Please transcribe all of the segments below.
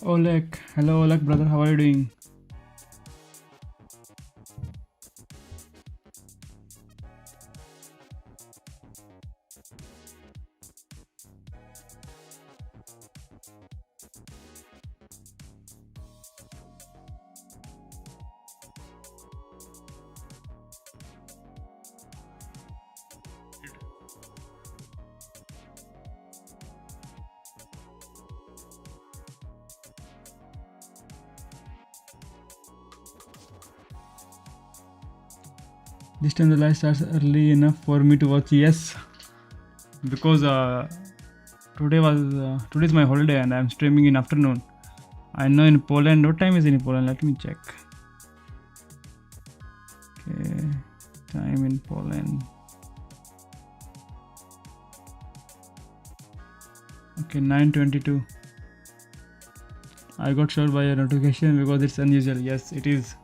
Oleg, hello Oleg brother, how are you doing? This time the live starts early enough for me to watch. Yes, because today's my holiday and I'm streaming in afternoon. I know in Poland. What time is it in Poland? Let me check. Okay, time in Poland. Okay, 9:22. I got shocked by a notification because it's unusual. Yes, it is.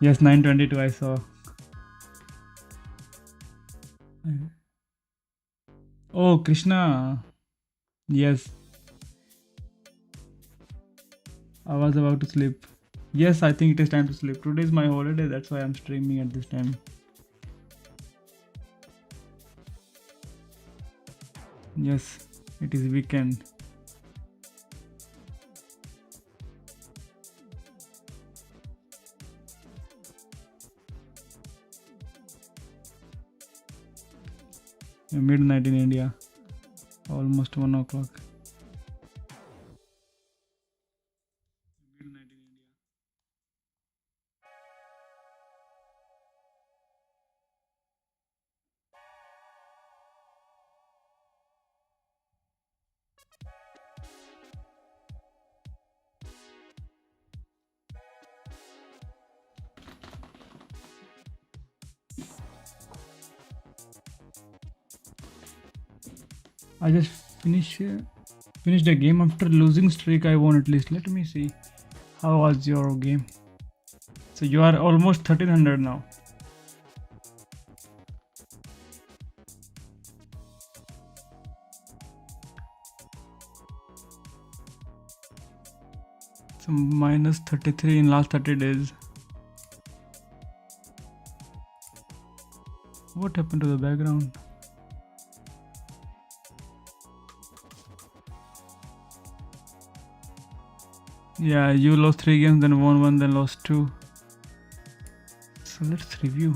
Yes, 9:22. I saw. Oh, Krishna. Yes, I was about to sleep. Yes, I think it is time to sleep. Today is my holiday. That's why I'm streaming at this time. Yes, it is weekend. Midnight in India. Almost 1 o'clock. Midnight in India. I just finished a game after losing streak. I won at least. Let me see. How was your game? So you are almost 1300 now. So minus 33 in last 30 days. What happened to the background? Yeah, you lost 3 games, then won 1, then lost 2. So let's review.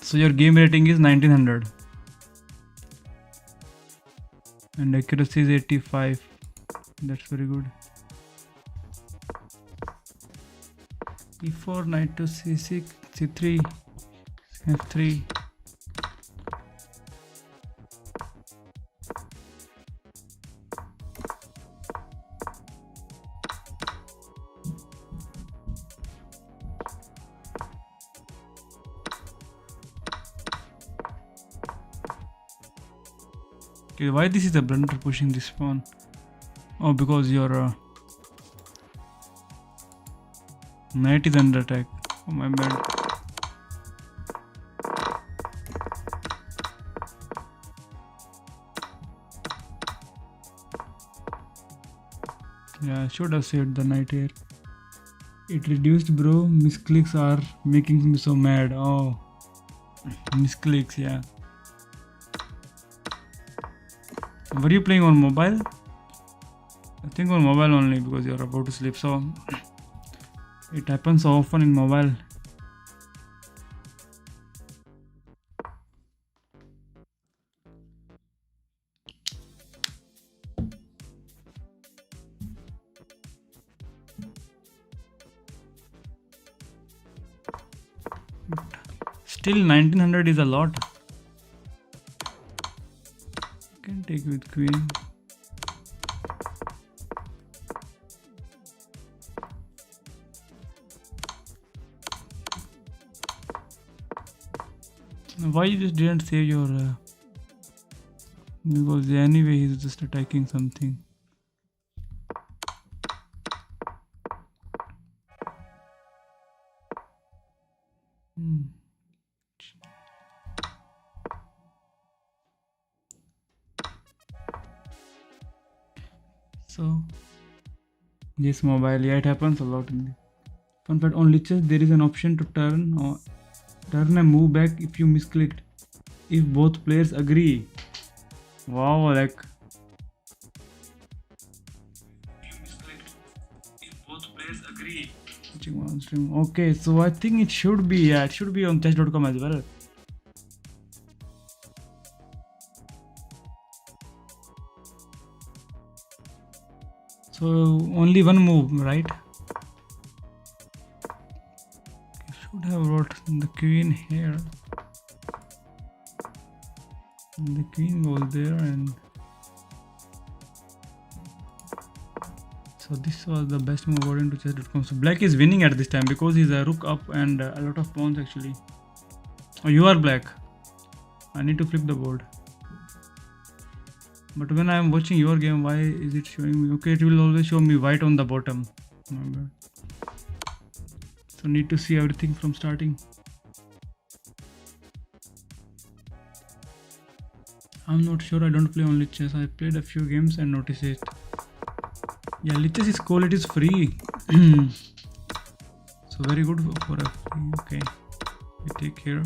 So your game rating is 1900 and accuracy is 85. That's very good. E4, knight to c6, c3, f3. Okay, why this is a blunder pushing this pawn? Oh, because your knight is under attack. Oh my bad. Yeah, I should have saved the knight here. It reduced, bro. Misclicks are making me so mad. Oh, misclicks, yeah. Were you playing on mobile? I think on mobile only because you're about to sleep. So it happens so often in mobile. Still 1900 is a lot. Can take with queen. Why you just didn't save your because anyway he's just attacking something. So this mobile, yeah, it happens a lot in the fun fact. On lichess there is an option to turn and move back if you misclicked, if both players agree. Wow, like if both players agree. Watching one stream. Okay, so I think it should be, yeah, it should be on chess.com as well. So only one move, right? Should have wrote the queen here. And the queen goes there, and so this was the best move according to chess.com. So black is winning at this time because he's a rook up and a lot of pawns actually. Oh, you are black. I need to flip the board. But when I am watching your game, why is it showing me? Okay, it will always show me white on the bottom. Remember. So need to see everything from starting. I'm not sure, I don't play only chess. I played a few games and noticed it. Yeah, lichess is cool, it is free. So very good for a free. Okay, we take here.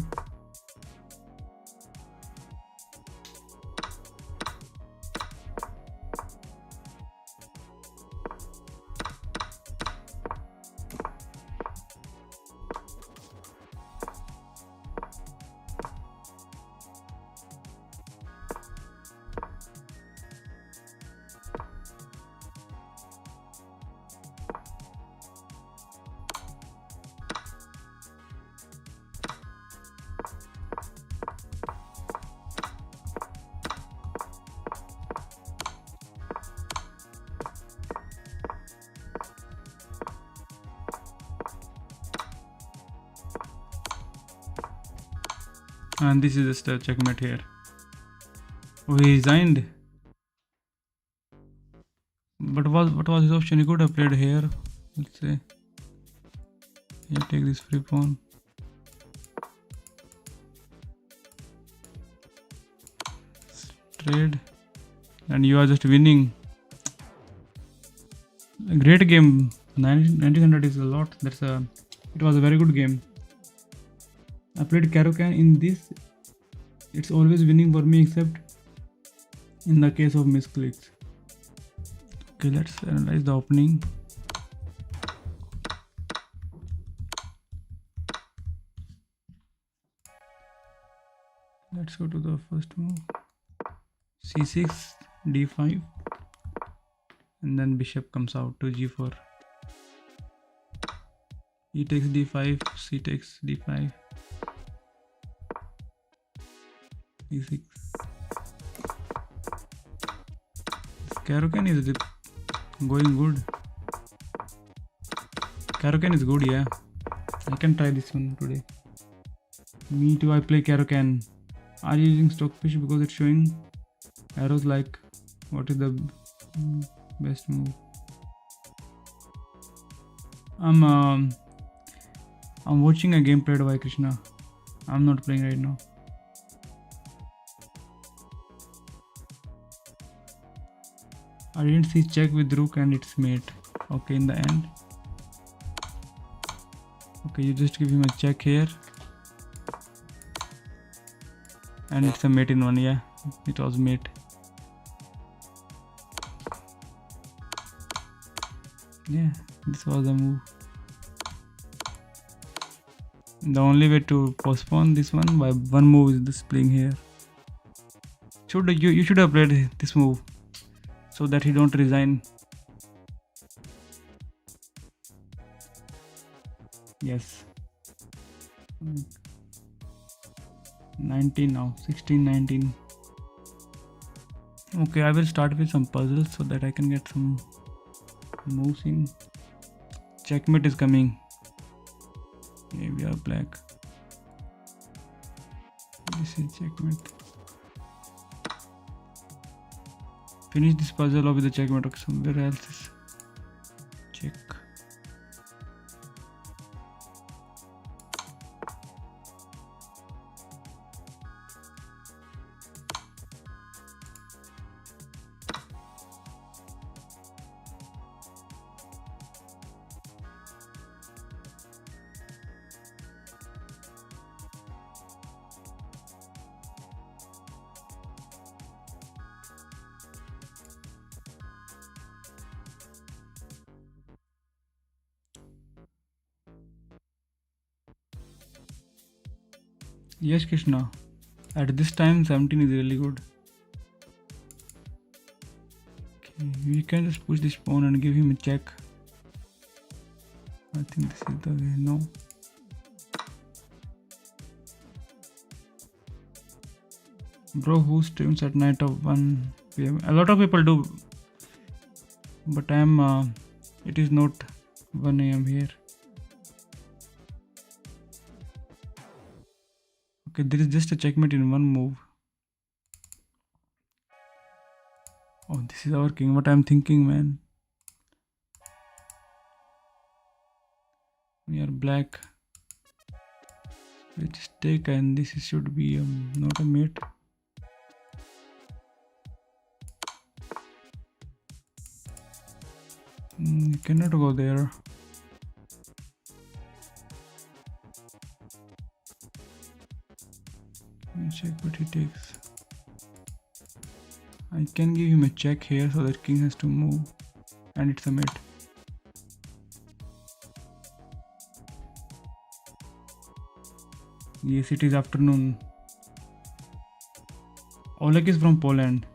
And this is just a checkmate here. Oh, he resigned. But what was his option? He could have played here. Let's say. Yeah, take this free pawn. Trade. And you are just winning. A great game. 1900 is a lot. It was a very good game. I played Caro-Kann in this. It's always winning for me except in the case of misclicks. Okay, let's analyze the opening. Let's go to the first move. C6, D5, and then bishop comes out to G4. E takes D5, C takes D5. E6. Caro-Kann is going good. Caro-Kann is good, yeah. I can try this one today. Me too, I play Caro-Kann. Are you using Stockfish because it's showing arrows like what is the best move? I'm watching a game played by Krishna. I'm not playing right now. I didn't see check with rook and its mate. Okay, in the end. Okay, you just give him a check here. And it's a mate in one, yeah. It was mate. Yeah, this was the move. The only way to postpone this one by one move is this playing here. You should have played this move so that he don't resign. Yes. 19 now, 16, 19. Okay, I will start with some puzzles so that I can get some moves in. Checkmate is coming. Okay, we are black. This is checkmate. Finish this puzzle off with the checkmate. Okay, somewhere else is check. Yes, Krishna. At this time, 17 is really good. Okay, we can just push this pawn and give him a check. I think this is the way. No. Bro, who streams at night of 1 p.m.? A lot of people do, but it is not 1 a.m. here. Okay, there is just a checkmate in one move. Oh, this is our king. What I'm thinking, man. We are black. We just take, and this should be not a mate. You cannot go there. Let me check what he takes. I can give him a check here so that king has to move, and it's a mate. Yes, it is afternoon. Oleg is from Poland.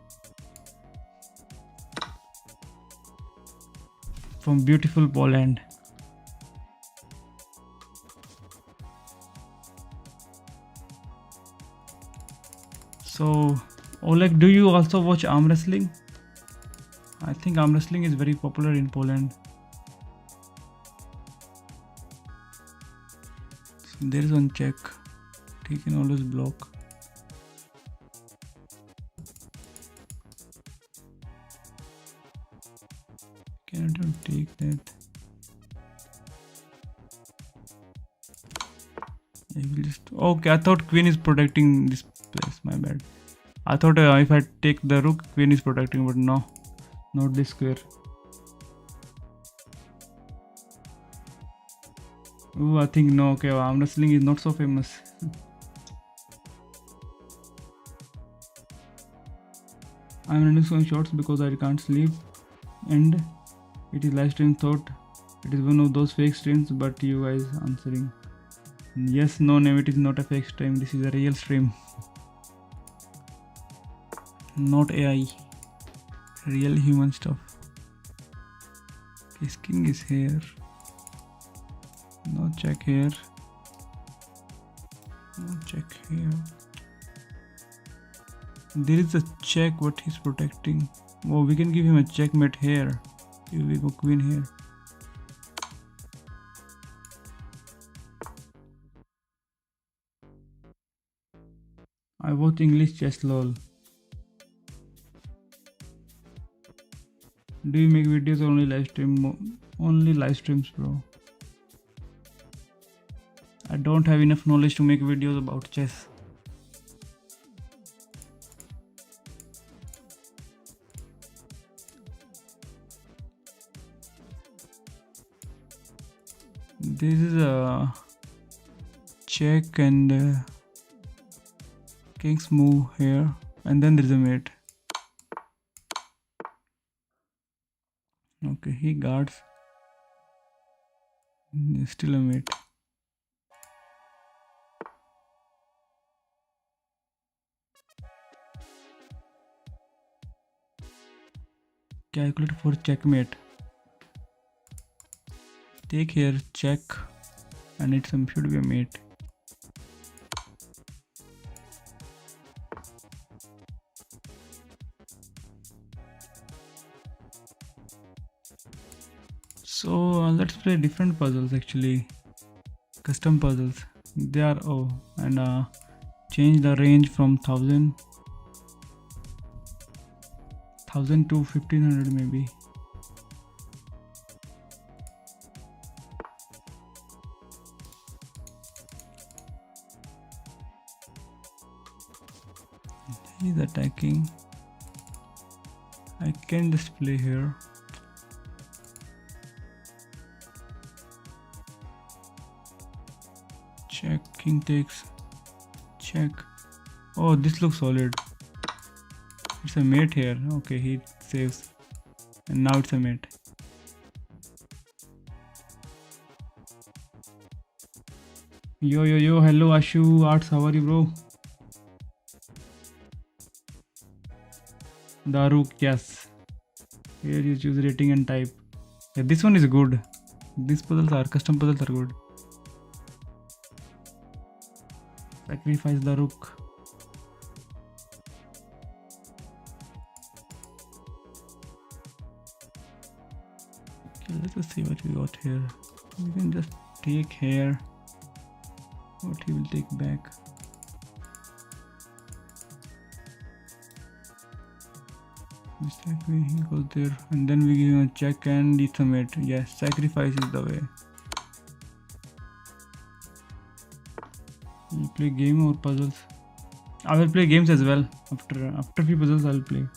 From beautiful Poland. So, Oleg, do you also watch arm wrestling? I think arm wrestling is very popular in Poland. So there is one check. He can always block. Cannot take that. I will just. Okay, I thought queen is protecting this place. My bad. I thought if I take the rook, queen is protecting, but no, not this square. Oh, I think no. Okay, arm wrestling is not so famous. I'm running some shorts because I can't sleep, and it is live stream. Thought it is one of those fake streams, but you guys answering. Yes, no, name. It is not a fake stream. This is a real stream. Not AI, real human stuff. His king is here. No check here. No check here. There is a check. What he's protecting? Oh, we can give him a checkmate here. Here we go, queen here. I watch English chess, lol. Do you make videos or only live stream? Only live streams, bro. I don't have enough knowledge to make videos about chess. This is a check and king's move here, and then there is a mate. Okay, he guards. Still a mate. Calculate for checkmate. Take here, check, and it should be a mate. So let's play different puzzles, actually custom puzzles. They are and change the range from 1000 to 1500 maybe. He's attacking. I can just play here. Check, king takes, check. Oh, this looks solid. It's a mate here. Okay, he saves, and now it's a mate. Yo, yo, yo, hello Ashu, Arts, how are you, bro? Daruk, yes. Here you choose rating and type. Yeah, this one is good. These custom puzzles are good. Sacrifice Daruk. Okay, let us see what we got here. We can just take here. What he will take back. Just like he goes there, and then we give him a check and decimate. Yes, sacrifice is the way. You play game or puzzles? I will play games as well. After few puzzles, I'll play.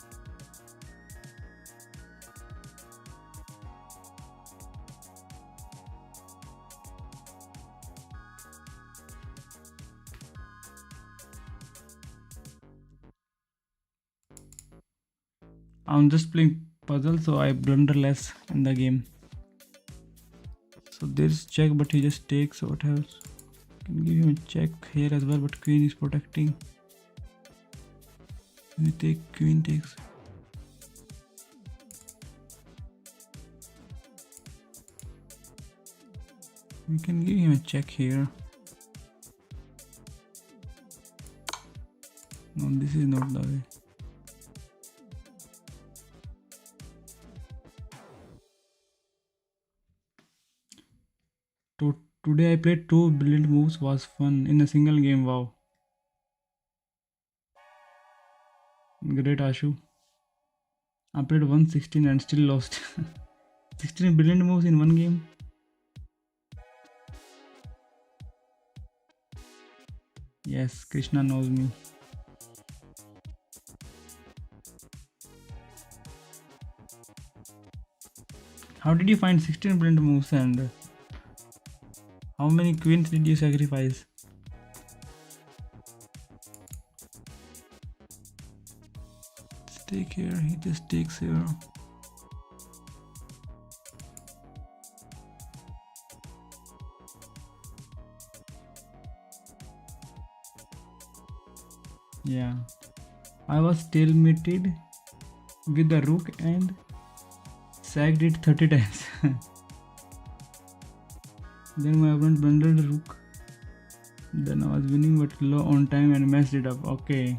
I'm just playing puzzles, so I blunder less in the game. So there's check, but he just takes. What else? Can give him a check here as well, but queen is protecting. We take queen takes. We can give him a check here. No, this is not the way. Today I played 2 brilliant moves, was fun in a single game. Wow. Great Ashu. I played 116 and still lost. 16 brilliant moves in one game. Yes, Krishna knows me. How did you find 16 brilliant moves and how many queens did you sacrifice? Let's take here, he just takes here. Yeah, I was stalemated with the rook and sacked it 30 times. Then my opponent blundered the rook. Then I was winning but low on time and messed it up. Okay.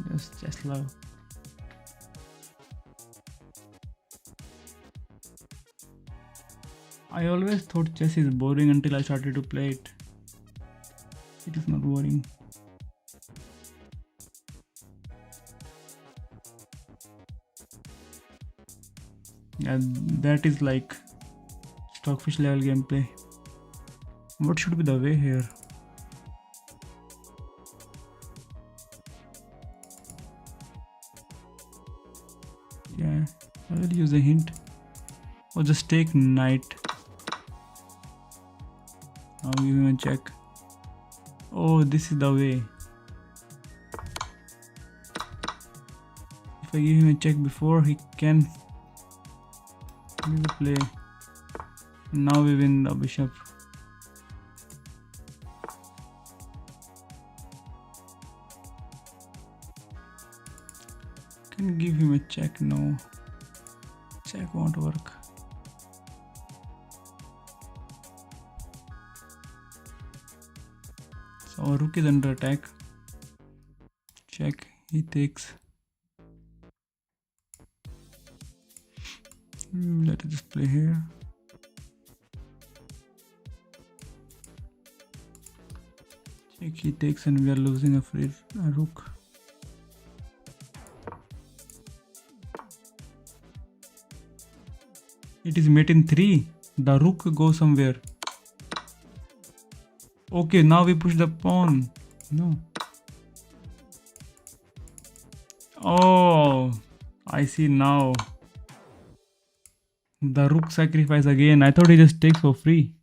Just chess love. I always thought chess is boring until I started to play it. It is not boring. Yeah, that is like stockfish level gameplay. What should be the way here? Yeah, I will use a hint. Or just take knight. I'll give him a check. Oh, this is the way. If I give him a check before, he can give a play. Now we win the bishop. Can give him a check. No, check won't work. So our rook is under attack. Check, he takes. Let us just play here. Check, he takes, and we are losing a free rook. It is mate in 3. The rook goes somewhere. Okay, now we push the pawn. No. Oh, I see now. The rook sacrifice again. I thought he just takes for free.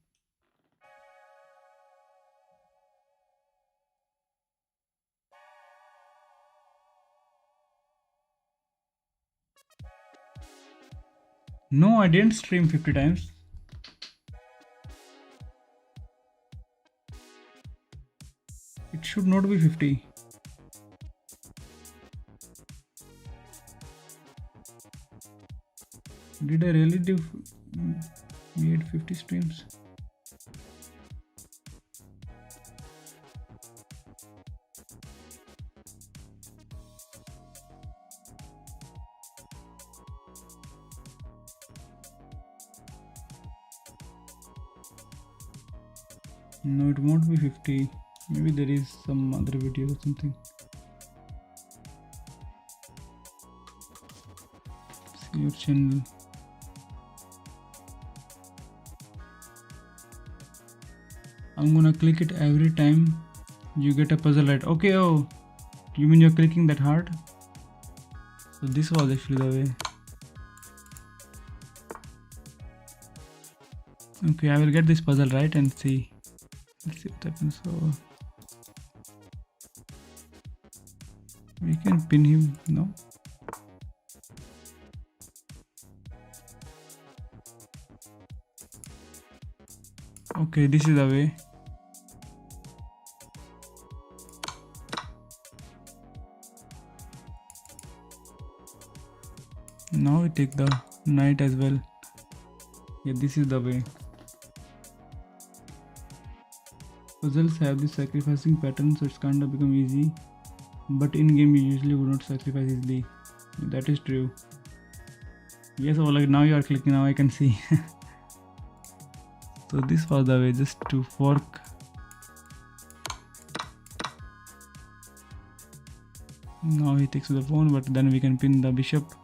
No, I didn't stream 50 times. It should not be 50. Did I really do made 50 streams? No, it won't be 50. Maybe there is some other video or something. See your channel. I'm gonna click it every time you get a puzzle right. Okay, oh, you mean you're clicking that hard? So this was actually the way. Okay, I will get this puzzle right and see. Let's see what happens. So we can pin him, no? Okay, this is the way. Now we take the knight as well. Yeah, this is the way. Puzzles have this sacrificing pattern, so it's kinda become easy. But in game you usually would not sacrifice easily. That is true. Yes, oh, like now you are clicking, now I can see. So this was the way, just to fork. Now he takes the pawn, but then we can pin the bishop.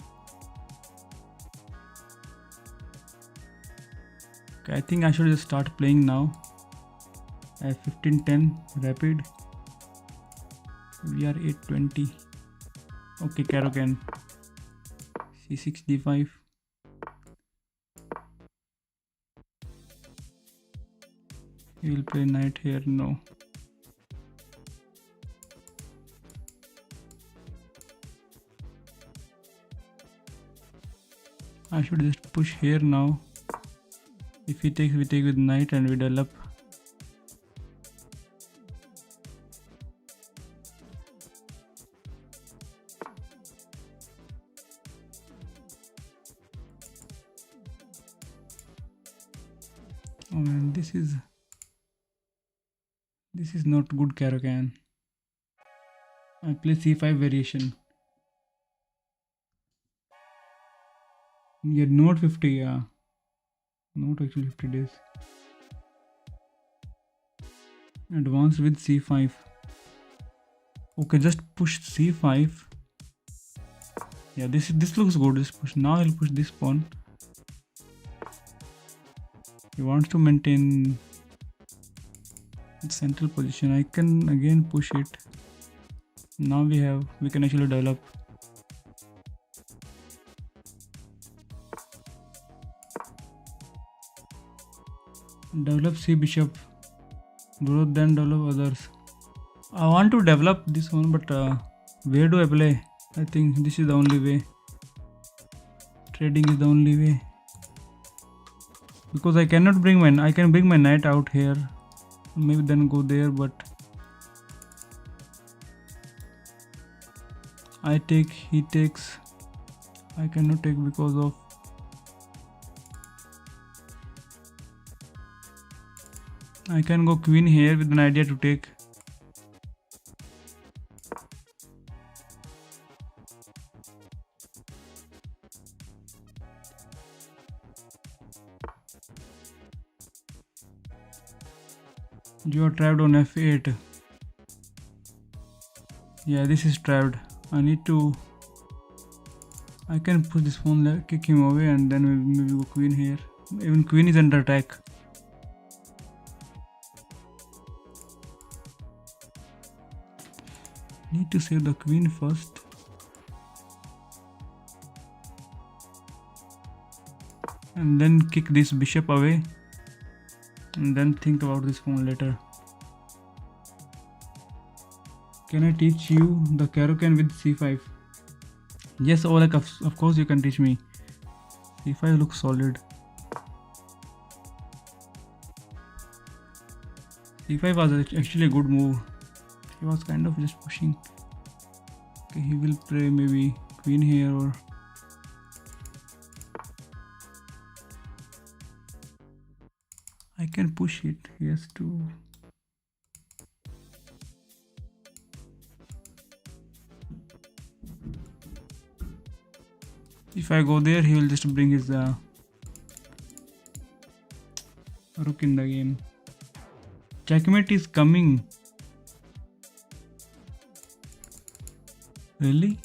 Okay, I think I should just start playing now. At 15:10 rapid. We are 8:20. Okay, Caro-Kann. C6 d5. He will play knight here. No. I should just push here now. If he takes, we take with knight and we develop. Oh man, this is not good, Caro-Kann. I play c5 variation. Yeah, not 50, yeah. Not actually 50 days. Advance with c5. Okay, just push c5. Yeah, this looks good. Just push. Now I'll push this pawn. He wants to maintain central position. I can again push it. Now we can actually develop. Develop c bishop. Growth, then develop others. I want to develop this one, but where do I play? I think this is the only way. Trading is the only way. Because I cannot bring I can bring my knight out here. Maybe then go there, but I take, he takes. I cannot take because of. I can go queen here with an idea to take. You are trapped on f8. Yeah, this is trapped. I need to. I can push this pawn, kick him away, and then maybe go queen here. Even queen is under attack. Need to save the queen first. And then kick this bishop away. And then think about this pawn later. Can I teach you the Caro-Kann with c5? Yes, or like of course you can teach me. c5 looks solid. c5 was actually a good move. He was kind of just pushing. Okay, he will play maybe queen here, or I can push it. He has to. If I go there, he will just bring his rook in the game. Checkmate is coming. Really?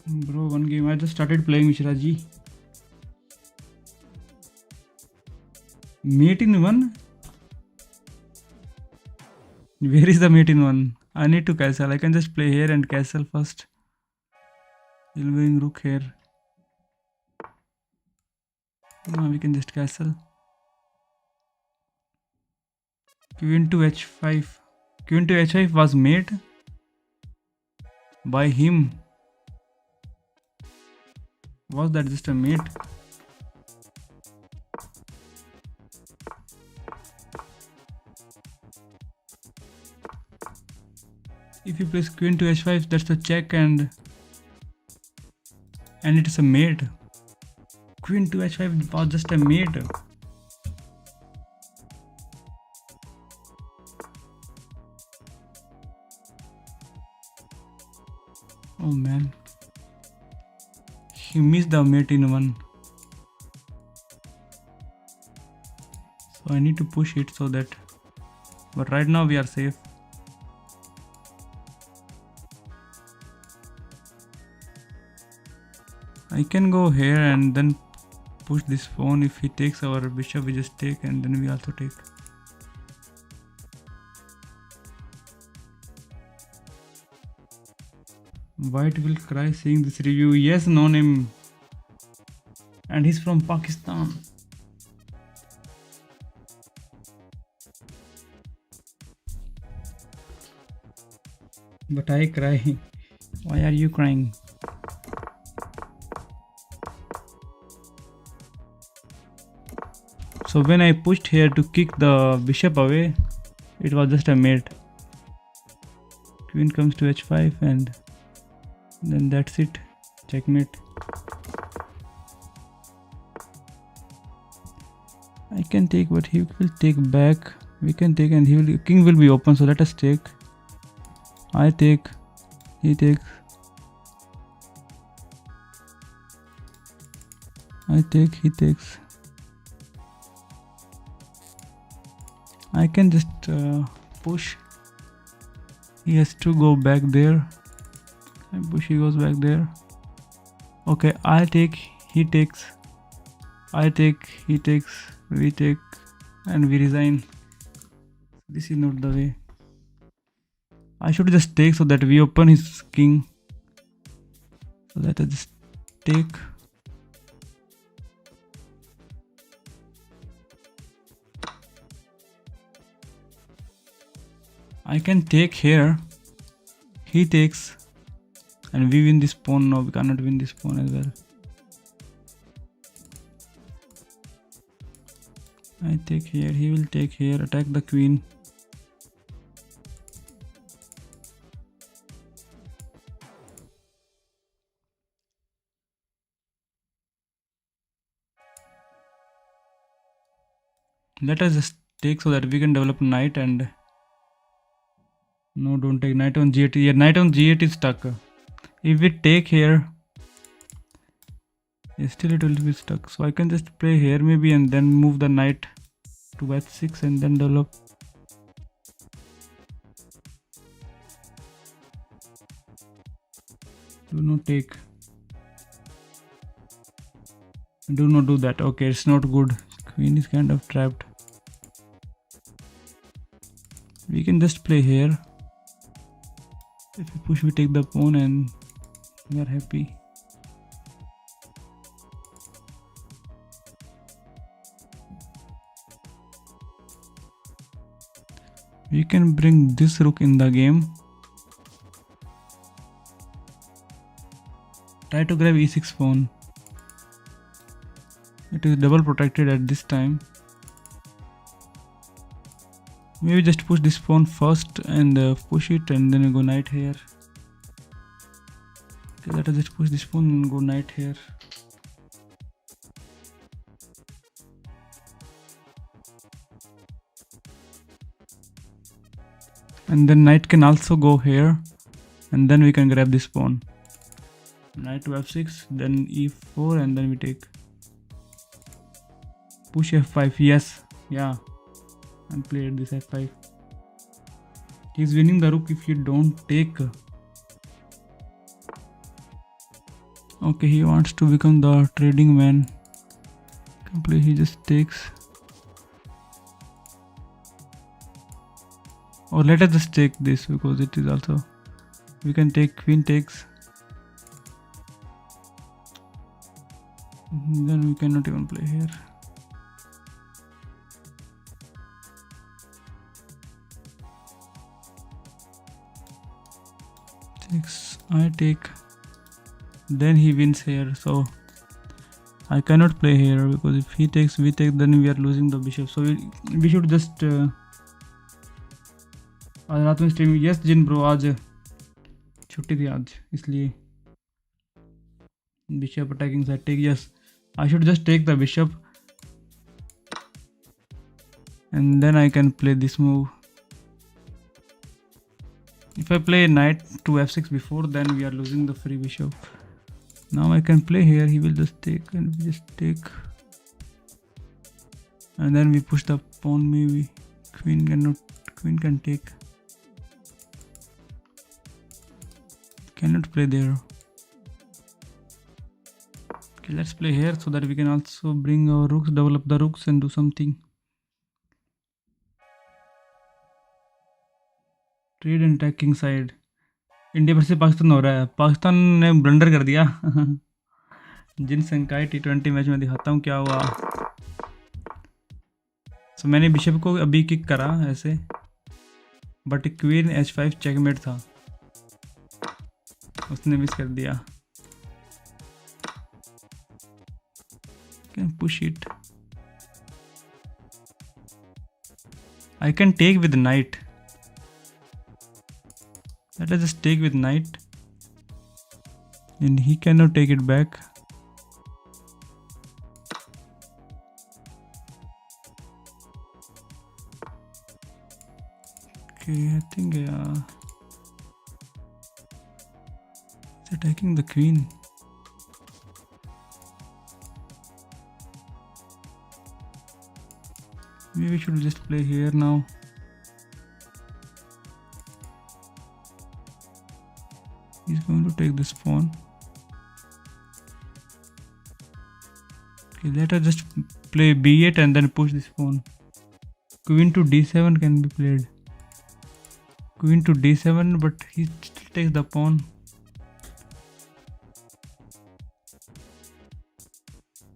Bro, one game. I just started playing Mishraji. Mate in one? Where is the mate in one? I need to castle. I can just play here and castle first. He'll bring rook here. Now we can just castle. Queen to h5. Queen to h5 was mate by him. Was that just a mate? If he plays queen to h5, that's a check, and it is a mate. Queen to h5 was just a mate. Oh man, he missed the mate in one. So I need to push it so that, but right now we are safe. I can go here and then push this pawn. If he takes our bishop, we just take, and then we also take. White will cry seeing this review. Yes, no name. And he's from Pakistan. But I cry. Why are you crying? So when I pushed here to kick the bishop away, it was just a mate. Queen comes to h5, and then that's it. Checkmate. I can take, but he will take back. We can take, and king will be open, so let us take. I take, he takes. I take, he takes. I can just push. He has to go back there. I push, he goes back there. Okay, I take, he takes. I take, he takes. We take, and we resign. This is not the way. I should just take so that we open his king. So let us just take. I can take here. He takes, and we win this pawn. No, we cannot win this pawn as well. I take here, he will take here, attack the queen. Let us just take so that we can develop knight, and no, don't take knight on g8. Yeah, knight on g8 is stuck. If we take here, still it will be stuck. So I can just play here maybe, and then move the knight to h6 and then develop. Do not take. Do not do that. Okay, it's not good. Queen is kind of trapped. We can just play here. If we push, we take the pawn, and we are happy. We can bring this rook in the game. Try to grab e6 pawn. It is double protected at this time. Maybe just push this pawn first and push it, and then go knight here. Okay, let us just push this pawn and go knight here. And then knight can also go here, and then we can grab this pawn. Knight to f6, then e4, and then we take. Push f5, yes, yeah. And played this f5. He's winning the rook if you don't take. Okay, he wants to become the trading man. Complete, he just takes. Or let us just take this because it is also. We can take queen takes. Then we cannot even play here. I take, then he wins here, so I cannot play here because if he takes, we take, then we are losing the bishop. So we should just आज रात में stream, yes जिन bro, आज छुट्टी थी आज, इसलिए bishop attacking side take, yes, I should just take the bishop and then I can play this move. If I play knight to f6 before, then we are losing the free bishop. Now I can play here, he will just take, and we just take. And then we push the pawn, maybe. Queen can take. Cannot play there. Okay, let's play here so that we can also bring our rooks, develop the rooks and do something. Trade and attacking side, India versus Pakistan हो रहा है, पाकिस्तान ने blunder कर दिया। जिन संकाय T20 match में दिखाता हूँ क्या हुआ। सो मैंने बिशप को अभी किक करा ऐसे, बट क्वीन h5 चेकमेट था, उसने मिस कर दिया। Can push it, I can take with night. Let us just take with knight, and he cannot take it back. Okay, I think he's attacking the queen. Maybe we should just play here now. He's going to take this pawn. Okay, let us just play b8 and then push this pawn. Queen to d7 can be played. Queen to d7, but he still takes the pawn.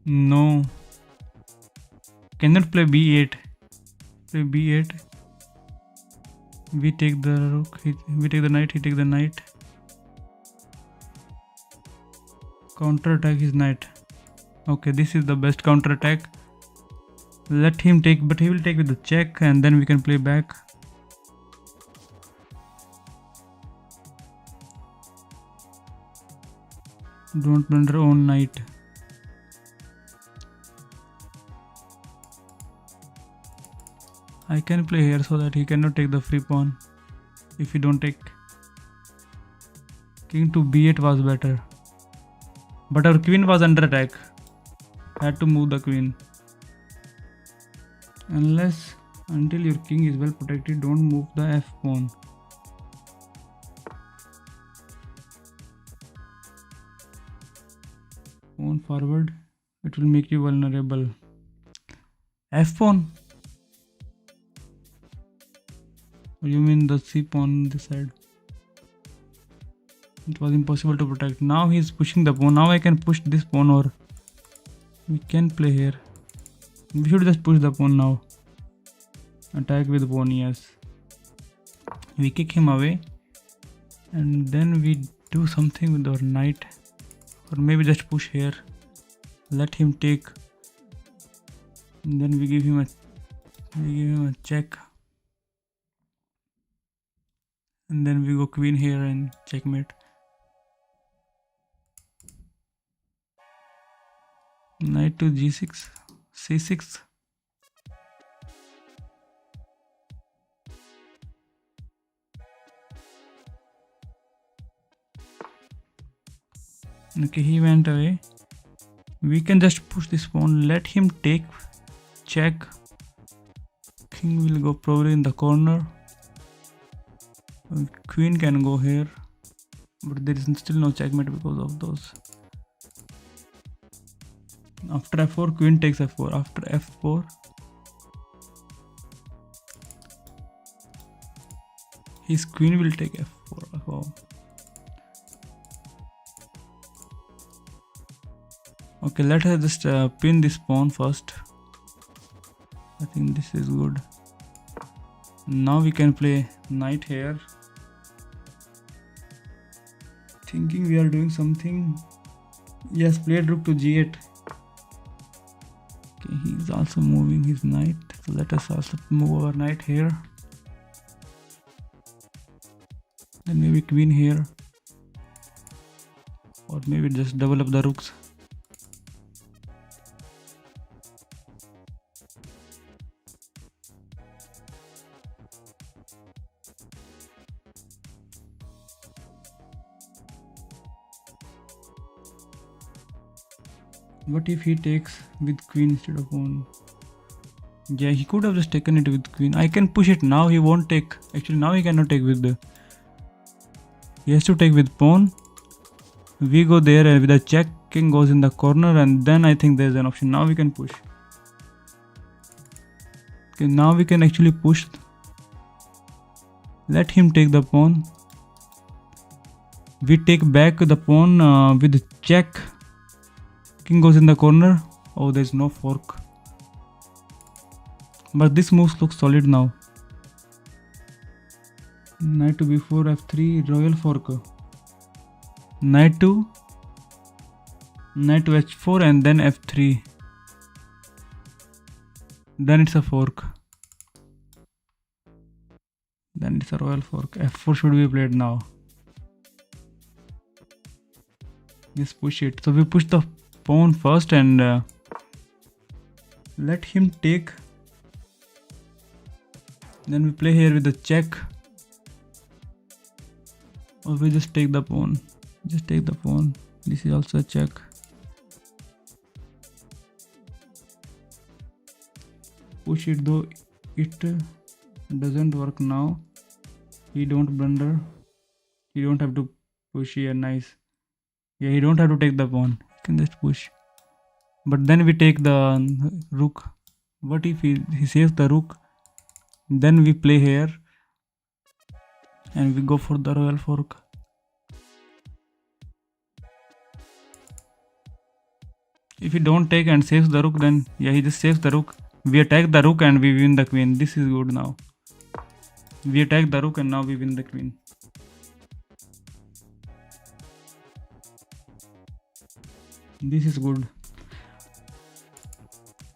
No. Cannot play b8. Play b8. We take the rook. We take the knight. He takes the knight. Counter attack his knight. Okay, this is the best counter attack. Let him take, but he will take with the check, and then we can play back. Don't blunder on knight. I can play here so that he cannot take the free pawn. If he don't take, king to b8 was better. But our queen was under attack. Had to move the queen. Until your king is well protected, don't move the f pawn. Pawn forward, it will make you vulnerable. F pawn? Or you mean the c pawn on this side? It was impossible to protect. Now he is pushing the pawn. Now I can push this pawn, or we can play here. We should just push the pawn now. Attack with pawn, yes. We kick him away, and then we do something with our knight, or maybe just push here. Let him take. And then we give him a check. And then we go queen here and checkmate. Knight to g6, c6. Okay, he went away. We can just push this pawn, let him take check. King will go probably in the corner. Queen can go here, but there is still no checkmate because of those. After f4, queen takes f4. After f4, his queen will take f4. Oh. Okay, let us just pin this pawn first. I think this is good. Now we can play knight here. Thinking we are doing something. Yes, played rook to g8. Okay, he is also moving his knight. So let us also move our knight here. Then maybe queen here. Or maybe just double up the rooks. What if he takes with queen instead of pawn? Yeah, he could have just taken it with queen. I can push it now. He won't take. Actually, now he cannot take with the. He has to take with pawn. We go there and with a check. King goes in the corner, and then I think there's an option. Now we can push. Okay, now we can actually push. Let him take the pawn. We take back the pawn with check. King goes in the corner. Oh, there's no fork. But this move looks solid now. Knight to b4, f3, royal fork. Knight to h4 and then f3. Then it's a fork. Then it's a royal fork. f4 should be played now. Just push it. So we push the pawn first and let him take. Then we play here with the check. Or we just take the pawn. Just take the pawn. This is also a check. Push it, though it doesn't work now. He don't blunder. He don't have to push here. Nice. Yeah, he don't have to take the pawn. He can just push. But then we take the rook. What if he saves the rook? Then we play here. And we go for the royal fork. If he don't take and saves the rook, then yeah, he just saves the rook. We attack the rook and we win the queen. This is good now. We attack the rook and now we win the queen. This is good.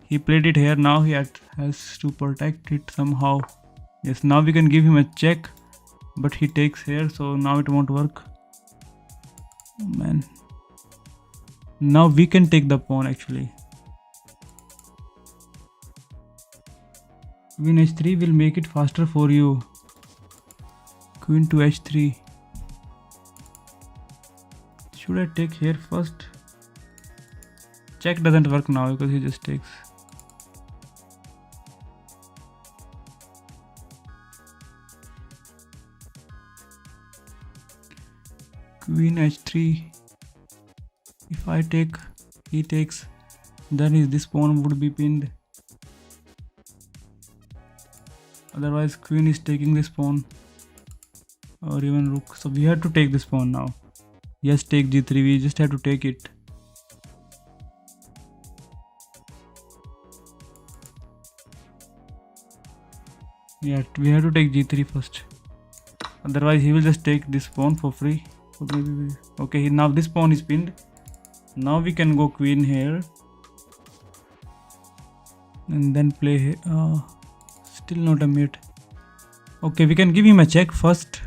He played it here. Now he has to protect it somehow. Yes, now we can give him a check. But he takes here, so now it won't work. Oh, man. Now we can take the pawn actually. Queen h3 will make it faster for you. Queen to h3. Should I take here first? Check doesn't work now because he just takes. Queen h3. If I take, he takes, then this pawn would be pinned. Otherwise queen is taking this pawn or even rook. So we have to take this pawn now. Yes, take g3. We just have to take it. Yeah, we have to take g3 first. Otherwise he will just take this pawn for free. Okay, now this pawn is pinned. Now we can go queen here. and then play. Still not a mate. Okay, we can give him a check first.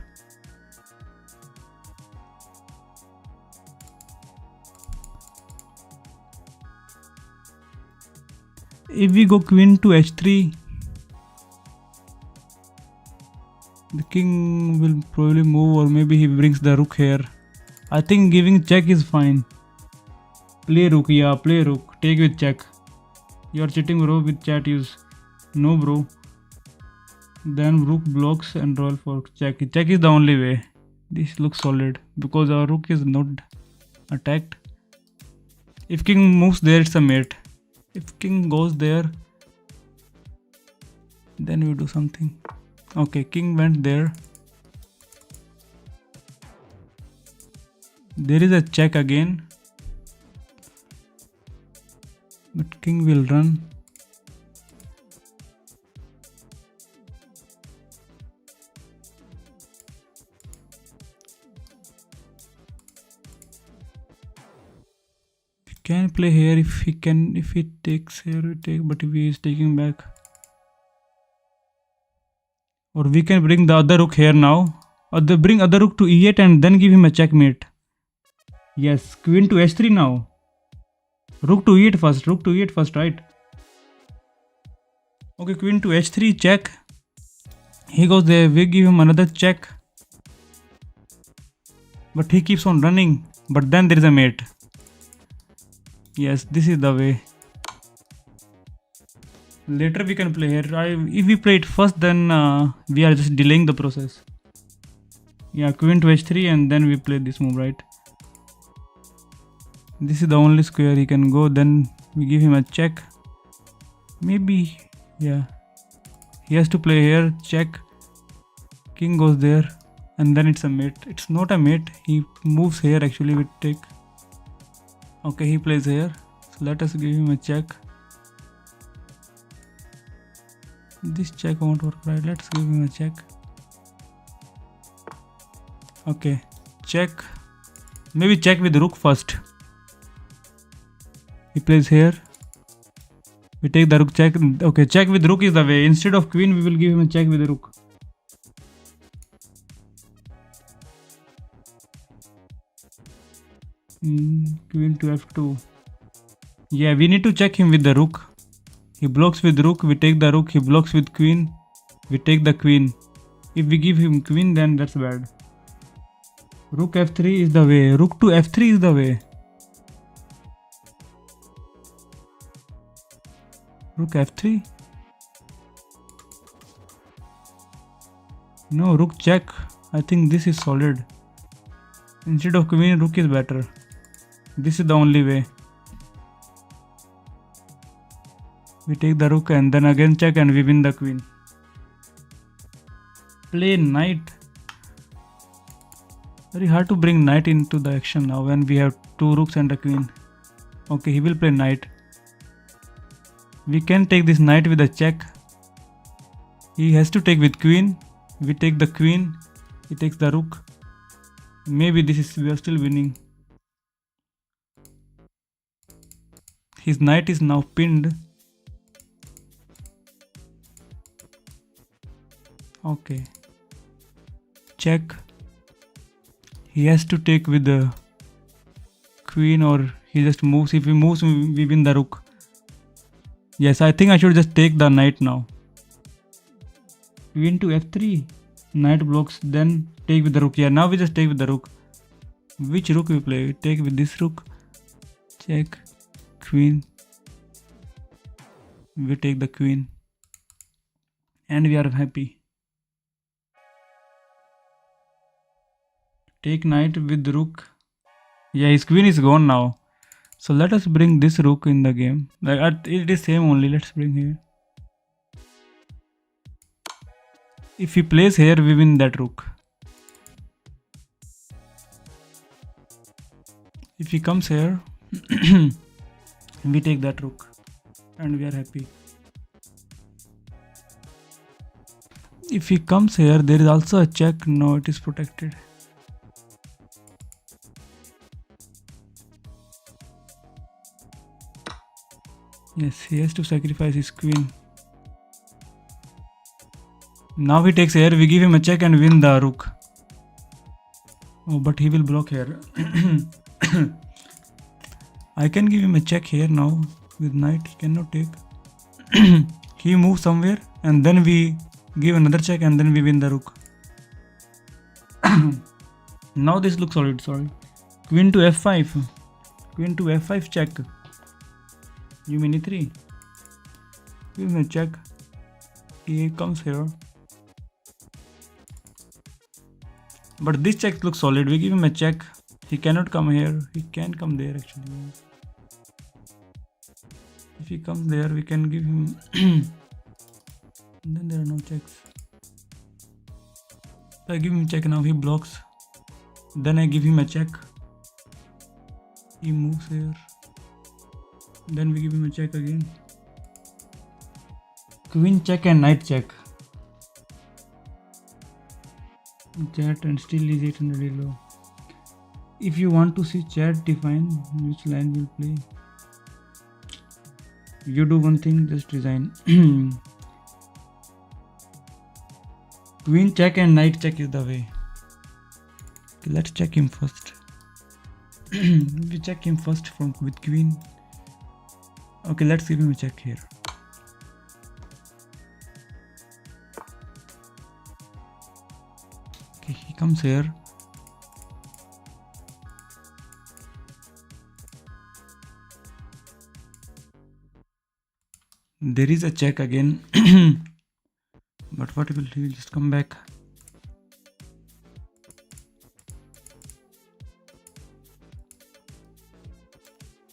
If we go queen to h3, the king will probably move, or maybe he brings the rook here. I think giving check is fine. Play rook, yeah, play rook. Take with check. You are cheating, bro, with chat use. No, bro. Then rook blocks and roll for check. Check is the only way. This looks solid because our rook is not attacked. If king moves there, it's a mate. If king goes there, then we do something. Okay, king went there. There is a check again, but king will run. Can play here if he can. If he takes here, we take. But if he is taking back, or we can bring the other rook here now. Or bring other rook to e8 and then give him a checkmate. Yes, queen to h3 now. Rook to e8 first. Rook to e8 first, right? Okay, queen to h3 check. He goes there. We give him another check. But he keeps on running. But then there is a mate. Yes, this is the way. Later we can play here. If we play it first, then we are just delaying the process. Yeah, queen to h3 and then we play this move, right? This is the only square he can go. Then we give him a check. Maybe, yeah. He has to play here, check. King goes there and then it's a mate. It's not a mate. He moves here actually with take. Okay, he plays here. So let us give him a check. This check won't work, right? Let's give him a check. Okay, check. Maybe check with rook first. He plays here. We take the rook check. Okay, check with rook is the way. Instead of queen, we will give him a check with the rook. Queen to f2. Yeah, we need to check him with the rook. He blocks with rook, we take the rook. He blocks with queen, we take the queen. If we give him queen, then that's bad. Rook f3 is the way. Rook to f3 is the way. Rook f3. No, rook check. I think this is solid. Instead of queen, rook is better. This is the only way. We take the rook and then again check and we win the queen. Play knight. Very hard to bring knight into the action now when we have two rooks and a queen. Okay, he will play knight. We can take this knight with a check. He has to take with queen. We take the queen. He takes the rook. Maybe we are still winning. His knight is now pinned. Okay. Check. He has to take with the queen or he just moves. If he moves, we win the rook. Yes, I think I should just take the knight now. Queen to f3. Knight blocks, then take with the rook. Yeah, now we just take with the rook. Which rook we play? We take with this rook. Check. Queen. We take the queen. And we are happy. Take knight with rook. Yeah, his queen is gone now. So let us bring this rook in the game. Like it is same only. Let's bring here. If he plays here, we win that rook. If he comes here, we take that rook. And we are happy. If he comes here, there is also a check. No, it is protected. Yes, he has to sacrifice his queen. Now he takes here, we give him a check and win the rook. Oh, but he will block here. I can give him a check here now. With knight, he cannot take. He moves somewhere and then we give another check and then we win the rook. Now this looks solid, sorry. Queen to f5. Queen to f5 check. You mean e3. Give him a check. He comes here. But this check looks solid. We give him a check. He cannot come here. He can come there actually. If he comes there, we can give him. Then there are no checks. I give him check now. He blocks. Then I give him a check. He moves here. Then we give him a check again. Queen check and knight check. Chat and still is 800 low. If you want to see chat define which line will play, you do one thing, just resign. Queen check and knight check is the way. Okay, let's check him first. We check him first from with queen. Okay, let's give him a check here. Okay, he comes here. There is a check again. But what will he will just come back?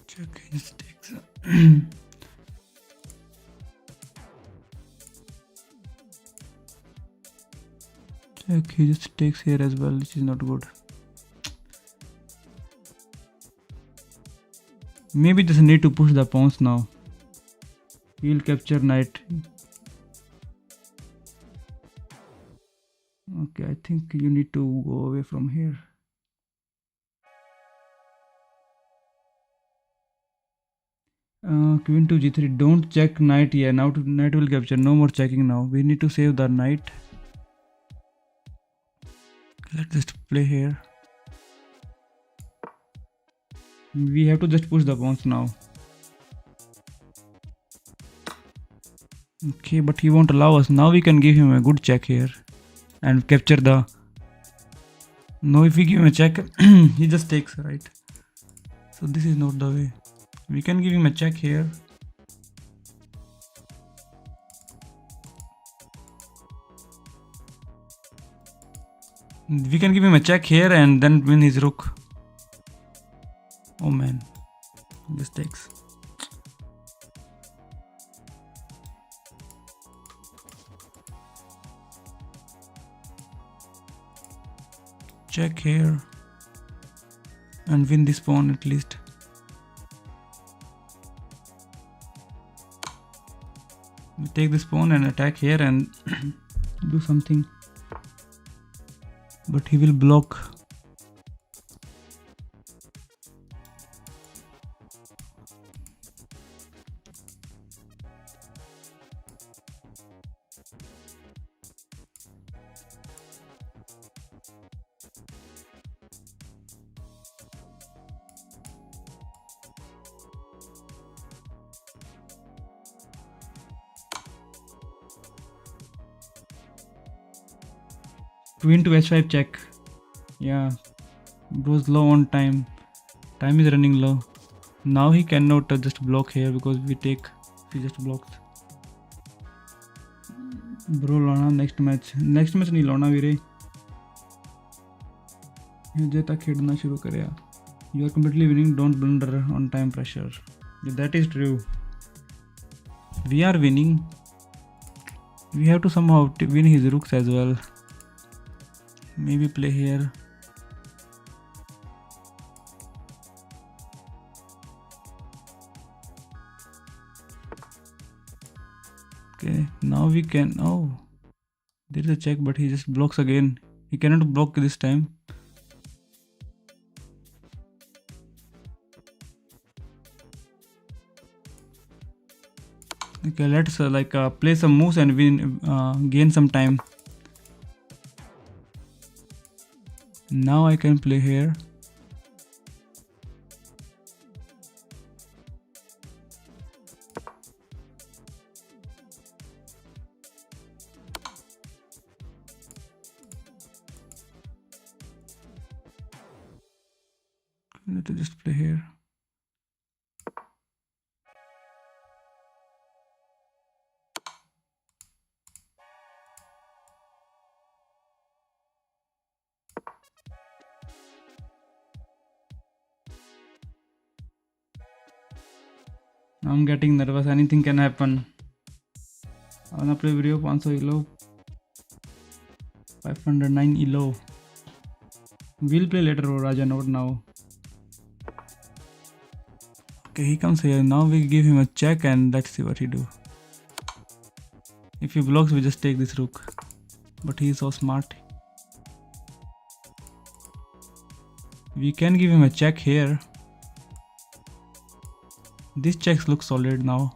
Check, he just takes. Check, he just takes here as well, which is not good. Maybe just need to push the pawns now. He will capture knight. Okay, I think you need to go away from here. Queen to g3. Don't check knight here. Now knight will capture. No more checking now. We need to save the knight. Let's just play here. We have to just push the pawns now. Okay, but he won't allow us. Now we can give him a good check here and capture the. No, if we give him a check, he just takes, right? So this is not the way. We can give him a check here. We can give him a check here and then win his rook. Oh man, this takes. Check here and win this pawn at least. We take this pawn and attack here and do something. But he will block. Queen to h5 check. Yeah, it was low on time. Time is running low. Now he cannot just block here because we take. He just blocks. Bro, लाना next match. Next match नहीं लाना वीरे. ये तक खेलना शुरू करेगा. You are completely winning. Don't blunder on time pressure. Yeah, that is true. We are winning. We have to somehow win his rooks as well. Maybe play here. Okay, now we can. Oh, there is a check, but he just blocks again. He cannot block this time. Okay, let's play some moves and win, gain some time. Now I can play here. Let's just play here. I'm getting nervous. Anything can happen. I wanna play video 500 elo, 509 elo. We'll play later, Raja, not now. Okay, he comes here. Now we give him a check and let's see what he do. If he blocks, we just take this rook. But he's so smart. We can give him a check here. These checks look solid now.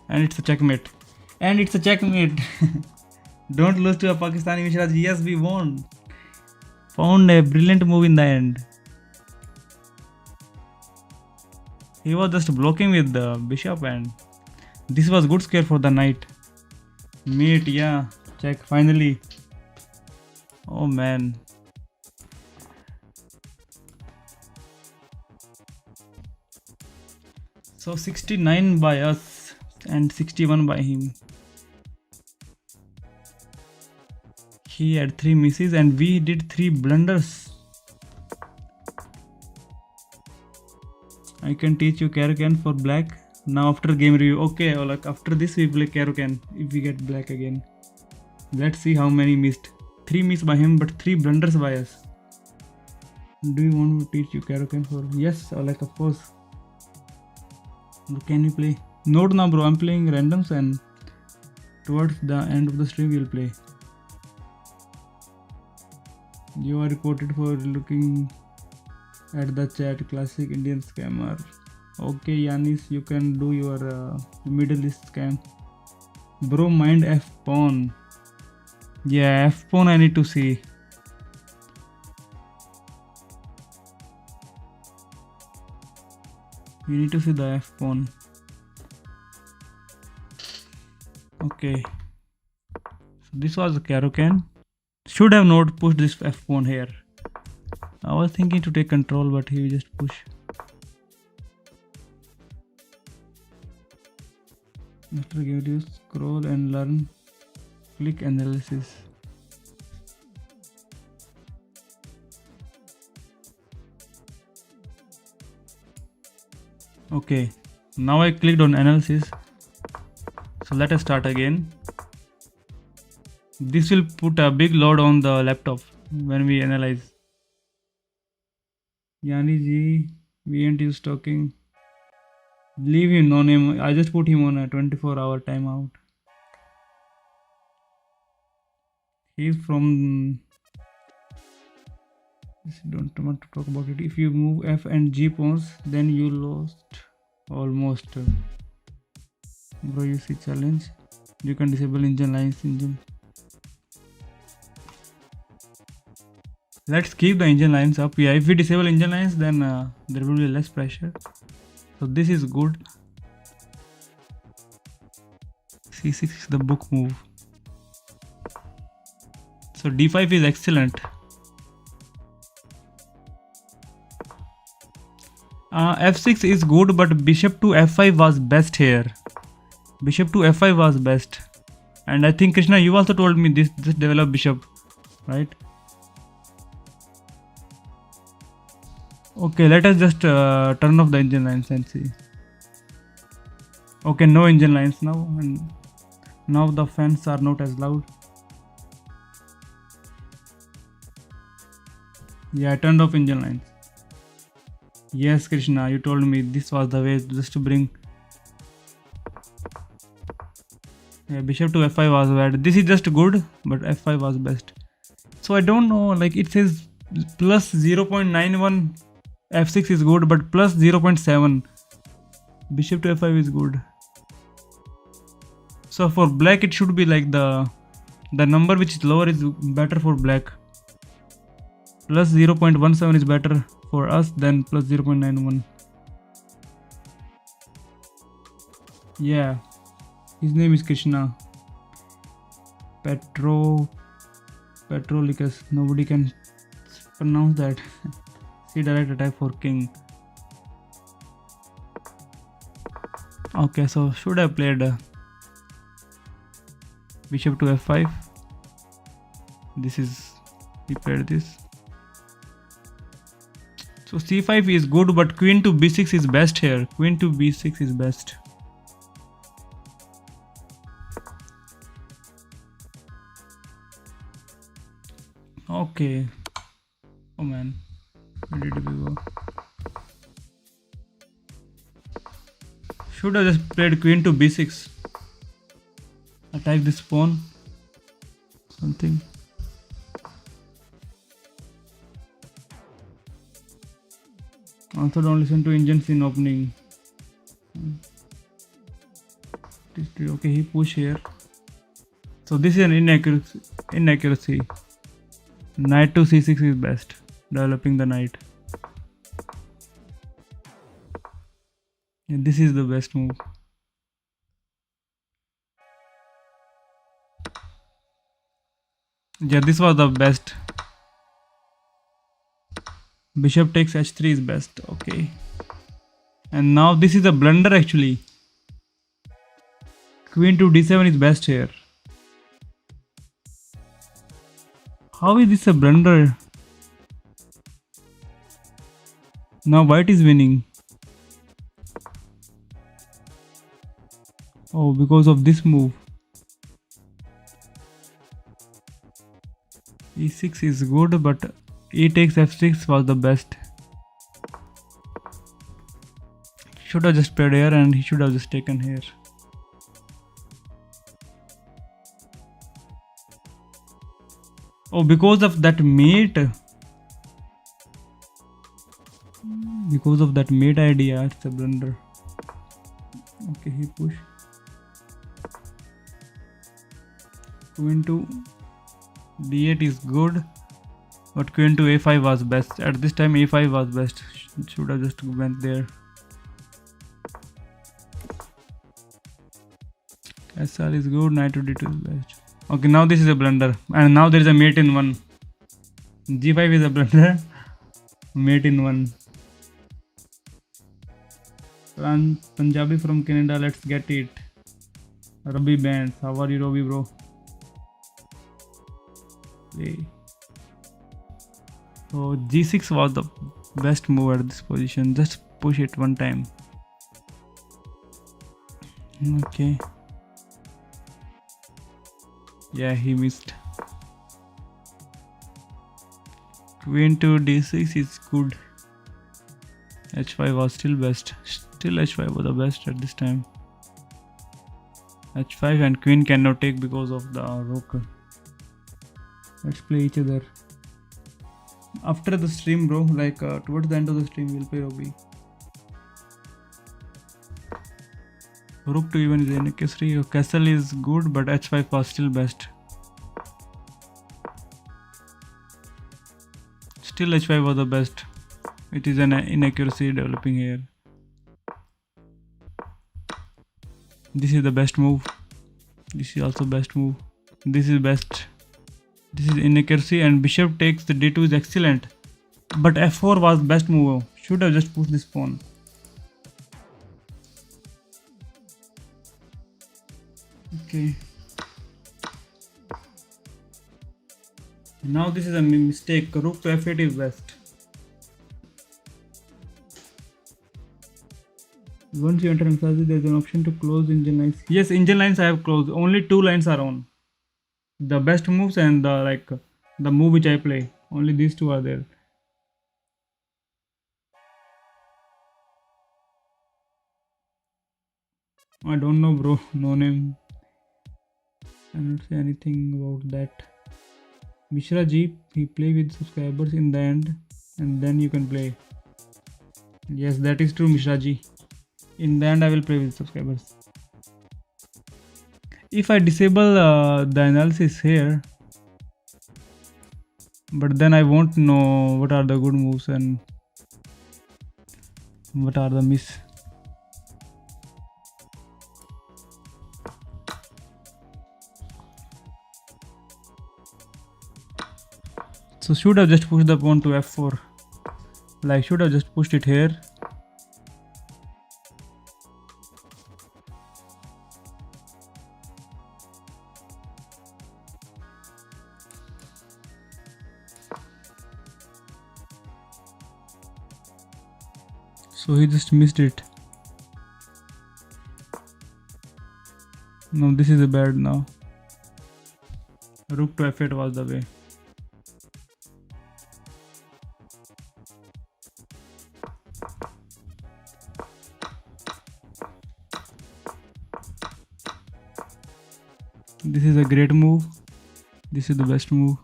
And it's a checkmate. And it's a checkmate. Don't lose to a Pakistani Mishraj. Yes, we won. Found a brilliant move in the end. He was just blocking with the bishop and this was good square for the knight. Mate, yeah. Check, finally. Oh man. So 69 by us and 61 by him. He had 3 misses and we did 3 blunders. I can teach you Karukan for black. Now after game review. Okay, like after this we play Karukan if we get black again. Let's see how many missed. 3 missed by him but 3 blunders by us. Do you want to teach you Karukan for? Yes, like of course. Can you play? Note now bro, I'm playing randoms and towards the end of the stream we'll play. You are reported for looking at the chat. Classic Indian scammer. Okay Yanis, you can do your Middle East scam. Bro, mind F pawn. Yeah, F pawn I need to see. You need to see the F pawn. Okay. So this was Karukan. Should have not pushed this F pawn here. I was thinking to take control, but he just push. After give you scroll and learn. Click analysis. Okay, now I clicked on analysis. So let us start again. This will put a big load on the laptop when we analyze. Yani ji, we ain't used talking. Leave him, no name. I just put him on a 24-hour timeout. He's from. Don't want to talk about it. If you move F and G pawns, then you lost almost. Bro, you see challenge. You can disable engine lines. Let's keep the engine lines up. Yeah, if we disable engine lines, then there will be less pressure. So this is good. C6 is the book move. So D5 is excellent. F6 is good, but bishop to F5 was best here. Bishop to F5 was best. And I think Krishna, you also told me this develop bishop, right? Okay, let us just turn off the engine lines and see. Okay, no engine lines now, and now the fans are not as loud. Yeah, I turned off engine lines. Yes, Krishna, you told me this was the way just to bring. Yeah, bishop to F5 was bad. This is just good, but F5 was best. So I don't know, like it says plus 0.91 f6 is good, but plus 0.7. Bishop to f5 is good. So for black it should be like the number which is lower is better for black. Plus 0.17 is better for us than plus 0.91. Yeah, his name is Krishna. Petrolicus. Nobody can pronounce that. See direct attack for king. Okay, so should I played bishop to f5. This is, he played this. So c5 is good, but queen to b6 is best here. Queen to b6 is best. Okay. Oh man, where did we go? Should have just played queen to b6. Attack this pawn. Something. Also don't listen to Indians in opening. Okay, he push here. So this is an inaccuracy. Knight to c6 is best. Developing the knight. And this is the best move. Yeah, this was the best. Bishop takes h3 is best. Okay. And now this is a blunder actually. Queen to d7 is best here. How is this a blunder? Now white is winning. Oh, because of this move. e6 is good, but e takes f6 was the best. Should have just played here and he should have just taken here. Oh, because of that mate. Because of that mate idea, it's a blunder. Okay, he push. Queen to d8 is good, but queen to a5 was best. At this time a5 was best. Should have just went there. SR is good, knight to d2 is best. Okay, now this is a blunder, and now there is a mate in one. g5 is a blunder. Mate in one. Punjabi from Canada, let's get it. Rabi Bands, how are you, Rabi bro? Play. So g6 was the best move at this position. Just push it one time. Okay. Yeah, he missed. Queen to d6 is good. h5 was still best. Still h5 was the best at this time. h5 and queen cannot take because of the rook. Let's play each other. After the stream, bro, like towards the end of the stream, we'll play Robbie. Rook to e1 is in Kesari. Castle is good, but h5 was still best. Still h5 was the best. It is an inaccuracy developing here. This is the best move. This is also best move. This is best. This is inaccuracy, and bishop takes the d2 is excellent. But f4 was best move. Should have just pushed this pawn. Okay. Now this is a mistake. Rook to f8 is best. Once you enter emphasizes, there is an option to close engine lines. Yes, engine lines I have closed. Only 2 lines are on. The best moves and the move which I play. Only these 2 are there. I don't know, bro. No name. I cannot say anything about that. Mishra Ji, he play with subscribers in the end, and then you can play. Yes, that is true, Mishraji. In the end, I will play with subscribers. If I disable the analysis here, but then I won't know what are the good moves and what are the miss. So should have just pushed the pawn to f4. Like should have just pushed it here. So he just missed it. No, this is a bad now. Rook to f8 was the way. This is a great move. This is the best move.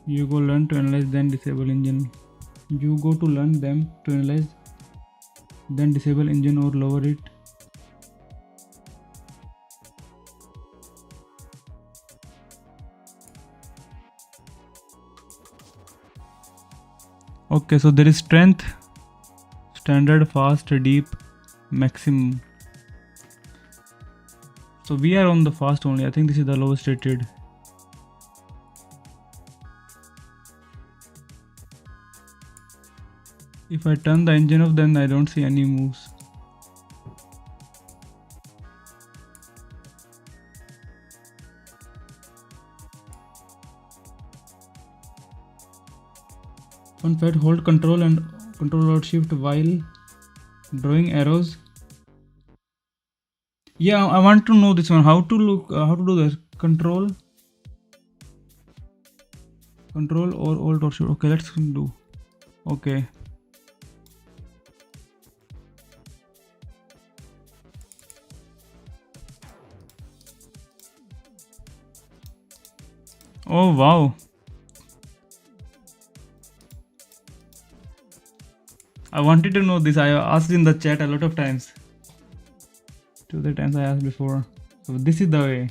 You go learn to analyze, then disable engine. You go to learn them to analyze, then disable engine or lower it. Okay, so there is strength, standard, fast, deep, maximum. So we are on the fast only. I think this is the lowest rated. If I turn the engine off, then I don't see any moves. On fat, hold control and control alt shift while drawing arrows. Yeah, I want to know this one. How to do this? Control or alt or shift. Okay, let's do. Okay. Oh wow. I wanted to know this. I asked in the chat a lot of times. 2 other times I asked before. So this is the way.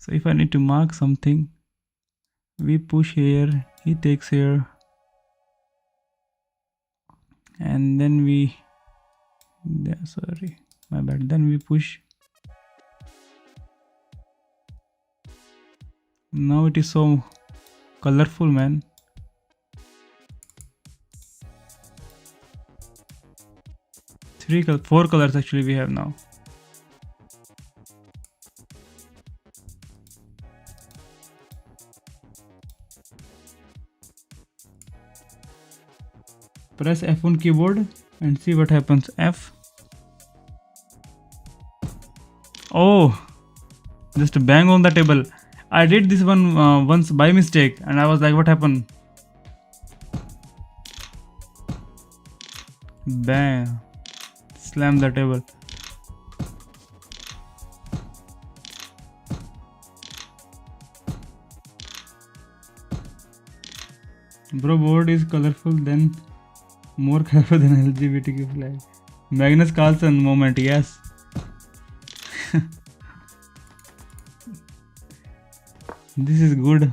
So if I need to mark something, we push here, he takes here, and then we, sorry, my bad, then we push. Now it is so colorful, man. Four colors actually we have now. Press F1 keyboard and see what happens. F. Oh, just bang on the table. I did this one once by mistake and I was like, what happened? Bang. Slam the table. Bro, board is colorful, then more colorful than LGBTQ flag. Magnus Carlsen moment, yes. This is good.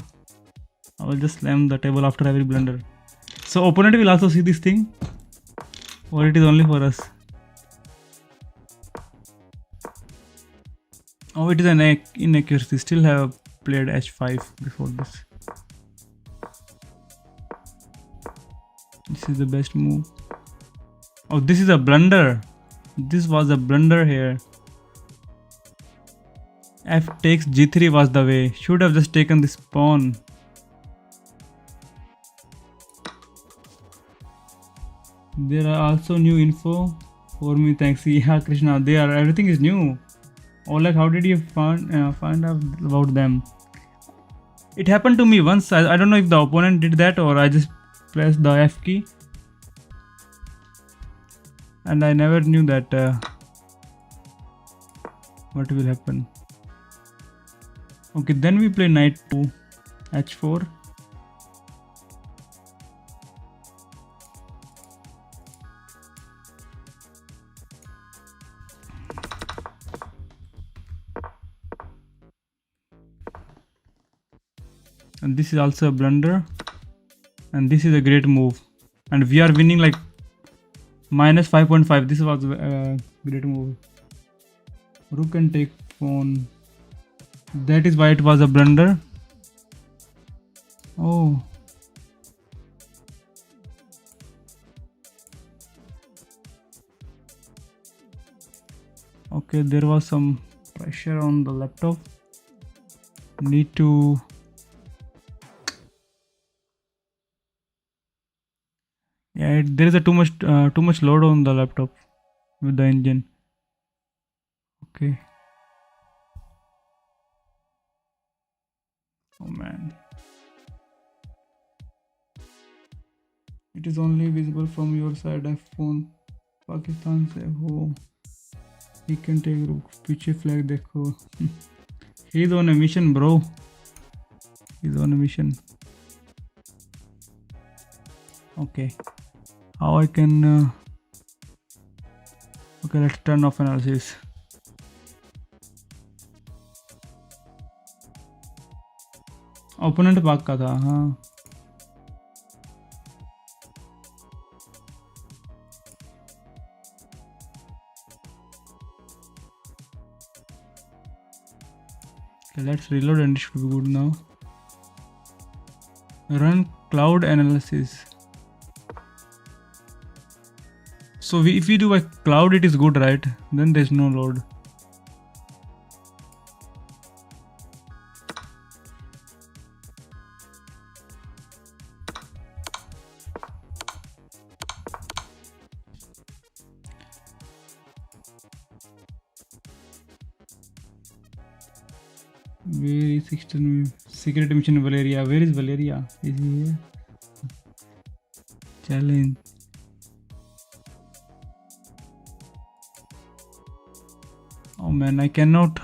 I will just slam the table after every blunder. So opponent will also see this thing, or it is only for us? Oh, it is an inaccuracy. Still have played h5 before this. This is the best move. Oh, this is a blunder. This was a blunder here. F takes g3 was the way. Should have just taken this pawn. There are also new info for me. Thanks. Yeah, Krishna. They are. Everything is new. Or like, how did you find out about them? It happened to me once. I don't know if the opponent did that or I just pressed the F key. And I never knew that what will happen. Okay, then we play knight to h4. And this is also a blunder. And this is a great move. And we are winning like minus 5.5. This was a great move. Rook can take pawn. That is why it was a blunder. Oh. Okay, there was some pressure on the laptop. Need to... Yeah, there is a too much load on the laptop with the engine. Okay. Oh man. It is only visible from your side. iPhone Pakistan se ho. He can take rook. Piche flag dekho. He's on a mission, bro. He's on a mission. Okay. How I can... Okay, let's turn off analysis. Opponent पाक का था, हाँ. Okay, let's reload and it should be good now. Run cloud analysis. So if we do a cloud, it is good, right? Then there's no load. Where is 16 secret mission Valeria? Where is Valeria? Is he here? Challenge. Oh man, I cannot.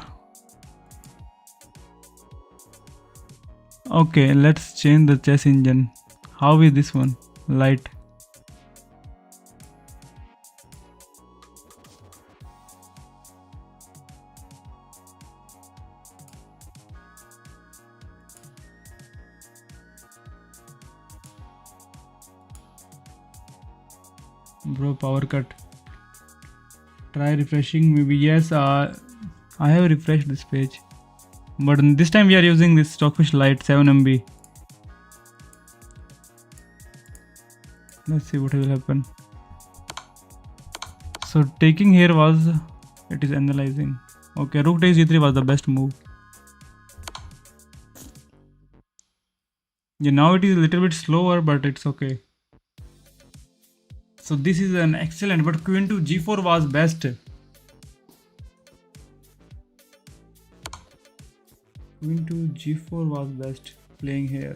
Okay, let's change the chess engine. How is this one? Light. Bro, power cut. Try refreshing. Maybe yes. I have refreshed this page, but this time we are using this Stockfish Lite 7 MB. Let's see what will happen. So taking here was, it is analyzing. Okay, rook takes g3 was the best move. Yeah, now it is a little bit slower, but it's okay. So this is an excellent, but queen to g4 was best. Queen to g4 was best playing here.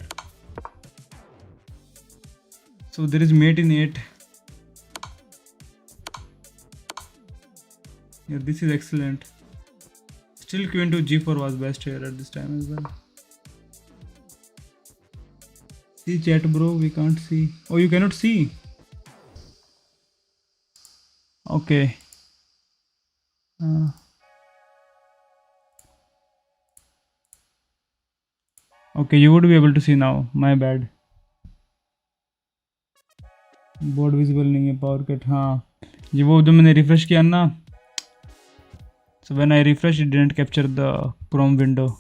So there is mate in 8. Yeah, this is excellent. Still queen to g4 was best here at this time as well. See chat, bro, we can't see. Oh, you cannot see. Okay. Okay, you would be able to see now. My bad. Board visible नहीं है, power cut. हाँ, ये वो जो मैंने refresh किया ना. So when I refresh, it didn't capture the Chrome window.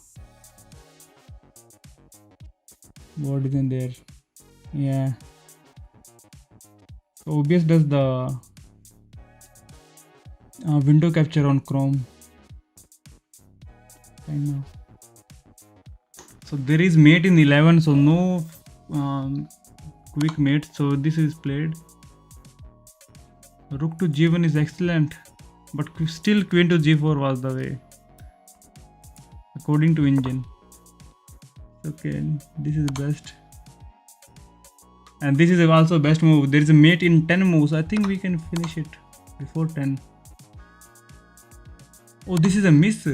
Board isn't there. Yeah. So OBS does the window capture on Chrome. I know. So there is mate in 11, so no quick mate. So this is played. Rook to g1 is excellent, but still queen to g4 was the way, according to engine. Okay, this is best. And this is also best move. There is a mate in 10 moves. I think we can finish it before 10. Oh, this is a miss.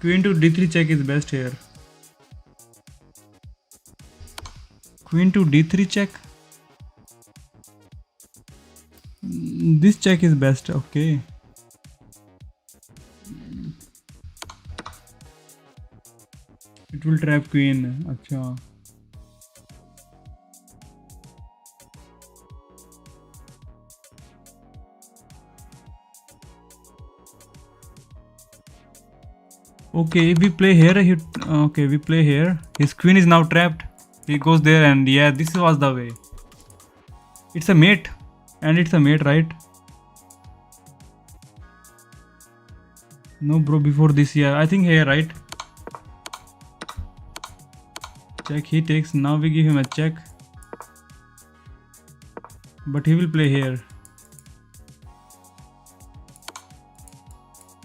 Queen to d3 check is best here. Queen to d3 check. This check is best. Okay. It will trap queen. Acha. Okay, if we play here, okay, we play here. His queen is now trapped. He goes there, and yeah, this was the way. It's a mate, and it's a mate, right? No, bro. Before this, yeah, I think here, right? Check. He takes. Now we give him a check, but he will play here.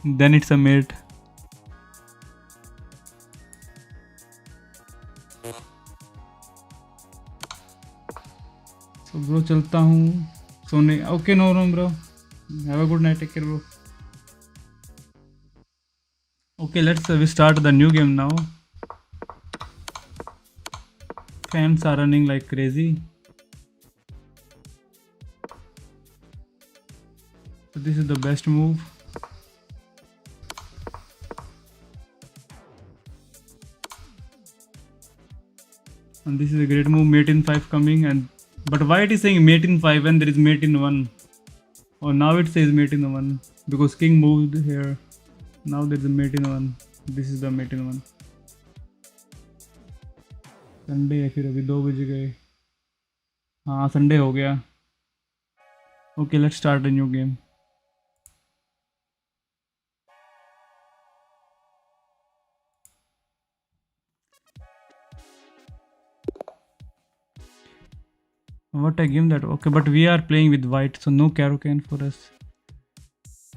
Then it's a mate. So bro, चलता हूँ सोने. Okay, no, bro. Have a good night. Take care, bro. Okay, let's we start the new game now. Fans are running like crazy. So this is the best move. And this is a great move. Mate in 5 coming, and but why it is saying mate in 5 when there is mate in 1? Oh, now it says mate in 1 because king moved here. Now there is a mate in 1. This is the mate in 1. Sunday है फिर अभी 2 बज गए. हाँ Sunday हो गया. Okay, let's start a new game. What a game that. Okay, but we are playing with white, so no Caro-Can for us.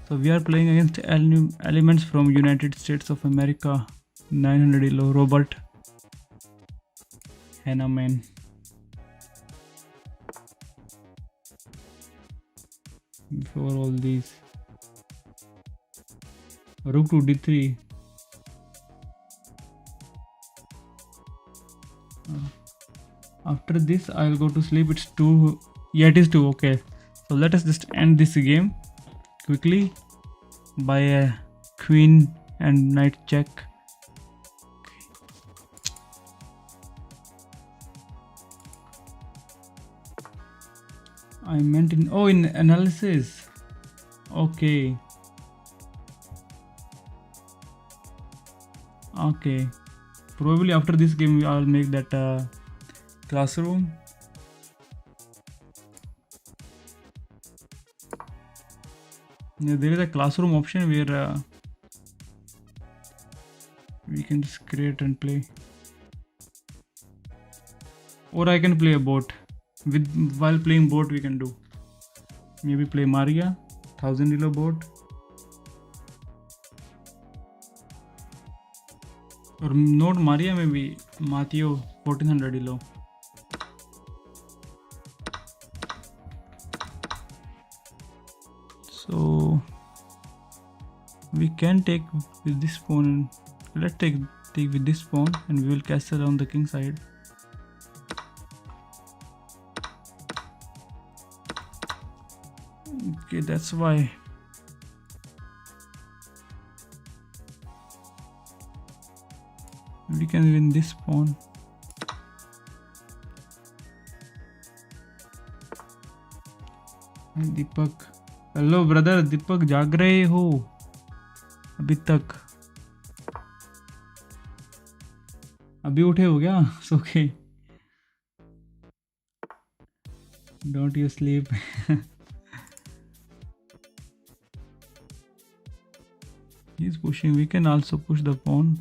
So we are playing against elements from United States of America. 900 elo Robert Hanneman. Before all these, rook to d3. After this, I'll go to sleep. It's 2. Yeah, it is 2. Okay, so let us just end this game quickly by a queen and knight check. I meant in analysis. Okay. Okay. Probably after this game I'll make that classroom. Yeah, there is a classroom option where we can just create and play. Or I can play a bot. While playing bot we can do. Maybe play Maria, 1000 elo bot. Or not Maria, maybe Matteo, 1400 elo. So we can take with this pawn. Let's take with this pawn, and we will castle on the king side. Okay, that's why. We can win this pawn. Deepak, hello brother. Deepak, जाग रहे हो अभी तक? अभी उठे हो क्या? सोके. Don't you sleep. He's pushing. We can also push the pawn.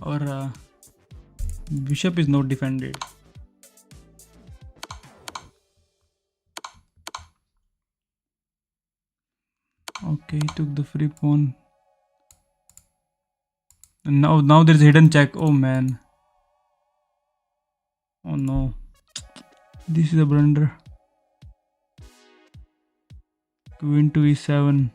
Or bishop is not defended. Okay, he took the free pawn. And now there's a hidden check. Oh man. Oh no. This is a blunder. Queen to e7.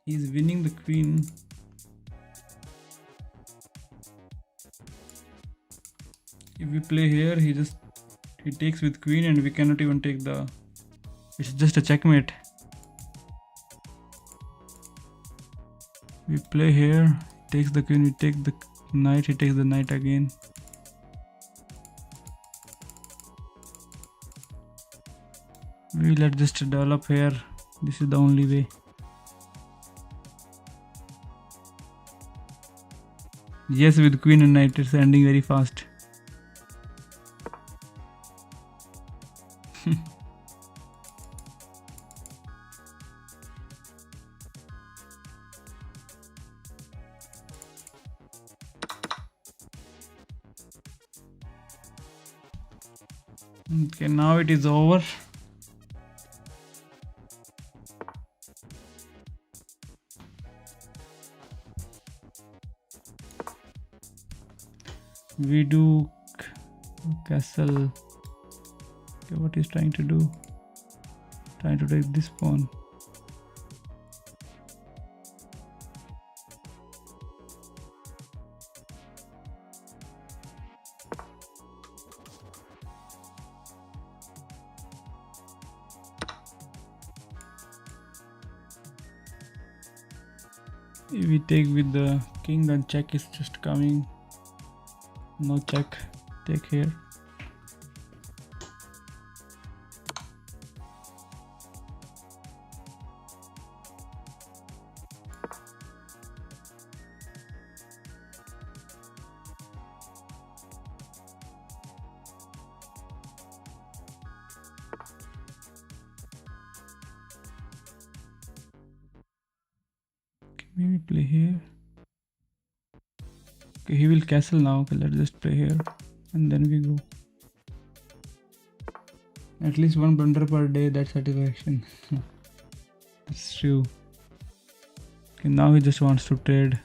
He's winning the queen. If we play here, he takes with queen and we cannot even take the... It's just a checkmate. We play here, takes the queen, we take the knight, he takes the knight again. Maybe let's just develop here. This is the only way. Yes, with queen and knight, it's ending very fast. Okay, now it is over. We do castle. Okay, what he's trying to do? Trying to take this pawn. If we take with the king, then check is just coming. No check, take here. Okay, maybe play here. Okay, he will castle now. Okay, let's just play here and then we go. At least one blunder per day, that's satisfaction. That's true. Okay, now he just wants to trade.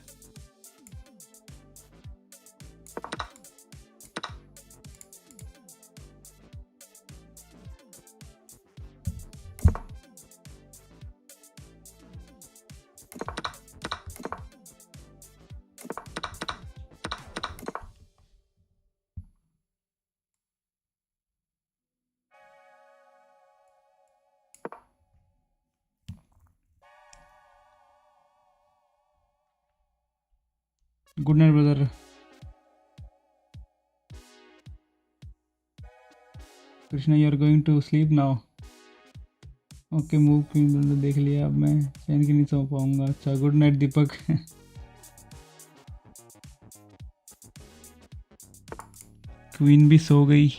Good night, brother. Krishna, you are going to sleep now. Okay, move queen देख लिया. अब मैं चैन की नहीं सो पाऊंगा. अच्छा, good night दीपक. Queen भी सो गई.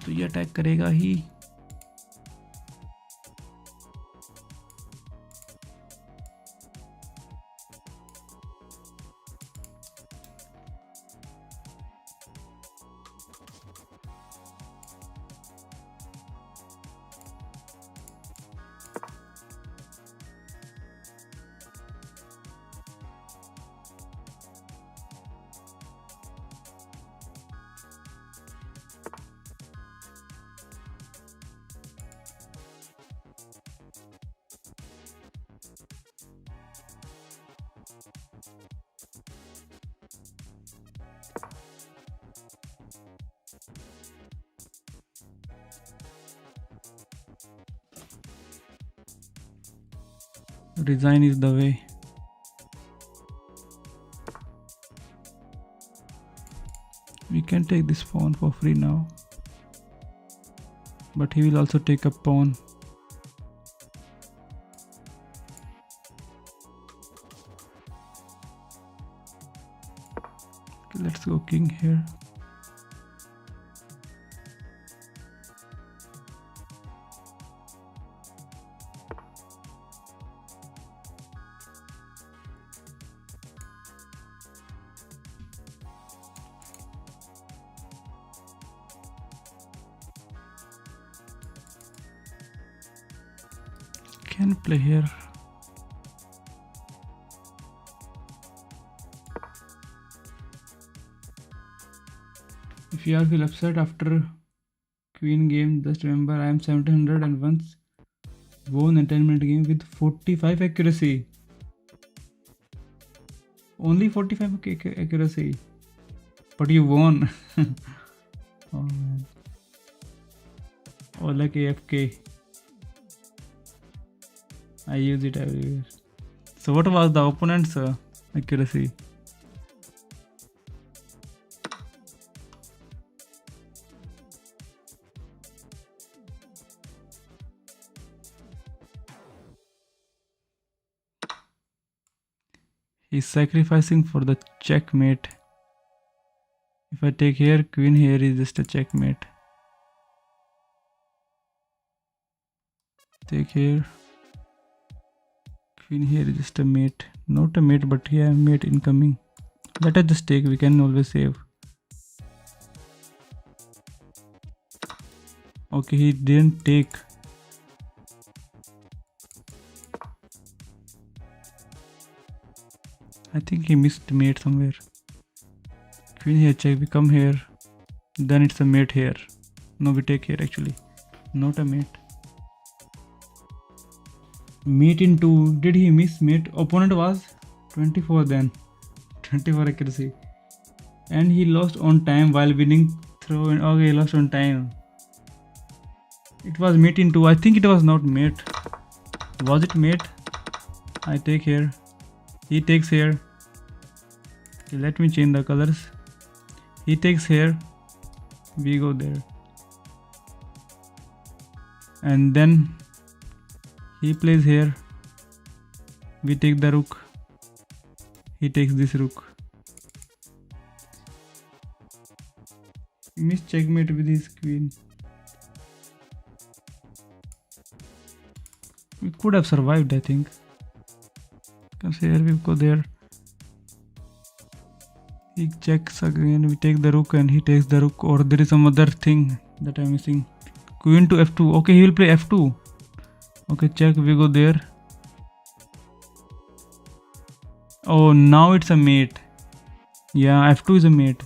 तो ये अटैक करेगा ही. Resign is the way. We can take this pawn for free now, but he will also take a pawn. Okay, let's go king here. can play here. If you are feel upset after queen game, just remember I am 1700 and once won a 10-minute game with 45 accuracy. Only 45 accuracy. But you won. Oh man. Oh, like AFK. I use it everywhere. So what was the opponent's accuracy? He's sacrificing for the checkmate. If I take here, queen here is just a checkmate. Take here. Queen here is just a mate. Not a mate, but yeah, mate incoming. Let us just take, we can always save. Okay, he didn't take. I think he missed mate somewhere. Queen here check, we come here. Then it's a mate here. No, we take here actually. Not a mate. Mate in 2. Did he miss mate? Opponent was 24 then. 24 accuracy. And he lost on time while winning throw. Okay, he lost on time. It was mate in 2. I think it was not mate. Was it mate? I take here. He takes here. Okay, let me change the colors. He takes here. We go there. And then he plays here. We take the rook. He takes this rook. He missed checkmate with his queen. We could have survived, I think. Because here we go there. He checks again. We take the rook and he takes the rook. Or there is some other thing that I'm missing. Queen to f2. Okay, he will play f2. Okay, check. We go there. Oh, now it's a mate. Yeah, f2 is a mate.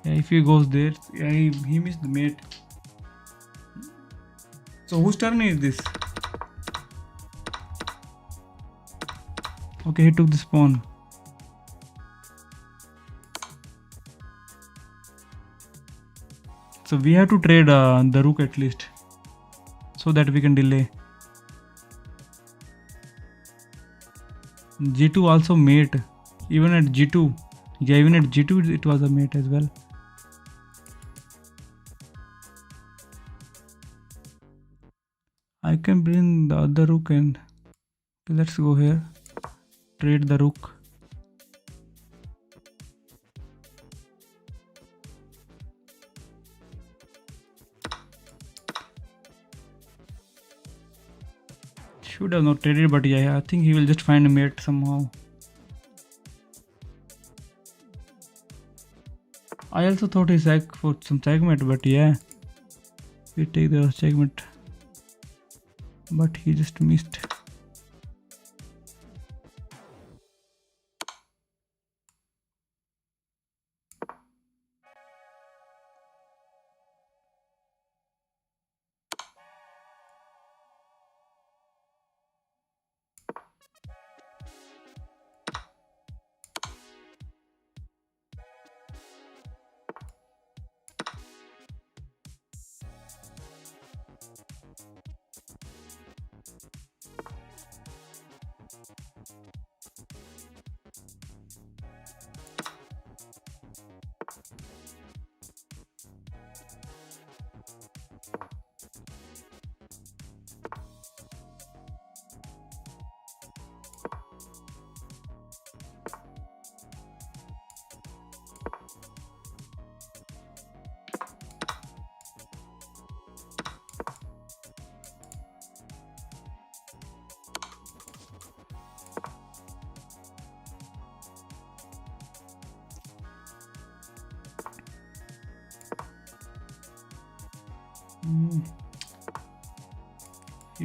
Yeah, if he goes there, yeah, he missed the mate. So whose turn is this? Okay, he took this pawn. So we have to trade the rook at least, so that we can delay. G2 also mate. Even at G2. Yeah, even at G2 it was a mate as well. I can bring the other rook and okay, let's go here. Trade the rook. Should have not traded, but yeah, I think he will just find a mate somehow. I also thought he sack for some checkmate, but yeah, we take the checkmate. But he just missed.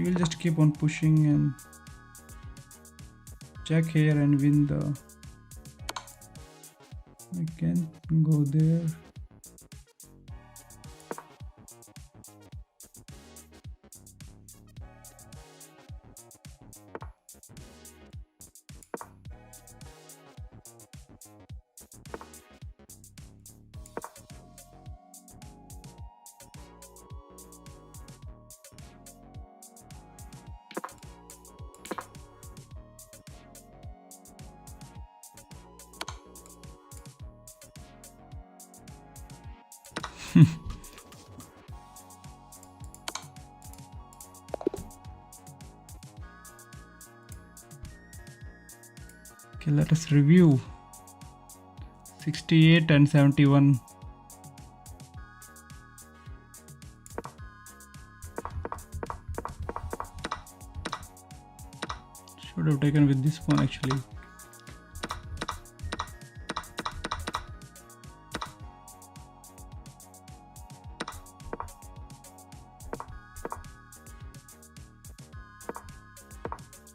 We will just keep on pushing and check here and win the. I can go there. Okay, let us review. 68 and 71. Should have taken with this one actually.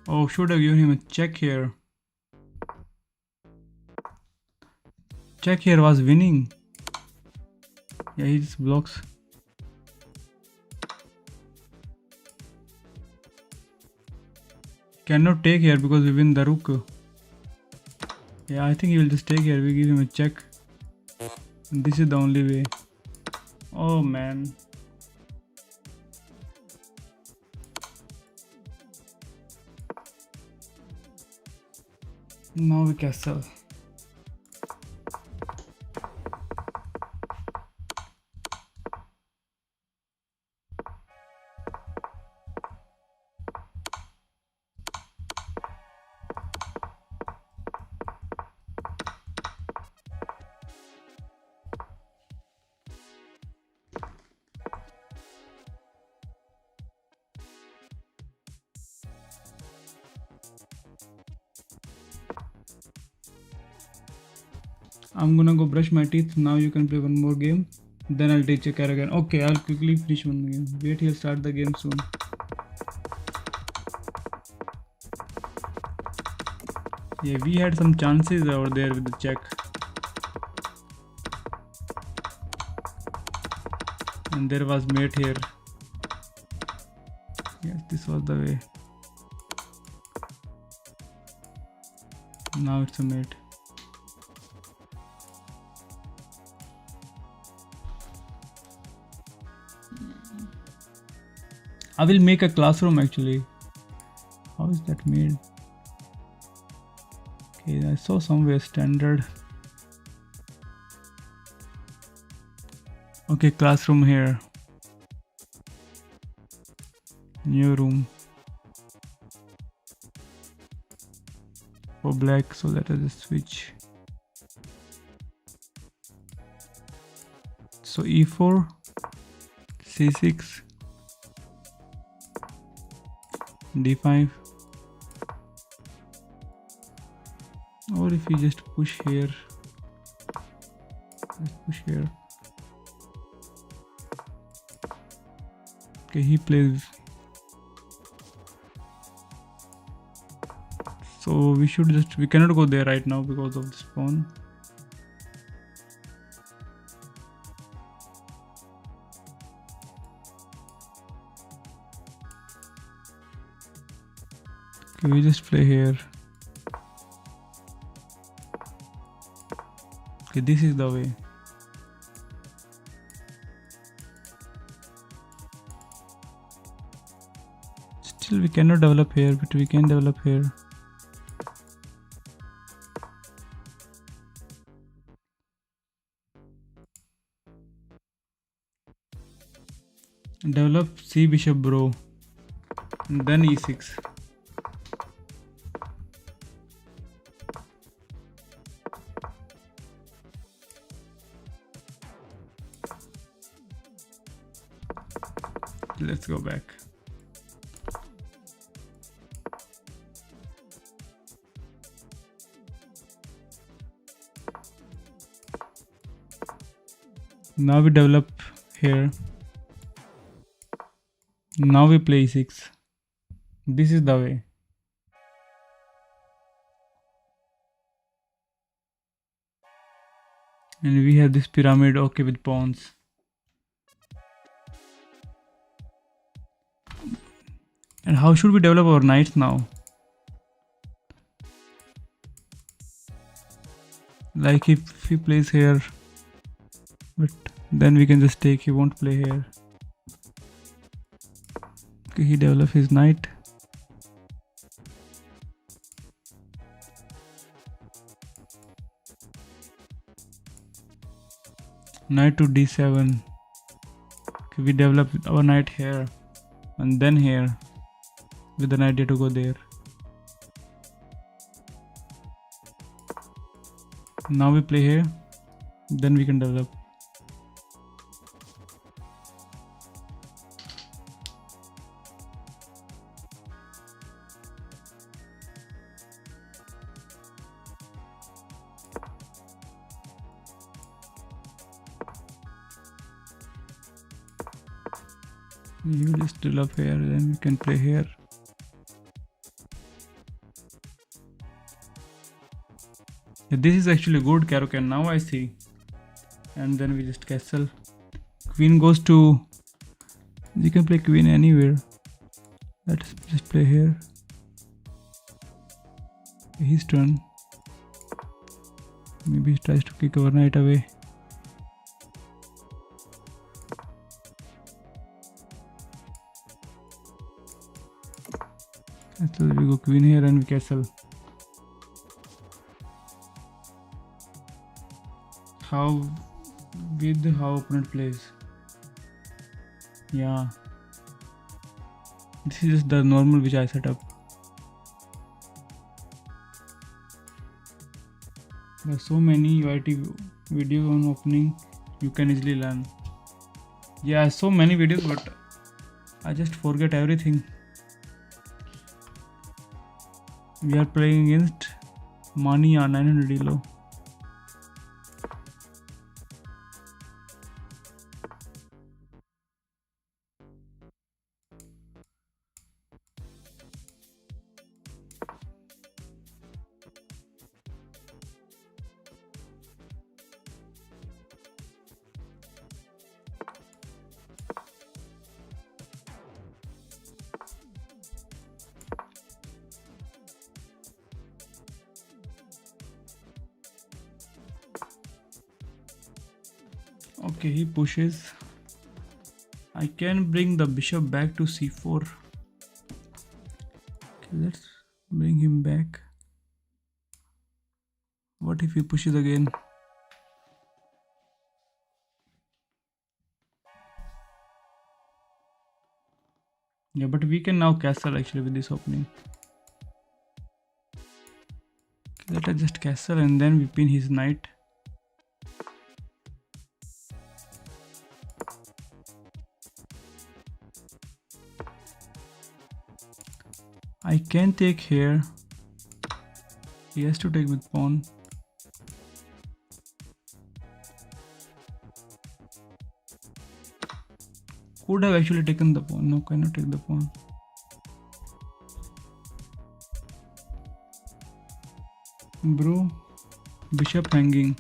Oh, should have given him a check here. Check here was winning. Yeah, he just blocks. Cannot take here because we win the rook. Yeah, I think he will just take here. We give him a check. And this is the only way. Oh man. Now we castle. I'm gonna go brush my teeth. Now you can play one more game. Then I'll teach you carry again. Okay, I'll quickly finish one game. Wait, he'll start the game soon. Yeah, we had some chances over there with the check. And there was mate here. Yes, this was the way. Now it's a mate. I will make a classroom actually. How is that made? Okay, I saw somewhere standard. Okay, classroom here. New room. For black, so let us just switch. So e4, c6, d5, or if you just push here, let's push here. Okay, he plays. So we cannot go there right now because of this pawn. Okay, we just play here. Okay, this is the way. Still we cannot develop here, but we can develop here. Develop c bishop bro, and then e6. Let's go back. Now we develop here. Now we play e6. This is the way. And we have this pyramid, okay, with pawns. And how should we develop our knights now? Like if he plays here, but then we can just take, he won't play here. Okay, he develop his knight. Knight to d7. Okay, we develop our knight here and then here with an idea to go there. Now we play here, then we can develop. You just develop here, then we can play here. Yeah, this is actually good Caro-Can, now I see. And then we just castle. Queen goes to... You can play queen anywhere. Let's just play here. His turn. Maybe he tries to kick our knight away. So we go queen here and we castle. How opponent plays. Yeah. This is just the normal which I set up. There are so many UIT videos on opening, you can easily learn. Yeah, so many videos, but I just forget everything. We are playing against Mania 900 elo. Okay, he pushes. I can bring the bishop back to c4. Okay, let's bring him back. What if he pushes again? Yeah, but we can now castle actually with this opening. Okay, let us just castle and then we pin his knight. I can take here. He has to take with pawn. Could have actually taken the pawn. No, cannot take the pawn. Bro, bishop hanging.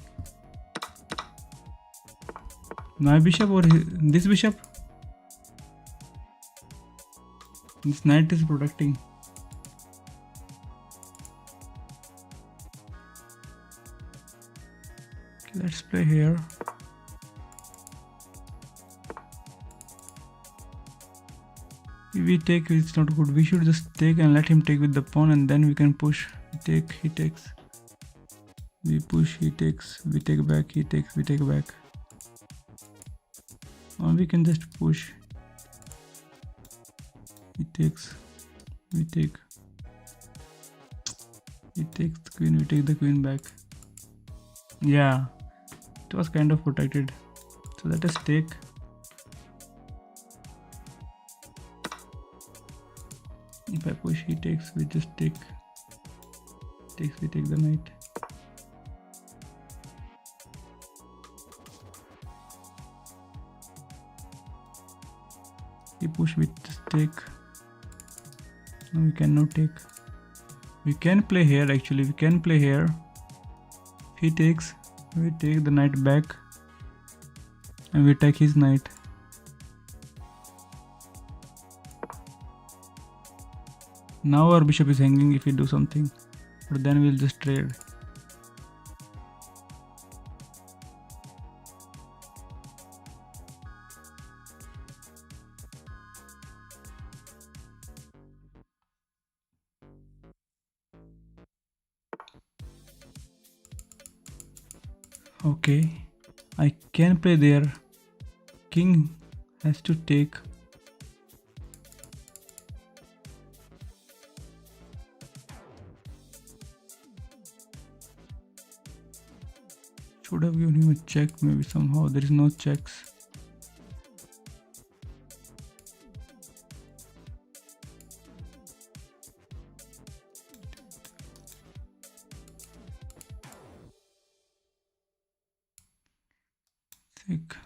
My bishop or this bishop? This knight is protecting. Okay, let's play here. If we take, it's not good. We should just take and let him take with the pawn and then we can push. We take, he takes. We push, he takes. We take back, he takes, we take back. Or we can just push. He takes, we take. He takes the queen, we take the queen back. Yeah, it was kind of protected. So let us take. If I push, he takes, we just take. Takes, we take the knight. He push, we just take. No, we cannot take. We can play here actually. We can play here. If he takes, we take the knight back and we take his knight. Now our bishop is hanging if we do something, but then we'll just trade. Okay, I can play there. King has to take. Should have given him a check, maybe somehow. There is no checks. Sick.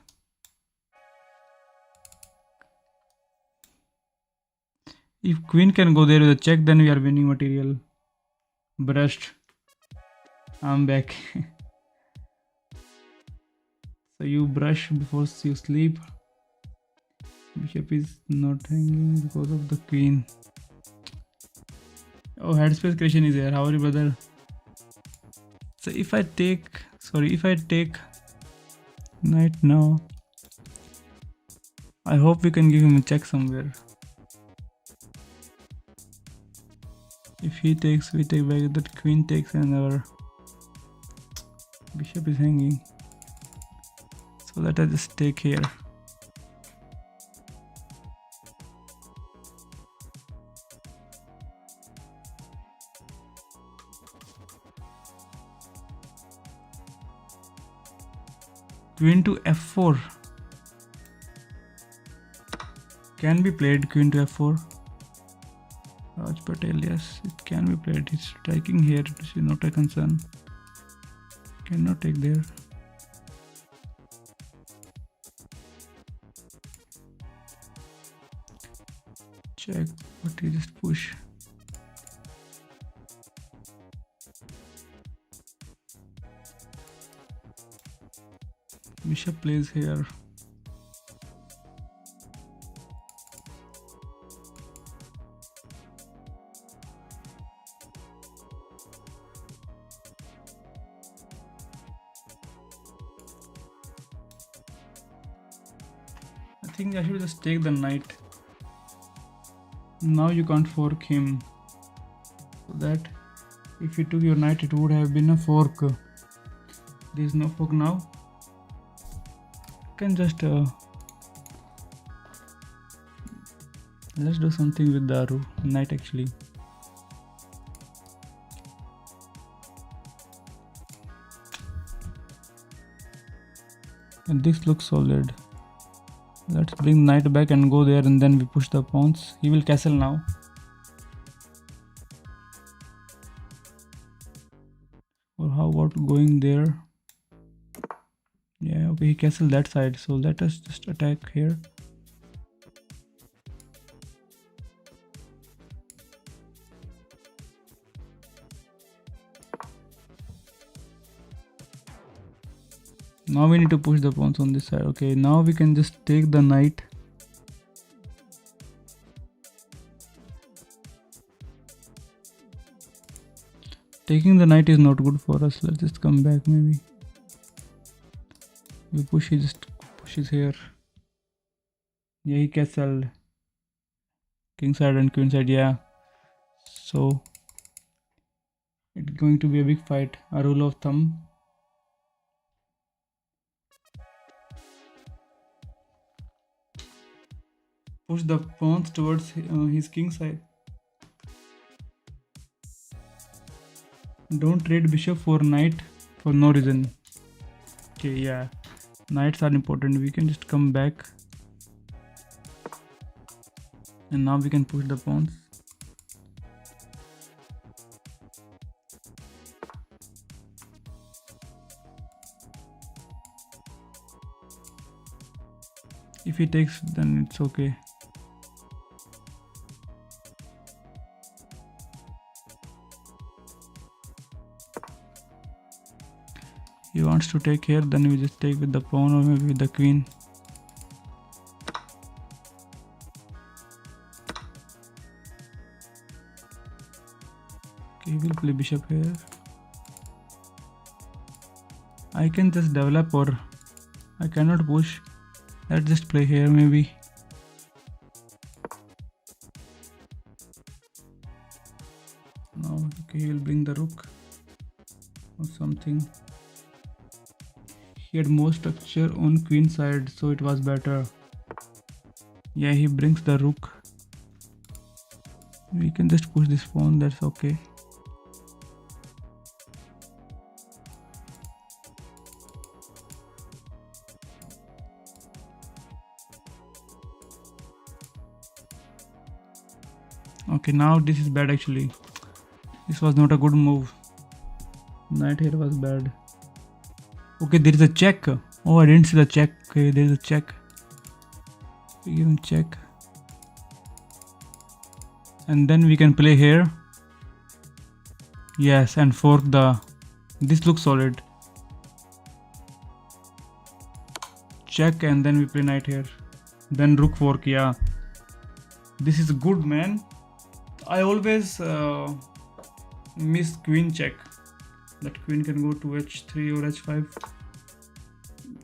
If queen can go there with a check, then we are winning material. Brushed. I'm back. So you brush before you sleep. Bishop is not hanging because of the queen. Oh, headspace creation is here. How are you, brother? So if I take knight now, I hope we can give him a check somewhere. If he takes, we take back. That queen takes and our bishop is hanging. So let us just take here. Queen to f4. Can be played queen to f4. Raj Patel, yes, it can be played. He's striking here. It is not a concern. Cannot take there. Check, but he just push. Bishop plays here. I think I should just take the knight. Now you can't fork him, so that if you took your knight it would have been a fork. There is no fork now. You can just let's do something with the knight actually. And this looks solid. Let's bring knight back and go there, and then we push the pawns. He will castle now. Or how about going there? Yeah, okay, he castled that side. So let us just attack here. Now we need to push the pawns on this side. Okay, now we can just take the knight. Taking the knight is not good for us. Let's just come back maybe. We push, he just pushes here. Yeah, he castled. King side and queen side, yeah. So it's going to be a big fight. A rule of thumb. Push the pawns towards his king side. Don't trade bishop for knight for no reason. Okay, yeah. Knights are important. We can just come back. And now we can push the pawns. If he takes, then it's okay. He wants to take here, then we just take with the pawn or maybe with the queen. Okay, we'll play bishop here. I can just develop or I cannot push. Let's just play here maybe. Now, okay, he will bring the rook or something. He had more structure on queen side, so it was better. Yeah, he brings the rook. We can just push this pawn, that's okay. Okay, now this is bad actually. This was not a good move. Knight here was bad. Okay, there is a check. Oh, I didn't see the check. Okay, there is a check. We give him check. And then we can play here. Yes, and fork the... This looks solid. Check and then we play knight here. Then rook fork, yeah. This is good, man. I always miss queen check. That queen can go to h3 or h5.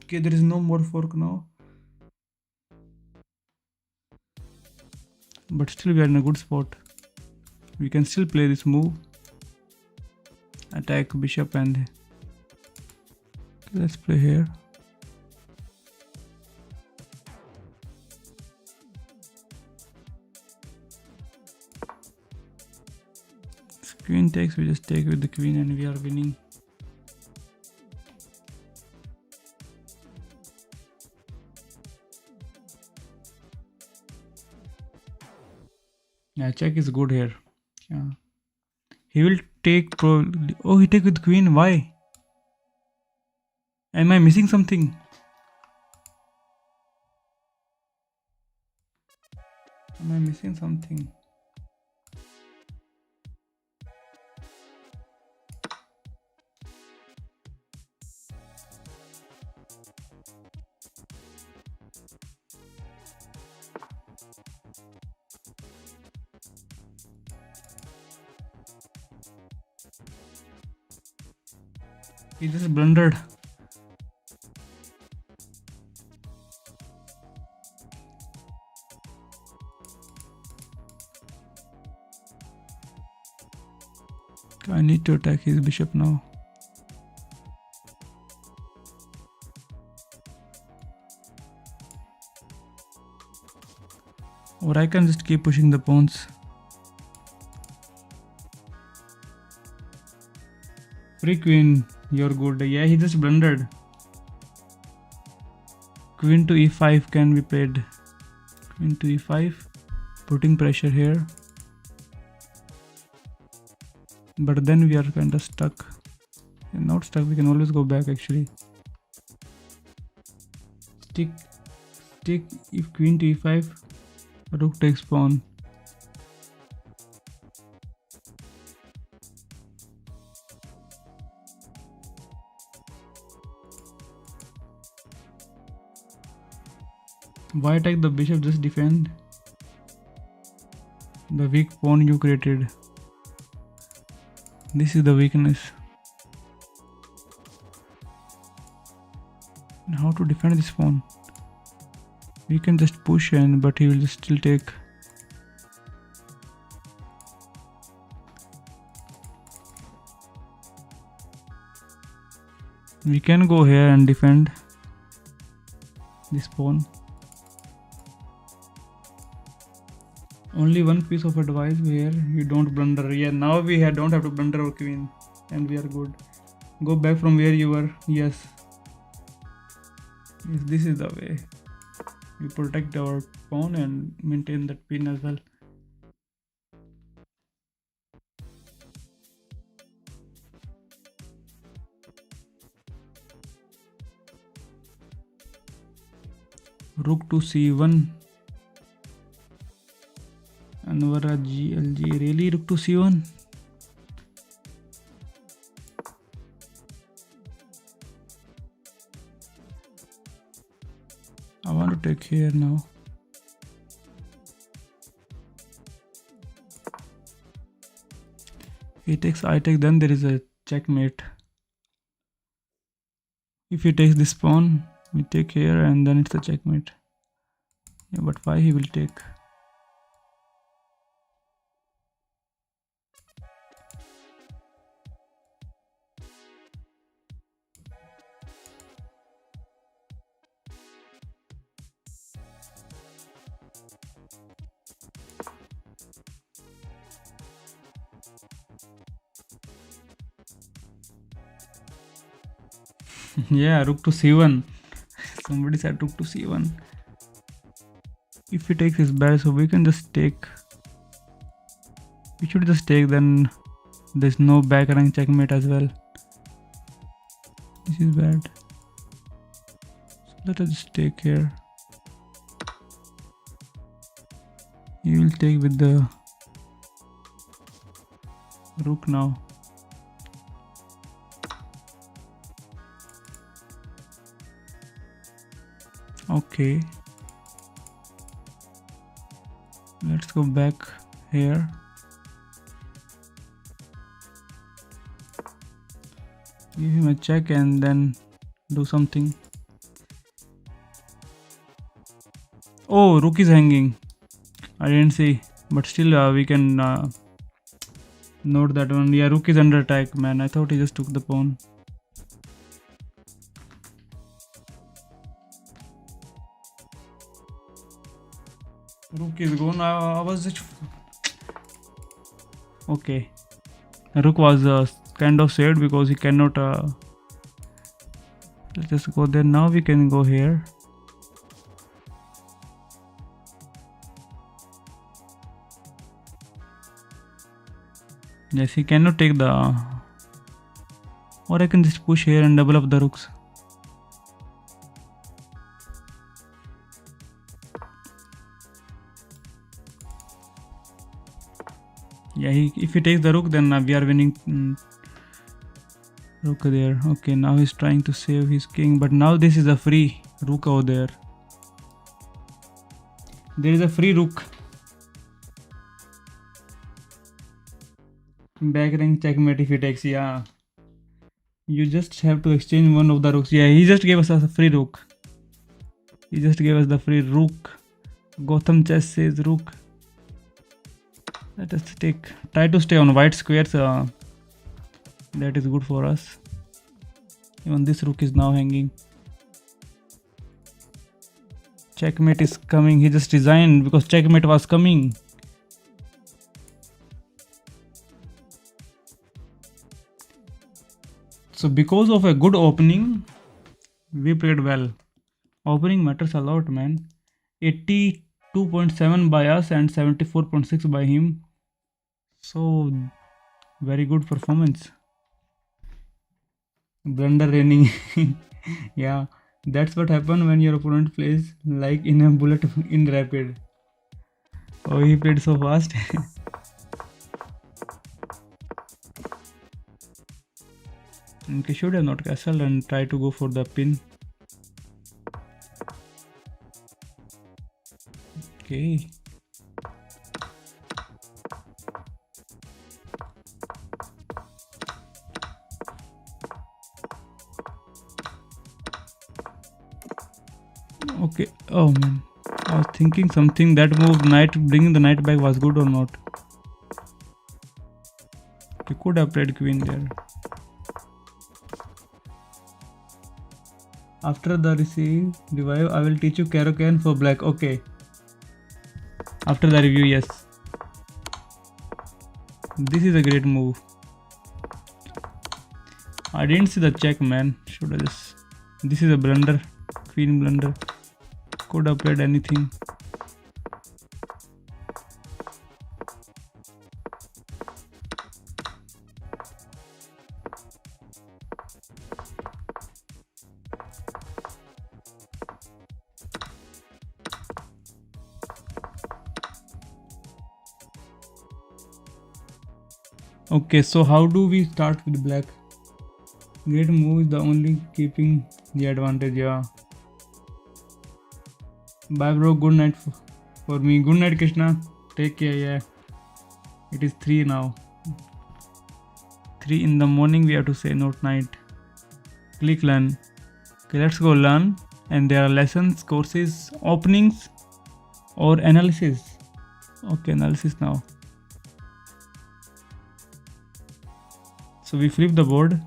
Okay, there is no more fork now. But still we are in a good spot. We can still play this move. Attack bishop and... Okay, let's play here. Queen takes, we just take with the queen and we are winning. Yeah, check is good here. Yeah. He will take probably... Oh, he take with queen. Why? Am I missing something? Am I missing something? He just blundered. I need to attack his bishop now. Or I can just keep pushing the pawns. Free queen, you're good. Yeah, he just blundered. Queen to e5 can be played. Queen to e5, putting pressure here. But then we are kind of stuck. And not stuck, we can always go back actually. Stick if queen to e5, rook takes pawn. Why attack the bishop? Just defend the weak pawn you created. This is the weakness. How to defend this pawn? We can just push in, but he will just still take. We can go here and defend this pawn. Only one piece of advice here, you don't blunder. Yeah, now we don't have to blunder our queen and we are good. Go back from where you were. Yes, this is the way. We protect our pawn and maintain that pin as well. Rook to c1. Anwara GLG, really? Rook to c1? I want to take here now. He takes, I take, then there is a checkmate. If he takes this pawn, we take here and then it's a checkmate. Yeah, but why he will take? Yeah, rook to c1. Somebody said rook to c1. If he takes is bad, so we can just take. We should just take, then there's no back rank checkmate as well. This is bad. So let us just take here. He will take with the rook now. Okay. Let's go back here. Give him a check and then do something. Oh, rook is hanging. I didn't see, but still we can note that one. Yeah, rook is under attack, man. I thought he just took the pawn. Rook is gone. I was just okay. Rook was kind of sad because he cannot. Let's just go there. Now we can go here. Yes, he cannot take the. Or I can just push here and double up the rooks. Yeah, if he takes the rook, then we are winning. Rook there. Okay, now he's trying to save his king, but now this is a free rook over there. There is a free rook. Back rank checkmate if he takes. Yeah, you just have to exchange one of the rooks. Yeah, he just gave us a free rook. He just gave us the free rook. Gotham Chess says rook. Let us take. Try to stay on white squares. That is good for us. Even this rook is now hanging. Checkmate is coming. He just resigned because checkmate was coming. So because of a good opening, we played well. Opening matters a lot, man. 82.7 by us and 74.6 by him. So very good performance. Blunder raining. Yeah, that's what happens when your opponent plays like in a bullet in rapid. Oh, he played so fast. Okay, should have not castled and try to go for the pin. Okay. Okay. Oh man, I was thinking something. That move, knight, bringing the knight back, was good or not? Okay, could have played queen there. After the receive revive, I will teach you Caro-Kann for black. Okay. After the review, yes. This is a great move. I didn't see the check, man. Should I just? This is a blunder. Queen blunder. Could have played anything. Okay, so how do we start with black? Great move is the only keeping the advantage, yeah. Bye bro, good night for me. Good night Krishna. Take care. Yeah, it is 3 now. 3 in the morning we have to say, not night. Click learn. Okay, let's go learn. And there are lessons, courses, openings or analysis. Okay, analysis now. So we flip the board.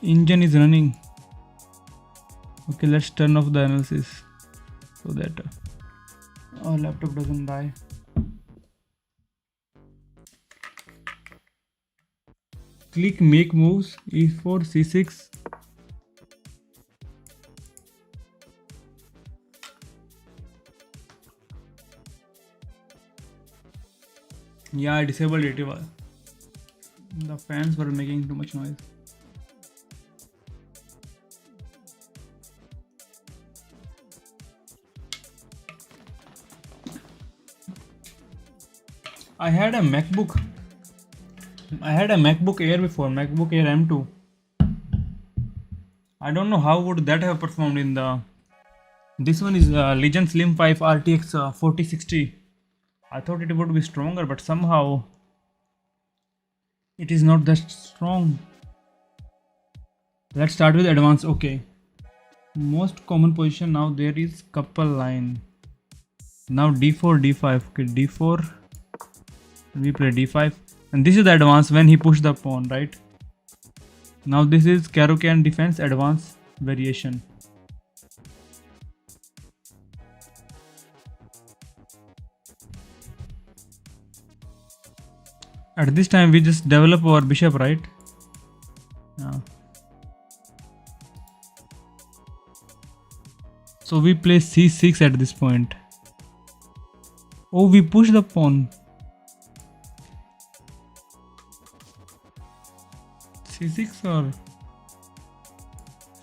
Engine is running. Okay, let's turn off the analysis so that our laptop doesn't die. Click make moves, e4, c6. Yeah, I disabled it. The fans were making too much noise. I had a MacBook Air before, MacBook Air M2. I don't know how would that have performed in the. This one is Legion Slim 5 RTX 4060. I thought it would be stronger, but somehow it is not that strong. Let's start with advanced. Okay. Most common position now there is couple line. Now d4, d5. Okay, d4. We play d5. And this is the advance when he pushed the pawn, right? Now this is Caro-Kann defense advance variation. At this time we just develop our bishop, right? Yeah. So we play c6 at this point. Oh, we push the pawn. c6 or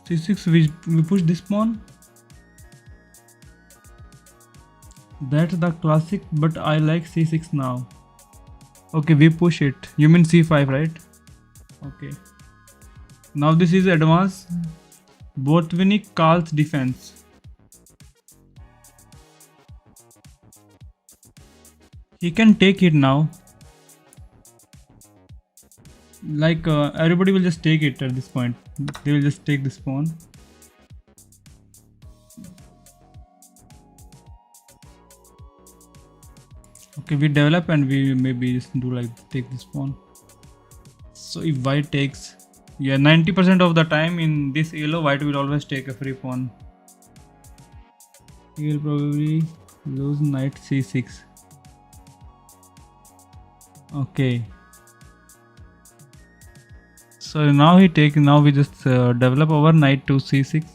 c6, we push this pawn. That's the classic, but I like c6 now. Okay, we push it. You mean c5, right? Okay. Now this is advanced Botvinnik Karl's defense. He can take it now. Like everybody will just take it at this point. They will just take this pawn. Okay, we develop and we maybe just do like take this pawn. So if white takes, yeah, 90% of the time in this yellow, white will always take a free pawn. He will probably lose knight c6. Okay. So now he take. Now we just develop our knight to c6.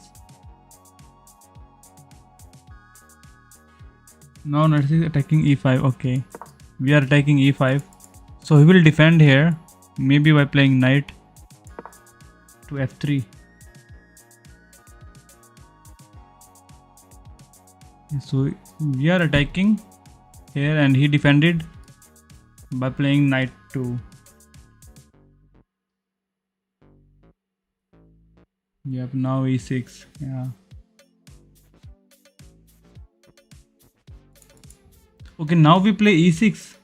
Now knight is attacking e5. Okay, we are attacking e5. So he will defend here, maybe by playing knight to f3. So we are attacking here, and he defended by playing knight to. Yep, now e6. Yeah. Okay, now we play e6.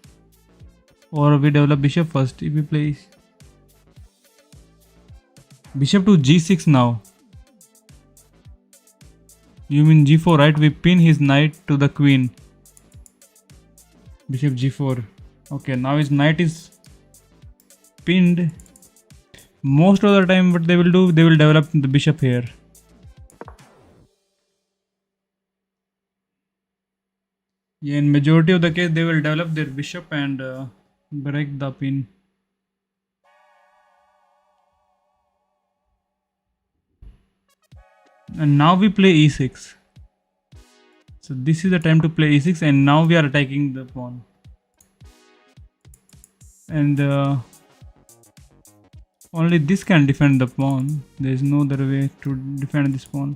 Or we develop bishop first. If we play bishop to g6 now. You mean g4, right? We pin his knight to the queen. Bishop g4. Okay, now his knight is pinned. Most of the time what they will do, they will develop the bishop here. Yeah, in majority of the case they will develop their bishop and break the pin. And now we play e6. So this is the time to play e6, and now we are attacking the pawn. And only this can defend the pawn. There is no other way to defend this pawn.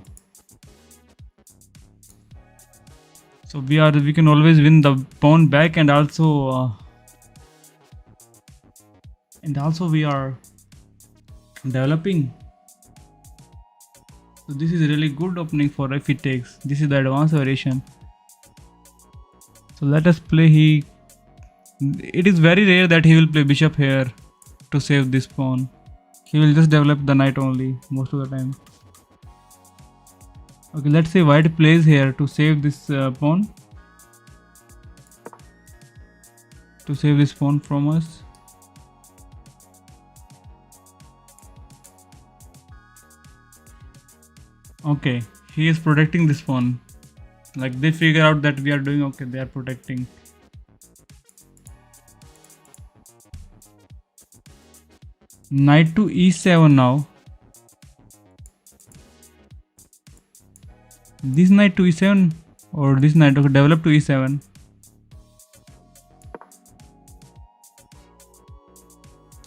So we can always win the pawn back, and also we are developing. So this is really good opening for if he takes. This is the advanced variation. So let us play. It is very rare that he will play bishop here to save this pawn. He will just develop the knight only most of the time. Okay, let's say white plays here to save this pawn. To save this pawn from us. Okay, he is protecting this pawn. Like they figure out that we are doing okay, they are protecting. Knight to e7 now. This knight to e7 or this knight to develop to e7.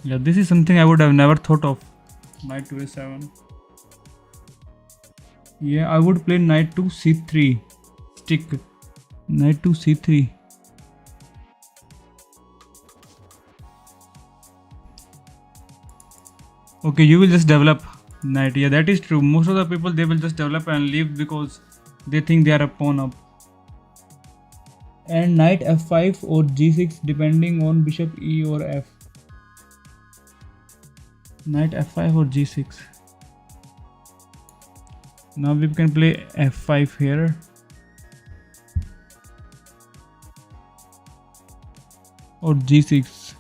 Yeah, this is something I would have never thought of. Knight to a7. Yeah, I would play knight to c3. Stick. Knight to c3. Okay, you will just develop knight. Yeah, that is true. Most of the people, they will just develop and leave because they think they are a pawn up. And knight f5 or g6 depending on bishop e or f. Knight f5 or g6. Now we can play f5 here. Or g6.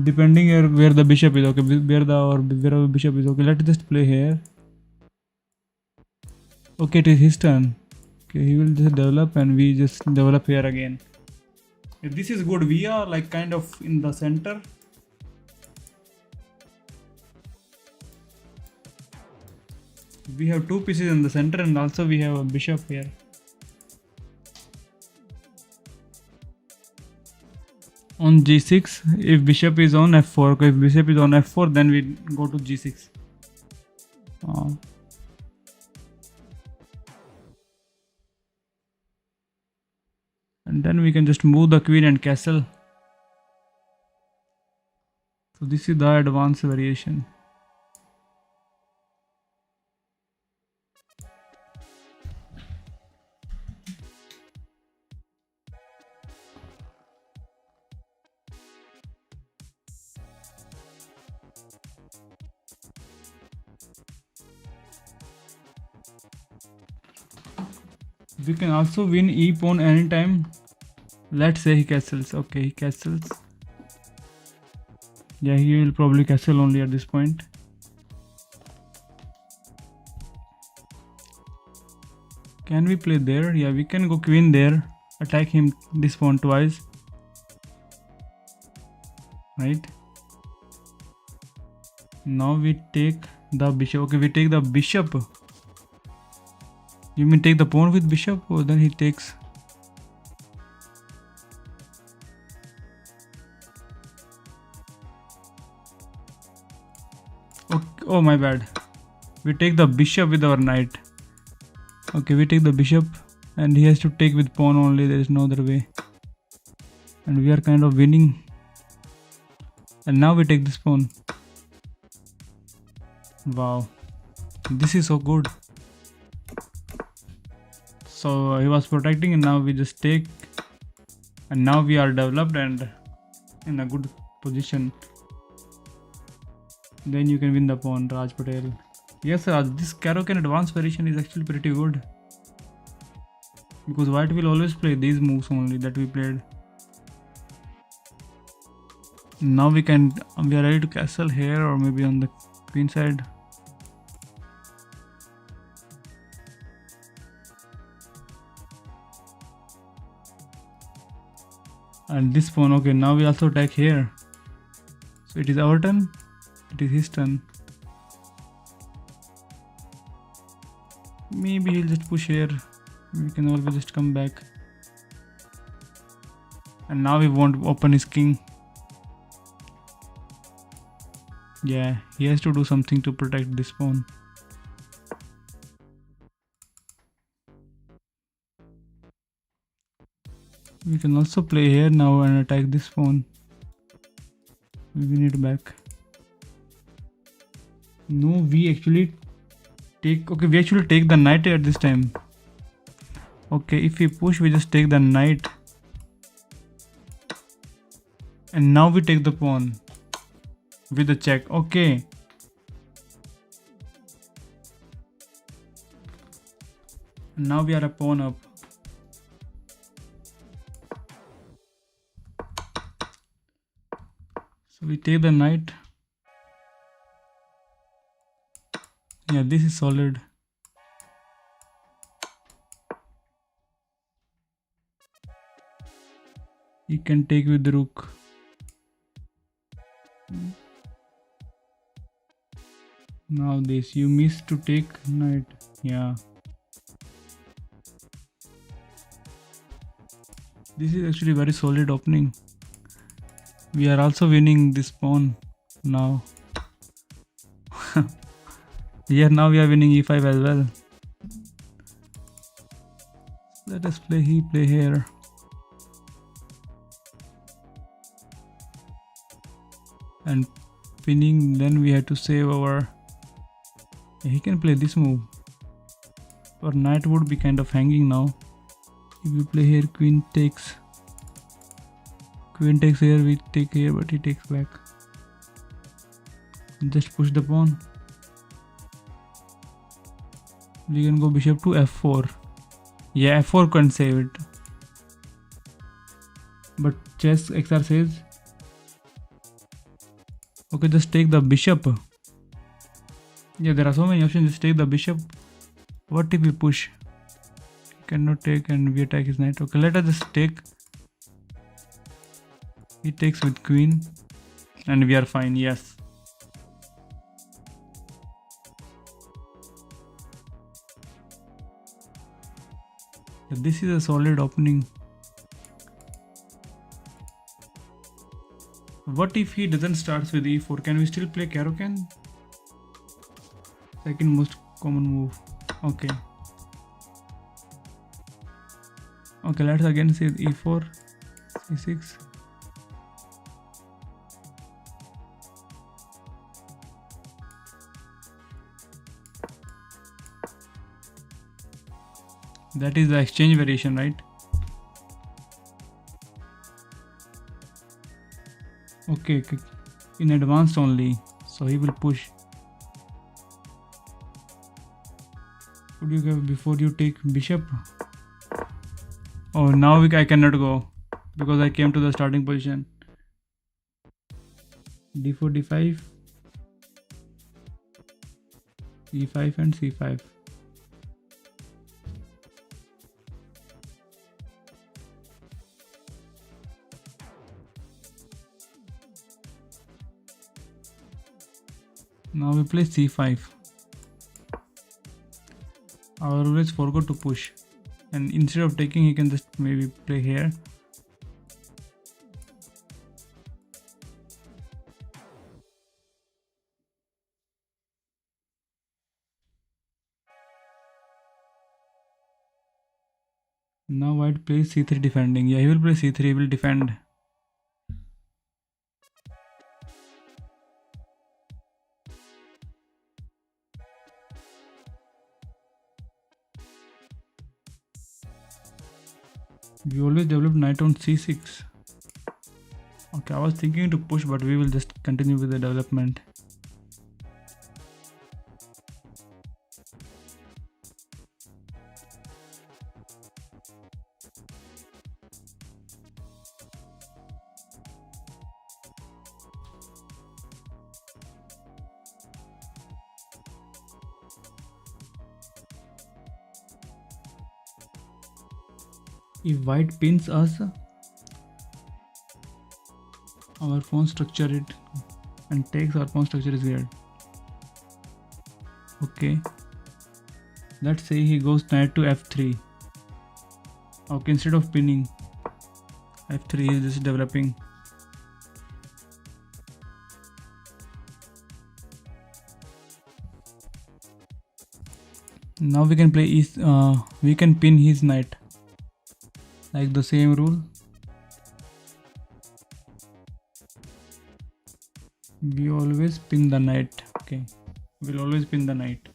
Depending where the bishop is. Okay, where the bishop is. Okay, let's just play here. Okay, it is his turn. Okay, he will just develop and we just develop here again. This is good. We are like kind of in the center. We have two pieces in the center and also we have a bishop here. On g6, if bishop is on f4, okay, if bishop is on f4, then we go to g6. And then we can just move the queen and castle. So this is the advanced variation. We can also win e pawn anytime. Let's say he castles. Okay, he castles. Yeah, he will probably castle only at this point. Can we play there? Yeah, we can go queen there. Attack him this pawn twice. Right. Now we take the bishop. Okay, we take the bishop. You mean take the pawn with bishop or then he takes? Okay, oh my bad. We take the bishop with our knight. Okay, we take the bishop and he has to take with pawn only. There is no other way. And we are kind of winning. And now we take this pawn. Wow. This is so good. So he was protecting and now we just take. And now we are developed and in a good position. Then you can win the pawn, Raj Patel. Yes, Raj, this Caro-Kann advanced variation is actually pretty good. Because white will always play these moves only that we played. Now we are ready to castle here or maybe on the queen side. And this pawn, okay, now we also attack here. So it is our turn, it is his turn. Maybe he'll just push here. We can always just come back. And now we won't open his king. Yeah, he has to do something to protect this pawn. We can also play here now and attack this pawn. We need it back. No, we actually take. Okay, we actually take the knight at this time. Okay, if we push, we just take the knight. And now we take the pawn with the check. Okay. Now we are a pawn up. So we take the knight. Yeah, this is solid. You can take with the rook. Now this, you missed to take knight. Yeah. This is actually very solid opening. We are also winning this pawn now. Yeah, now we are winning e5 as well. Let us play here. And pinning, then we have to save our. He can play this move. Our knight would be kind of hanging now. If we play here, queen takes here, we take here, but he takes back. Just push the pawn. We can go bishop to f4. Yeah, f4 can save it. But chess XR says, okay, just take the bishop. Yeah, there are so many options. Just take the bishop. What if we push? He cannot take and we attack his knight. Okay, let us just take. He takes with queen and we are fine. Yes. Yeah, this is a solid opening. What if he doesn't start with e4? Can we still play Caro-Kann? Second most common move. Okay. Okay, let's again say e4, c6. That is the exchange variation, right? Okay, in advanced only, so he will push. Could you go before you take bishop? Oh, now I cannot go because I came to the starting position. d4, d5, e5 and c5. Now we play c5. I always forgot to push, and instead of taking, he can just maybe play here. Now white plays c3 defending. Yeah, he will play c3, he will defend. We always develop knight on c6. Okay, I was thinking to push, but we will just continue with the development. If white pins us, our pawn structure it and takes our pawn structure is weird. Okay, let's say he goes knight to f3. Okay, instead of pinning, f3 is just developing. Now we can play we can pin his knight. Like the same rule. We always pin the knight. Okay, we'll always pin the knight.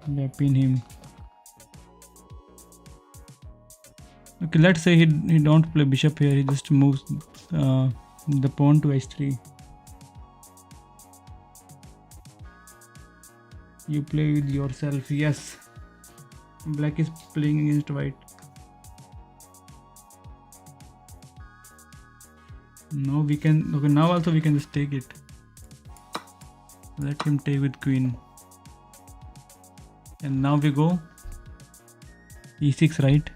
Yeah, pin him. Okay, let's say he don't play bishop here. He just moves the pawn to h3. You play with yourself. Yes, black is playing against white. No, we can. Okay, now also we can just take it. Let him take with queen. And now we go e6, right?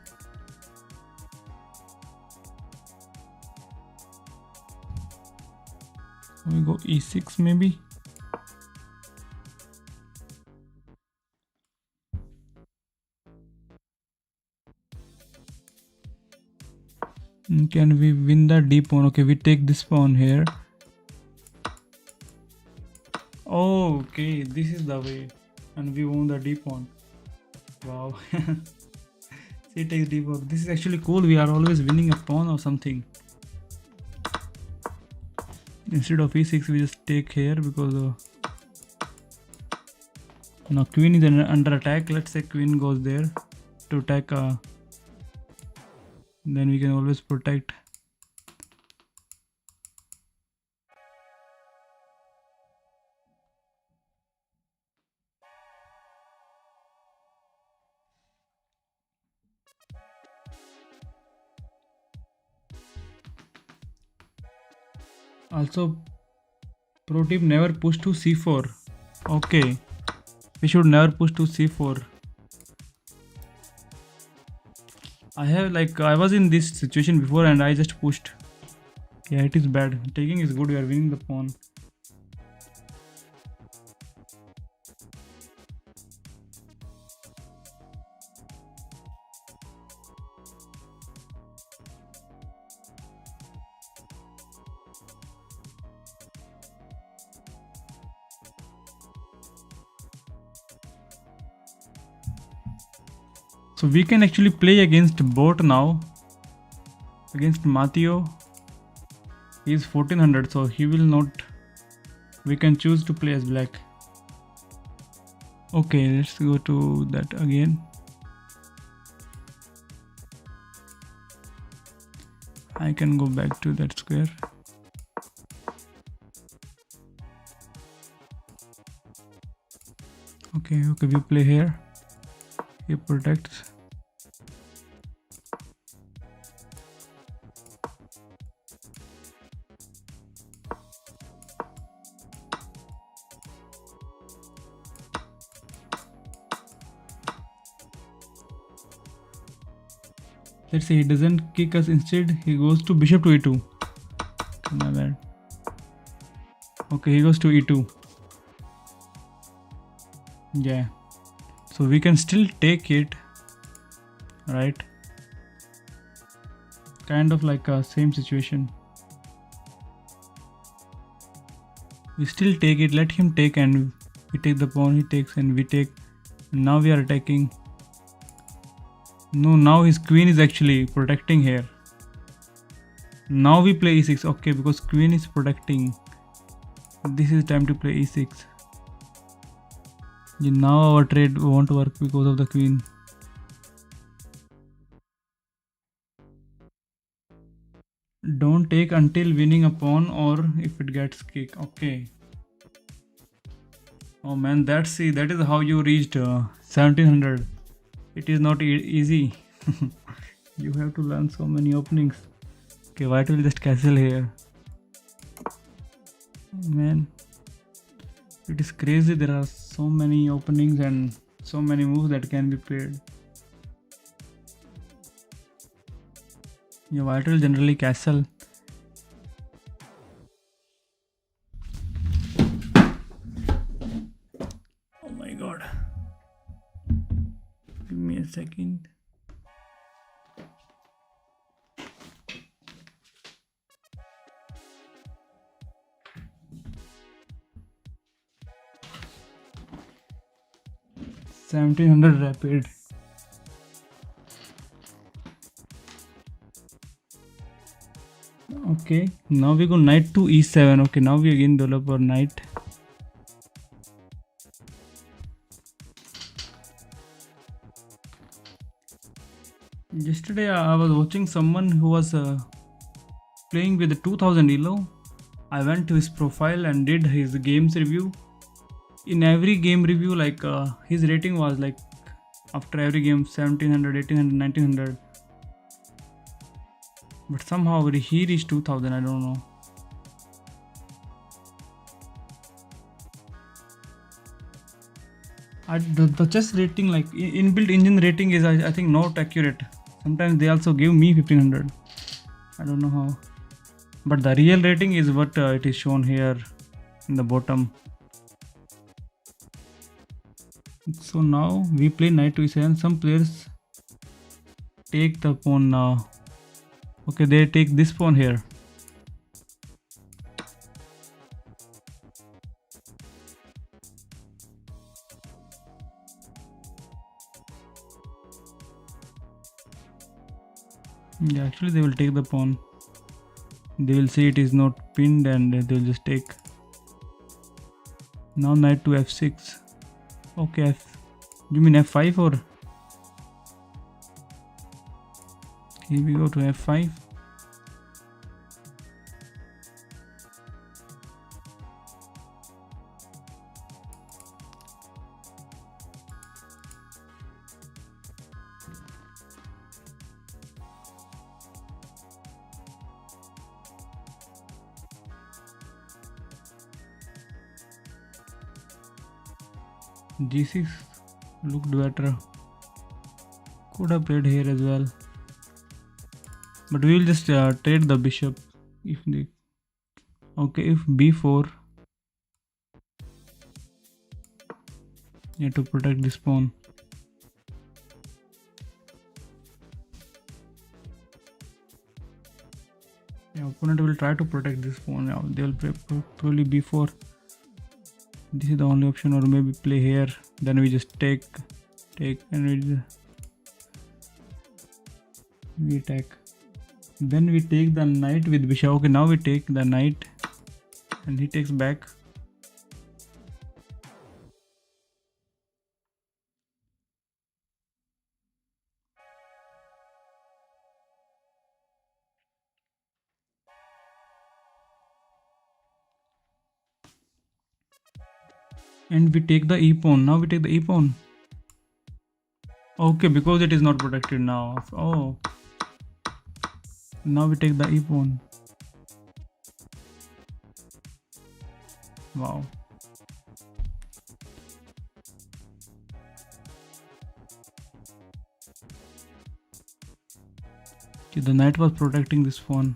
We go e6 maybe. Can we win the d pawn? Okay, we take this pawn here. Oh, okay, this is the way. And we won the d pawn. Wow. C takes d pawn. This is actually cool. We are always winning a pawn or something. Instead of e6, we just take here because now queen is under attack. Let's say queen goes there to attack. Then we can always protect. Also, pro tip: never push to c4. Okay, we should never push to c4. I was in this situation before and I just pushed. Yeah, it is bad. Taking is good. We are winning the pawn. So we can actually play against bot now. Against Matteo. He is 1400, so he will not. We can choose to play as black. Okay, let's go to that again. I can go back to that square. Okay, we play here. He protects. Let's say he doesn't kick us, instead he goes to bishop to e2. My bad. Okay, he goes to e2. Yeah. So we can still take it, right? Kind of like a same situation. We still take it, let him take, and we take the pawn, he takes and we take. Now we are attacking. No, now his queen is actually protecting here. Now we play e6. Okay, because queen is protecting. This is time to play e6. Now our trade won't work because of the queen. Don't take until winning a pawn or if it gets kicked. Okay. Oh man, that is how you reached 1700. It is not easy. You have to learn so many openings. Okay, white will just castle here. Oh, man, it is crazy. There are so many openings and so many moves that can be played. Yeah, white will generally castle. Oh my god. Give me a second. 1700 rapid. Okay, now we go knight to e7. Okay, now we again develop our knight. Yesterday I was watching someone who was playing with 2000 elo. I went to his profile and did his games review. In every game review, like his rating was like after every game 1700, 1800, 1900. But somehow he reached 2000. I don't know. The chess rating, like inbuilt engine rating, is I think not accurate. Sometimes they also give me 1500. I don't know how. But the real rating is what it is shown here in the bottom. So now we play knight to e7. Some players take the pawn now. Okay, they take this pawn here. Yeah, actually they will take the pawn. They will see it is not pinned and they will just take. Now knight to f6. Okay, you mean f5 or? Here we go to f5. G6 looked better. Could have played here as well. But we will just trade the bishop if they. Okay, if b4. You have to protect this pawn. Yeah, opponent will try to protect this pawn. Now they will probably b4. This is the only option, or maybe play here. Then we just take, and we attack. Then we take the knight with bishop. Okay, now we take the knight, and he takes back. And we take the e pawn. Now we take the e pawn. Okay, because it is not protected now. Oh, now we take the e pawn. Wow. Okay, the knight was protecting this pawn.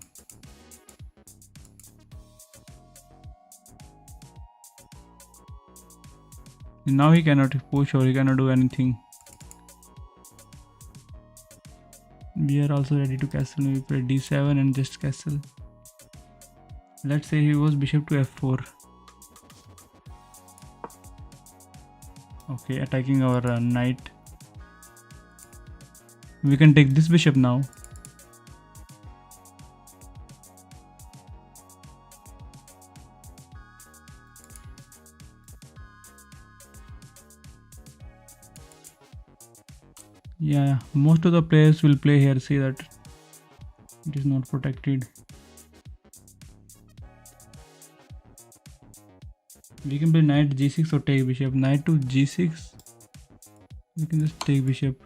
Now he cannot push or he cannot do anything. We are also ready to castle. We play d7 and just castle. Let's say he was bishop to f4. Okay, attacking our knight. We can take this bishop now. Yeah, most of the players will play here. See that it is not protected. We can play knight g6 or take bishop. Knight to g6. We can just take bishop.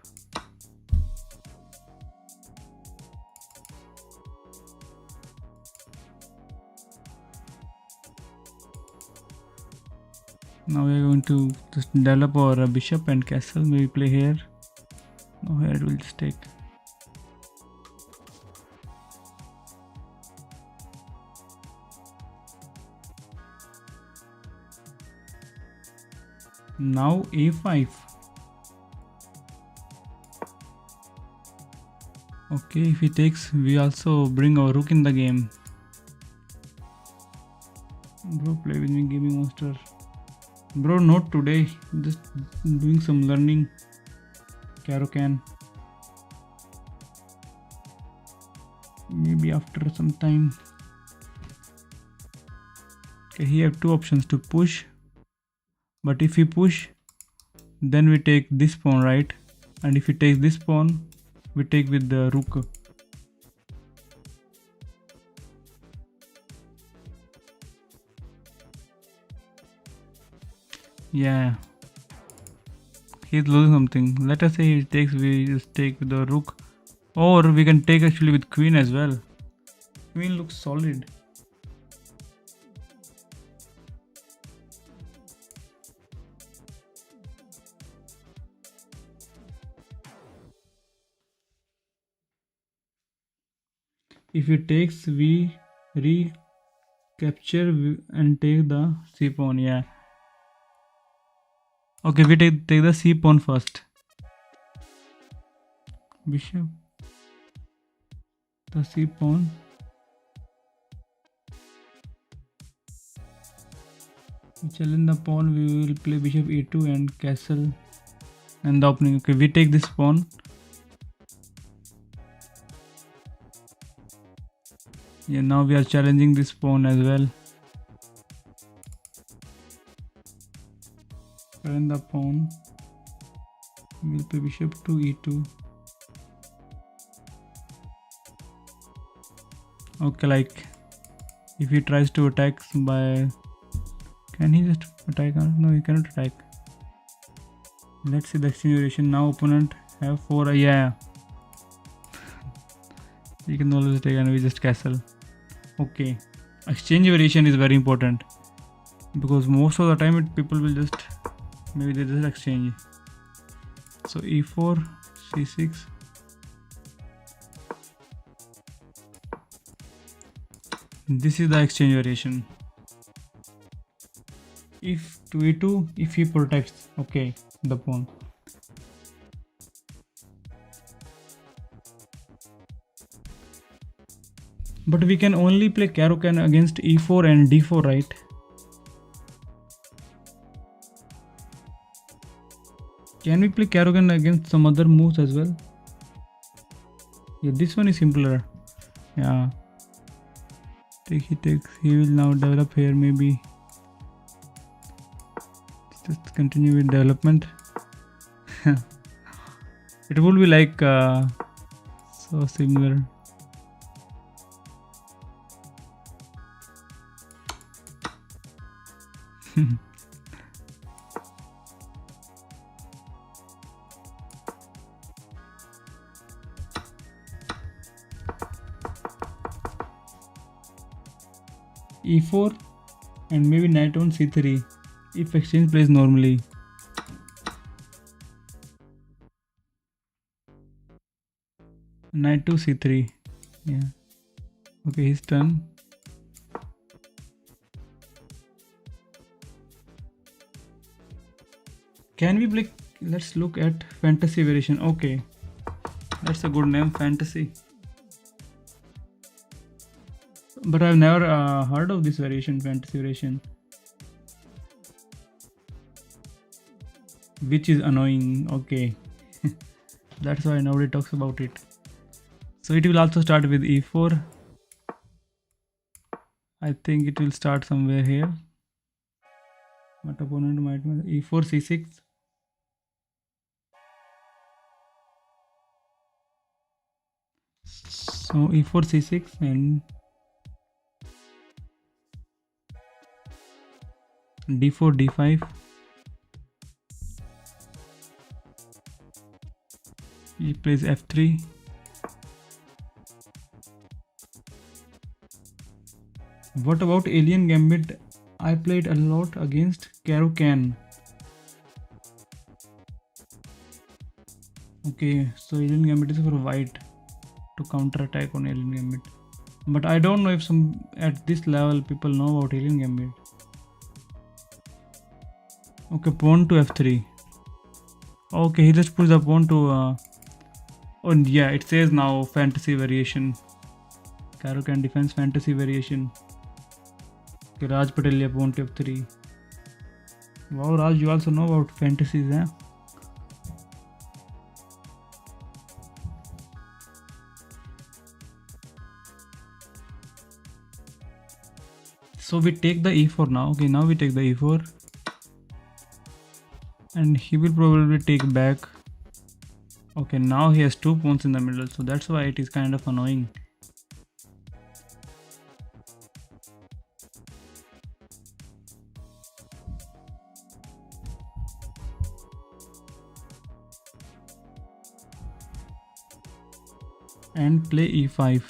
Now we are going to just develop our bishop and castle. Maybe play here. No, here it will just take. Now a5. Okay, if he takes, we also bring our rook in the game. Bro, play with me, gaming monster. Bro, not today. Just doing some learning. Caro-Can. Maybe after some time. Okay, he have two options to push. But if he push, then we take this pawn, right? And if he takes this pawn, we take with the rook. Yeah, he's losing something. Let us say he takes, we just take with the rook, or we can take actually with queen as well. Queen looks solid. If he takes, we recapture and take the c pawn. Yeah. Okay, we take the c pawn first. Bishop. The c pawn. We challenge the pawn. We will play bishop e2 and castle and the opening. Okay, we take this pawn. Yeah, now we are challenging this pawn as well. And the pawn. We'll play bishop to e2. Okay, like if he tries to attack by, can he just attack? No, he cannot attack. Let's see the exchange variation. Now opponent have 4. Yeah, you can always take and we just castle. Okay, exchange variation is very important because most of the time people will just, maybe they just exchange. So e4, c6. This is the exchange variation. If to e2, if he protects, okay, the pawn. But we can only play Caro-Can against e4 and d4, right? Can we play Caro-Can against some other moves as well? Yeah, this one is simpler. Yeah. He takes, he will now develop here, maybe. Just continue with development. It will be like so similar. e4 and maybe knight on c3 if exchange plays normally. Knight to c3. Yeah. Okay, his turn. Can we play? Let's look at fantasy variation. Okay, that's a good name, fantasy. But I've never heard of this variation, fantasy variation, which is annoying. Okay, that's why nobody talks about it. So it will also start with e4. I think it will start somewhere here. But opponent might e4, c6. So e4, c6 and d4, d5. He plays f3. What about Alien Gambit? I played a lot against Caro-Can. Okay, so Alien Gambit is for white to counter attack on Alien Gambit. But I don't know if some at this level people know about Alien Gambit. Okay, pawn to f3. Okay, he just puts the pawn to oh yeah, it says now fantasy variation. Caro-Can defense fantasy variation. Okay, Raj Patel pawn to f3. Wow, Raj, you also know about fantasies, eh? So we take the e4 now. Okay, now we take the e4. And he will probably take back. Okay, now he has 2 pawns in the middle, so that's why it is kind of annoying. And play e5.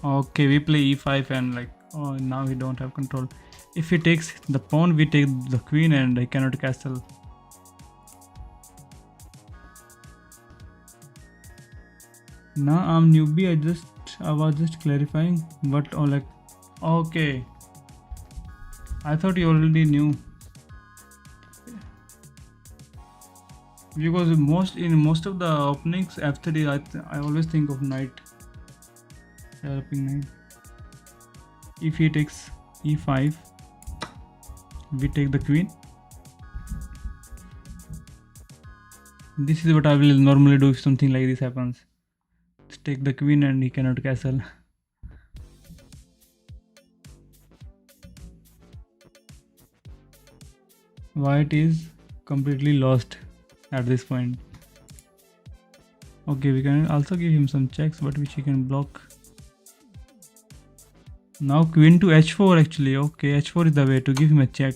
Okay, we play e5 and like, oh, now we don't have control. If he takes the pawn, we take the queen and I cannot castle. Now I'm newbie, I was just clarifying what, or like, okay. I thought you already knew. Because in most of the openings f3, I always think of knight. Developing knight. If he takes e5, we take the queen. This is what I will normally do if something like this happens. Just take the queen and he cannot castle. White is completely lost at this point. Okay, we can also give him some checks, but which he can block. Now queen to h4 actually. Okay, h4 is the way to give him a check.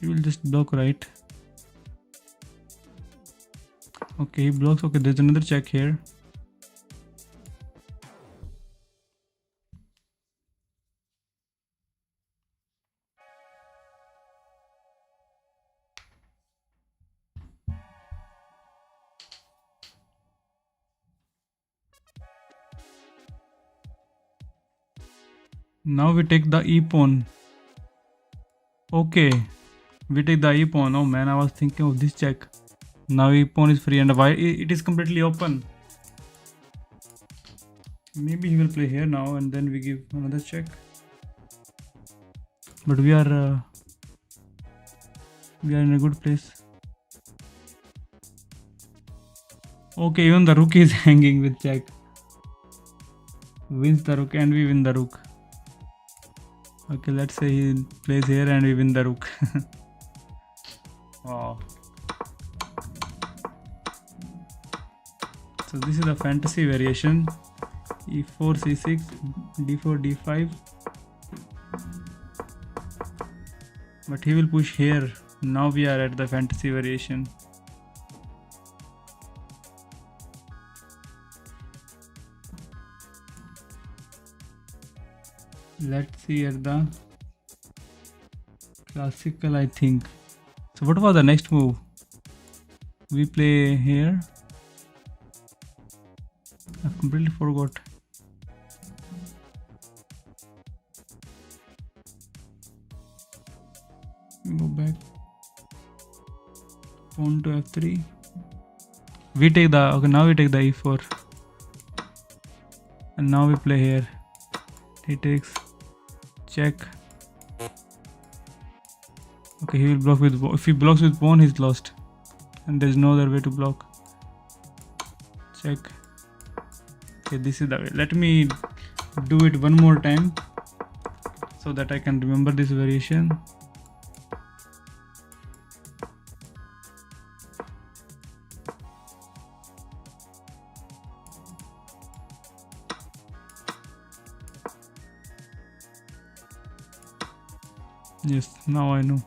He will just block, right? Okay, he blocks. Okay, there's another check here. Now we take the e pawn. Okay, we take the e pawn. Oh man, I was thinking of this check. Now e pawn is free and why it is completely open. Maybe he will play here now and then we give another check. But we are in a good place. Okay, even the rook is hanging with check. Wins the rook and we win the rook. Okay, let's say he plays here and we win the rook. Wow. So this is the fantasy variation. e4, c6, d4, d5. But he will push here. Now we are at the fantasy variation. Let's see at the classical, I think. So what was the next move? We play here. I've completely forgot. Go back. Pawn to f3. We take the, okay, now we take the e4. And now we play here. He takes check. Okay, he will block with, if he blocks with pawn, he's lost. And there's no other way to block. Check. Okay, this is the way. Let me do it one more time so that I can remember this variation. Yes, now I know.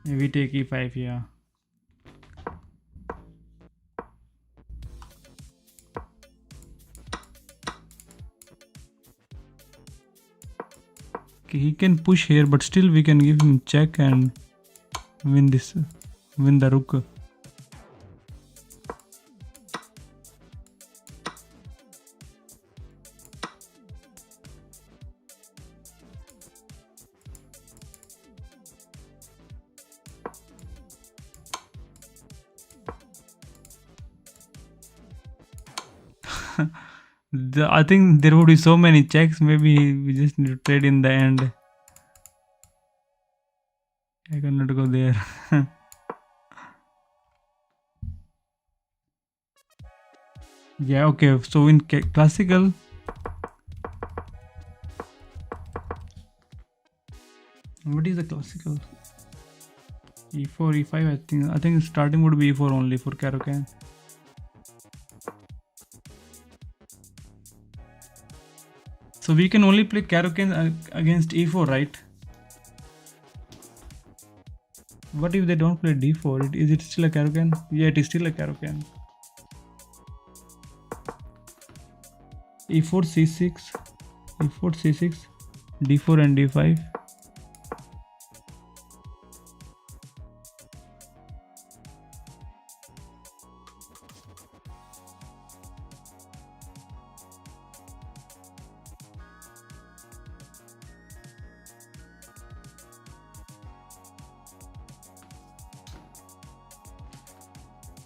We take e5, yeah. Okay, he can push here, but still we can give him check and win the rook. I think there would be so many checks. Maybe we just need to trade in the end. I cannot go there. Yeah, okay. So in classical, what is the classical? E4, E5. I think starting would be E4 only for Caro-Kann. So we can only play Caro-Kann against E4, right? What if they don't play D4? Is it still a Caro-Kann? Yeah, it is still a Caro-Kann. E4, C6, E4, C6, D4 and D5.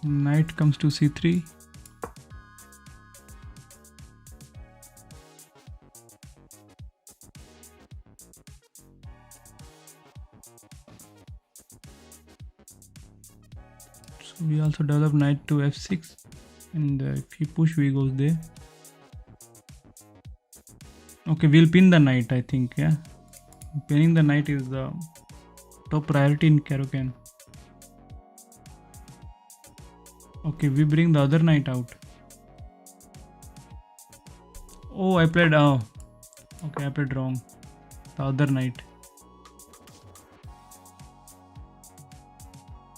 Knight comes to C3. So we also develop knight to F6, and if he push, we goes there. Okay, we'll pin the knight, I think. Yeah, pinning the knight is the top priority in Caro-Kann. Okay, we bring the other knight out. Oh, I played. Oh, okay, I played wrong. The other knight.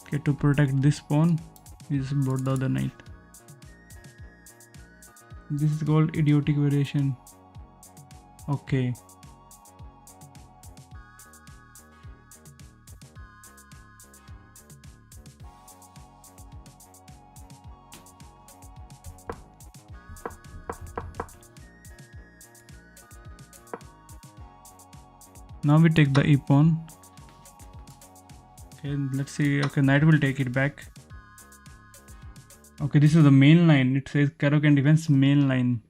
Okay, to protect this pawn, we just brought the other knight. This is called idiotic variation. Okay. Now we take the e pawn. Okay, let's see. Okay, knight will take it back. Okay, this is the main line. It says Caro-Kann defense main line.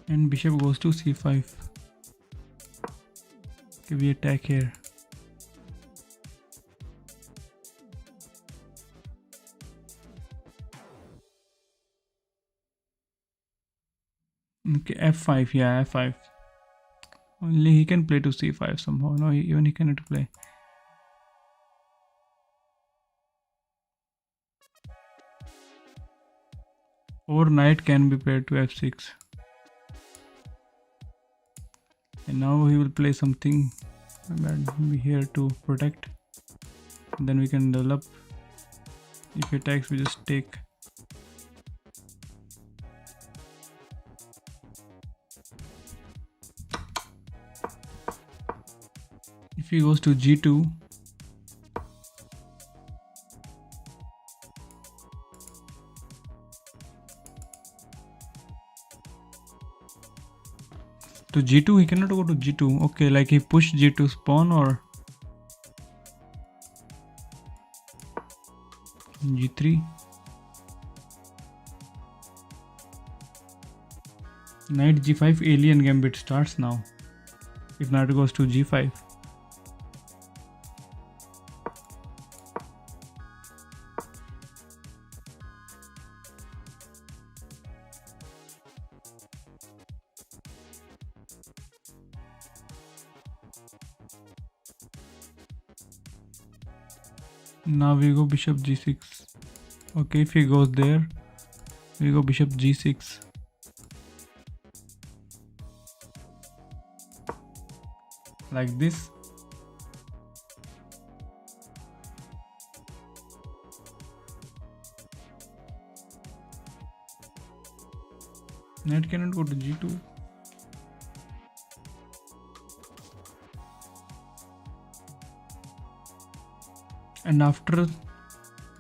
And bishop goes to c5. Okay, we attack here. Okay, f5. Yeah, f5. Only he can play to c5 somehow. No, even he cannot play. Or knight can be played to f6. And now he will play something that be here to protect. And then we can develop. If he attacks, we just take. If he goes to g2, to g2, he cannot go to g2. Okay, like he pushed g2 pawn or g3. Knight g5 alien gambit starts now. If knight goes to g5. Now we go bishop g6. Okay, if he goes there, we go bishop g6. Like this. Knight cannot go to g2. And after,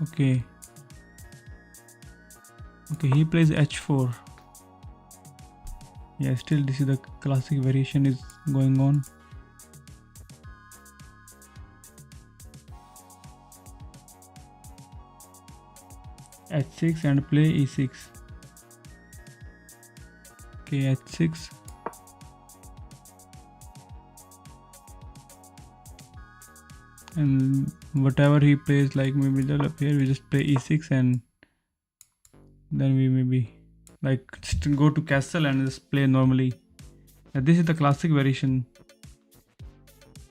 okay, he plays h4. Yeah, still this is the classic variation is going on. h6 and play e6. Okay, h6. And whatever he plays, like maybe up here, we just play e6 and then we maybe like just go to castle and just play normally. And this is the classic variation.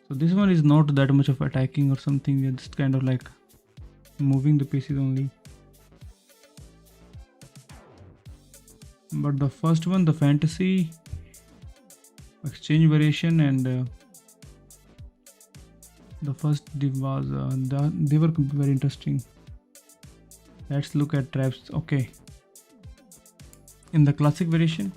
So this one is not that much of attacking or something, it's just kind of like moving the pieces only. But the first one, the fantasy exchange variation, and the first div was they were very interesting. Let's look at traps. Okay, in the classic variation,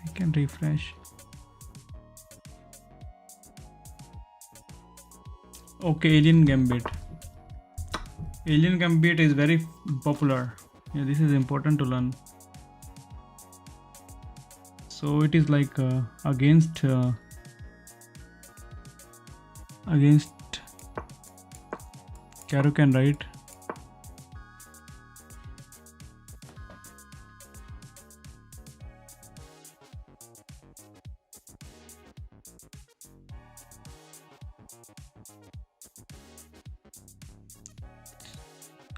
I can refresh. Okay, Alien Gambit. Alien Gambit is very popular. Yeah, this is important to learn. So it is like against Karukan, right?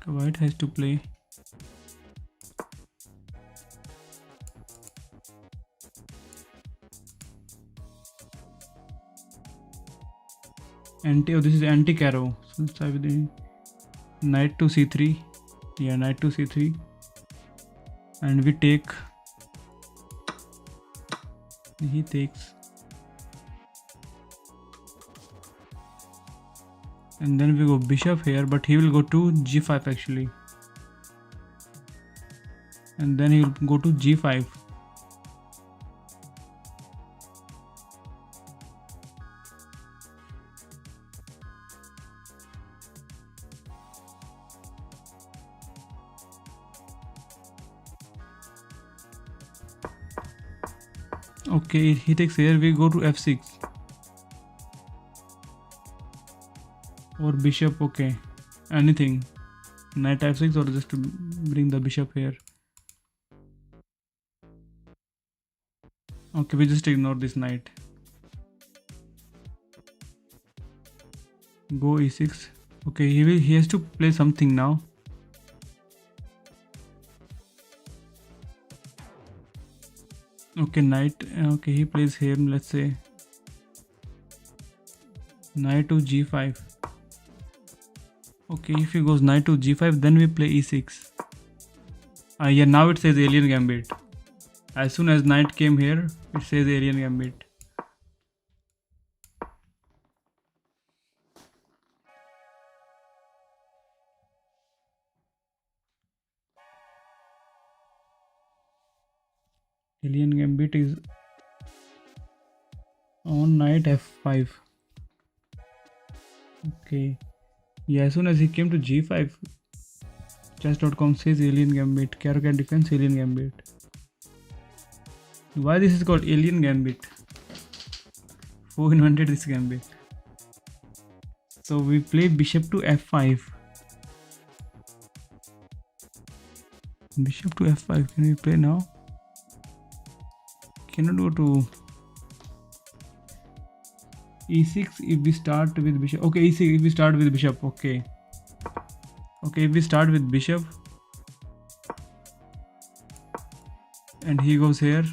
White has to play. This is anti-Caro. So let's try with the knight to c3. Yeah, knight to c3. And we take. He takes. And then we go bishop here, but he will go to g5 actually. And then he will go to g5. Okay, he takes here, we go to f6. Or bishop, okay, anything, knight f6 or just to bring the bishop here. Okay, we just ignore this knight. Go e6. Okay, he has to play something now. Okay, knight. Okay, he plays here, let's say knight to g5. Okay, if he goes knight to g5, then we play e6. Yeah, now it says Alien Gambit. As soon as knight came here, it says Alien Gambit. Alien Gambit is on knight f5. Okay. Yeah, as soon as he came to g5, chess.com says Alien Gambit. Karukan defense Alien Gambit. Why this is called Alien Gambit? Who invented this gambit? So we play bishop to f5. Bishop to f5. Can we play now? Cannot go to. e6 if we start with bishop. Okay, e6 if we start with bishop. Okay, if we start with bishop and he goes here,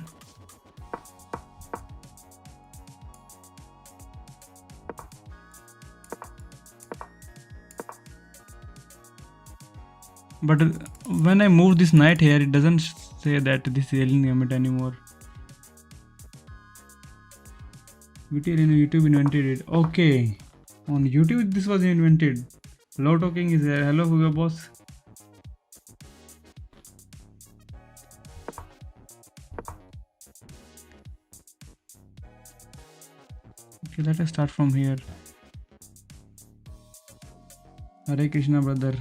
but when I move this knight here, it doesn't say that this is alien gambit anymore. VTL in YouTube invented it. Okay, on YouTube this was invented. Low talking is there. Hello Hugo boss. Okay, let us start from here. Hare Krishna brother.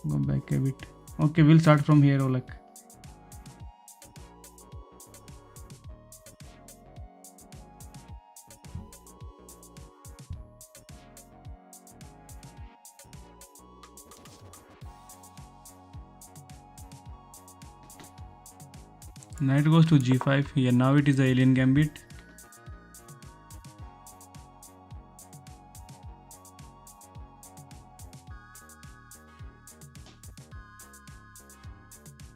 Go back a bit. Okay, we'll start from here, Olak. Knight goes to g5. Yeah, now it is the alien gambit.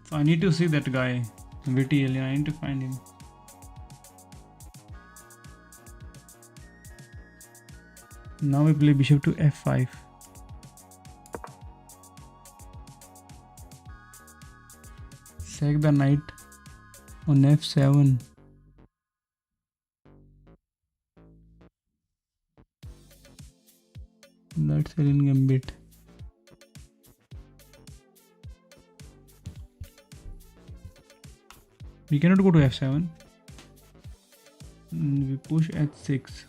So I need to see that guy, VTL. I need to find him. Now we play bishop to f5. Sack the knight on f7. That's alien gambit. We cannot go to f7. We push h6.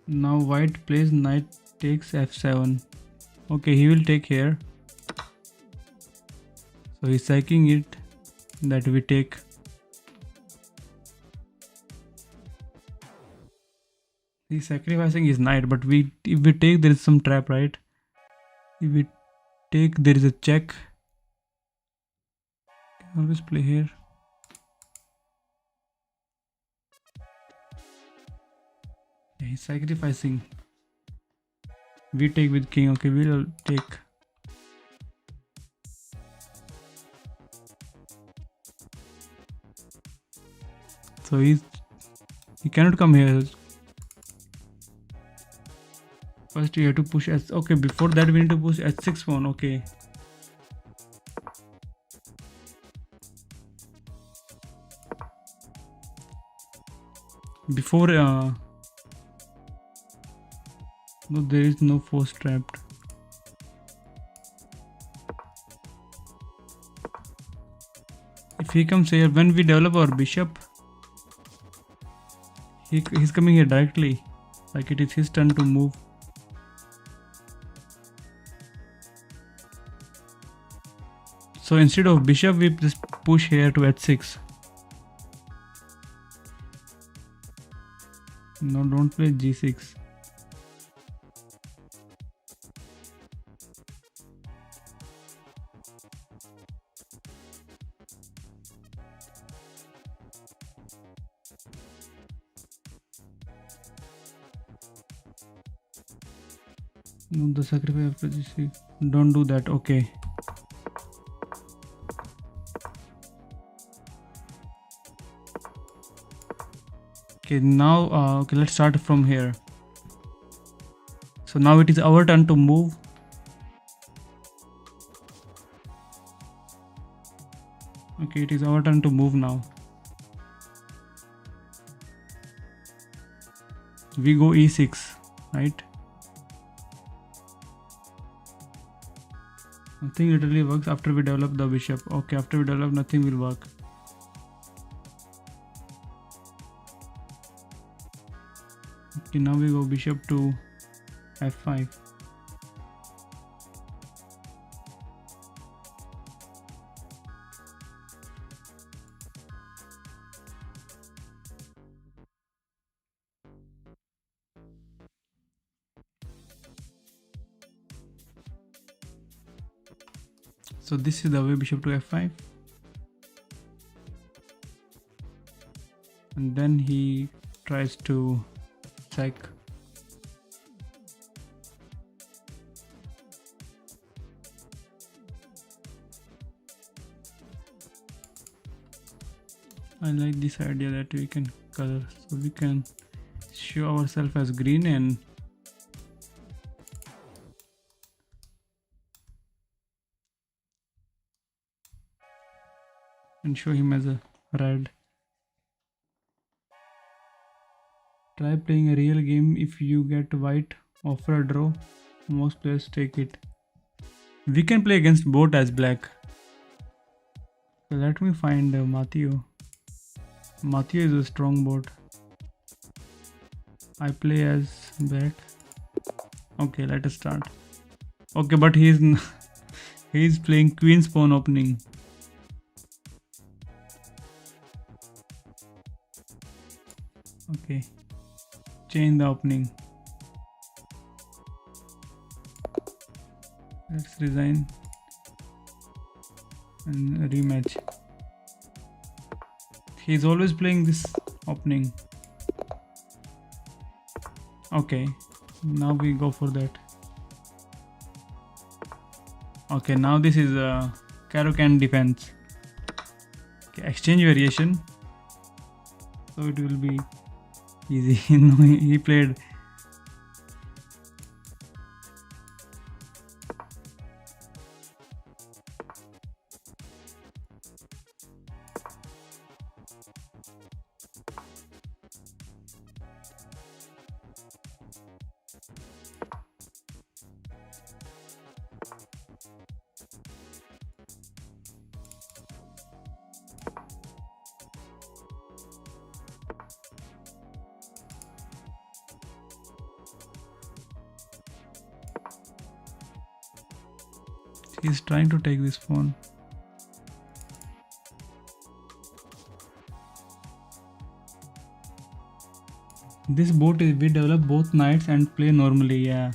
Now white plays knight takes f7. Okay, he will take here. So he's sacking it that we take. He's sacrificing his knight, but if we take, there is some trap, right? If we take, there is a check. Always play here. Yeah, he's sacrificing. We take with king. Okay, we'll take. So he cannot come here. First you have to push h. Okay, before that we need to push h6 pawn. Okay. Before no, there is no force trapped. If he comes here, when we develop our bishop, he's coming here directly, like it is his turn to move. So instead of bishop, we just push here to h6. No, don't play g6. No, the sacrifice after g6. Don't do that. Okay. Okay, now okay, let's start from here. So now it is our turn to move. Okay, it is our turn to move now. We go e6, right? Nothing literally works after we develop the bishop. Okay, after we develop, nothing will work. Okay, now we go bishop to f5. So this is the way bishop to f5. and then he tries to check. I like this idea that we can color, so we can show ourselves as green and show him as a red. Try playing a real game. If you get white, offer a draw. Most players take it. We can play against both as black. So let me find Matteo. Matteo is a strong boat. I play as black. Okay, let us start. Okay, but he's playing queen's pawn opening. Okay, change the opening. Let's resign and rematch. He's always playing this opening. Okay, now we go for that. Okay, now this is a Caro-Can defense. Okay, exchange variation. So it will be easy. No, he played. He's trying to take this pawn. This boat is, we develop both knights and play normally, yeah.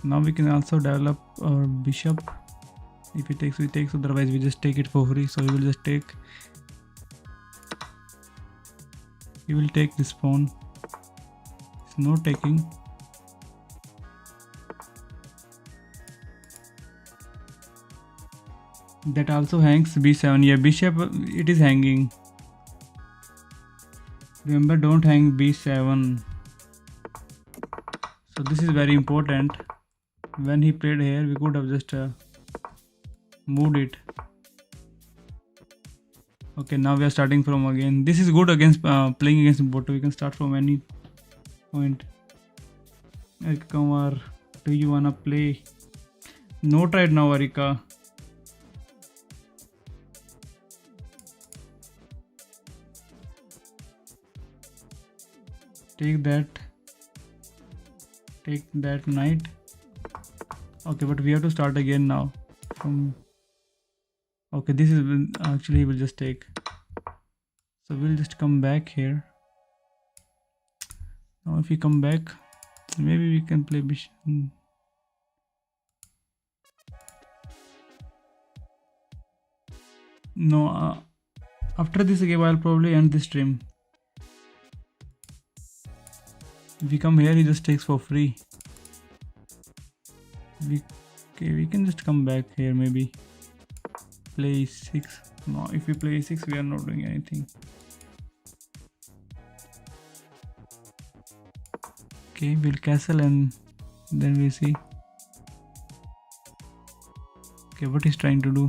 Now we can also develop our bishop. If he takes, we take, otherwise we just take it for free. So we will just take. He will take this pawn. It's no taking. That also hangs b7. Yeah, bishop, it is hanging. Remember, don't hang b7. So this is very important. When he played here, we could have just moved it. Okay, now we are starting from again. This is good against playing against bot. We can start from any point. Erika Kumar, do you wanna play? Not right now, Erika. Take that knight. Okay, but we have to start again now from. Okay, this is actually he will just take. So we'll just come back here. Now if we come back, maybe we can play bishop. No, after this game I'll probably end this stream. If we come here, he just takes for free. We can just come back here, maybe play 6. No, if we play 6, we are not doing anything. Okay, we'll castle and then we see. Okay, what he's trying to do.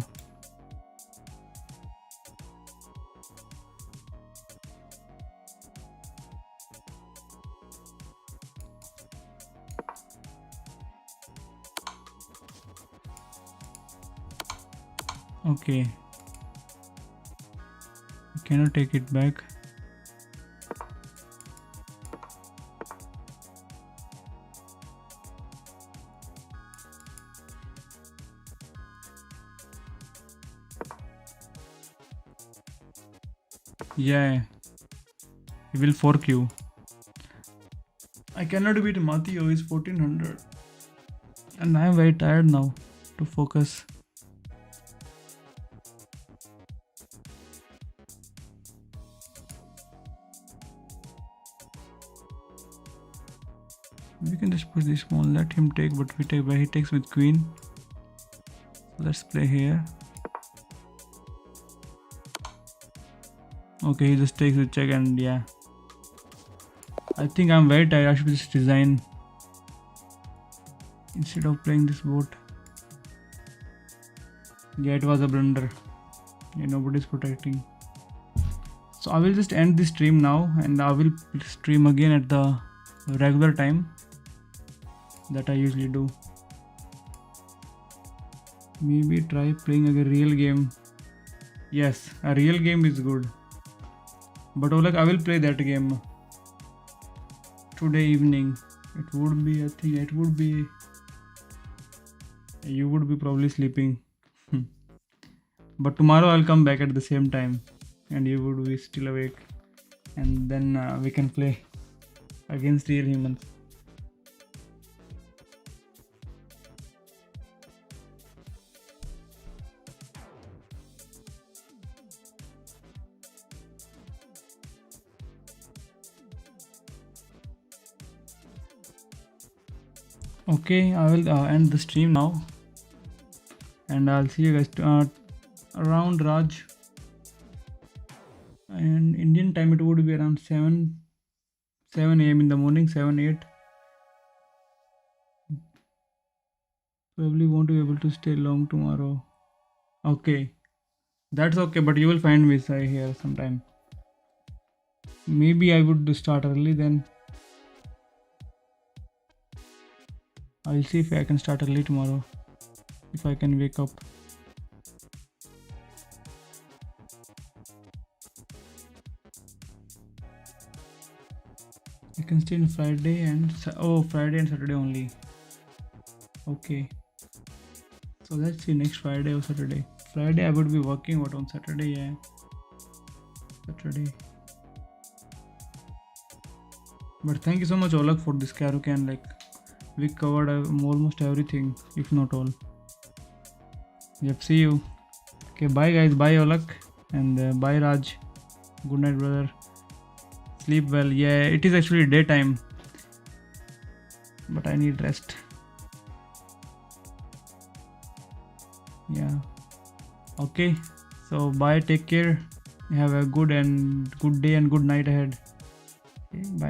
Okay, I cannot take it back. Yeah, he will fork you. I cannot beat Matteo, he's 1400. And I am very tired now to focus. We can just push this pawn, let him take, but we take, but he takes with queen. Let's play here. Okay, he just takes with check, and yeah. I think I'm very tired. I should just resign instead of playing this boat. Yeah, it was a blunder. Yeah, nobody's protecting. So I will just end this stream now, and I will stream again at the regular time that I usually do. Maybe try playing a real game. Yes, a real game is good. But Oleg, I will play that game today evening. It would be, I think it would be, you would be probably sleeping. But tomorrow I'll come back at the same time and you would be still awake, and then we can play against real humans. Okay, I will end the stream now, and I'll see you guys around Raj. And Indian time it would be around 7 a.m. in the morning, 7-8. Probably won't be able to stay long tomorrow. Okay, that's okay, but you will find me here sometime. Maybe I would start early then. I'll see if I can start early tomorrow, if I can wake up. I can stay on Friday and Friday and Saturday only. Okay, so let's see next Friday or Saturday. Friday I would be working, but on Saturday, yeah, Saturday. But thank you so much, Oleg, for this Karukan. Like, we covered almost everything, if not all. Yep, see you. Okay, bye guys, bye Oleg, and bye Raj. Good night, brother. Sleep well. Yeah, it is actually daytime, but I need rest. Yeah. Okay, so bye, take care. Have a good day and good night ahead. Okay, bye.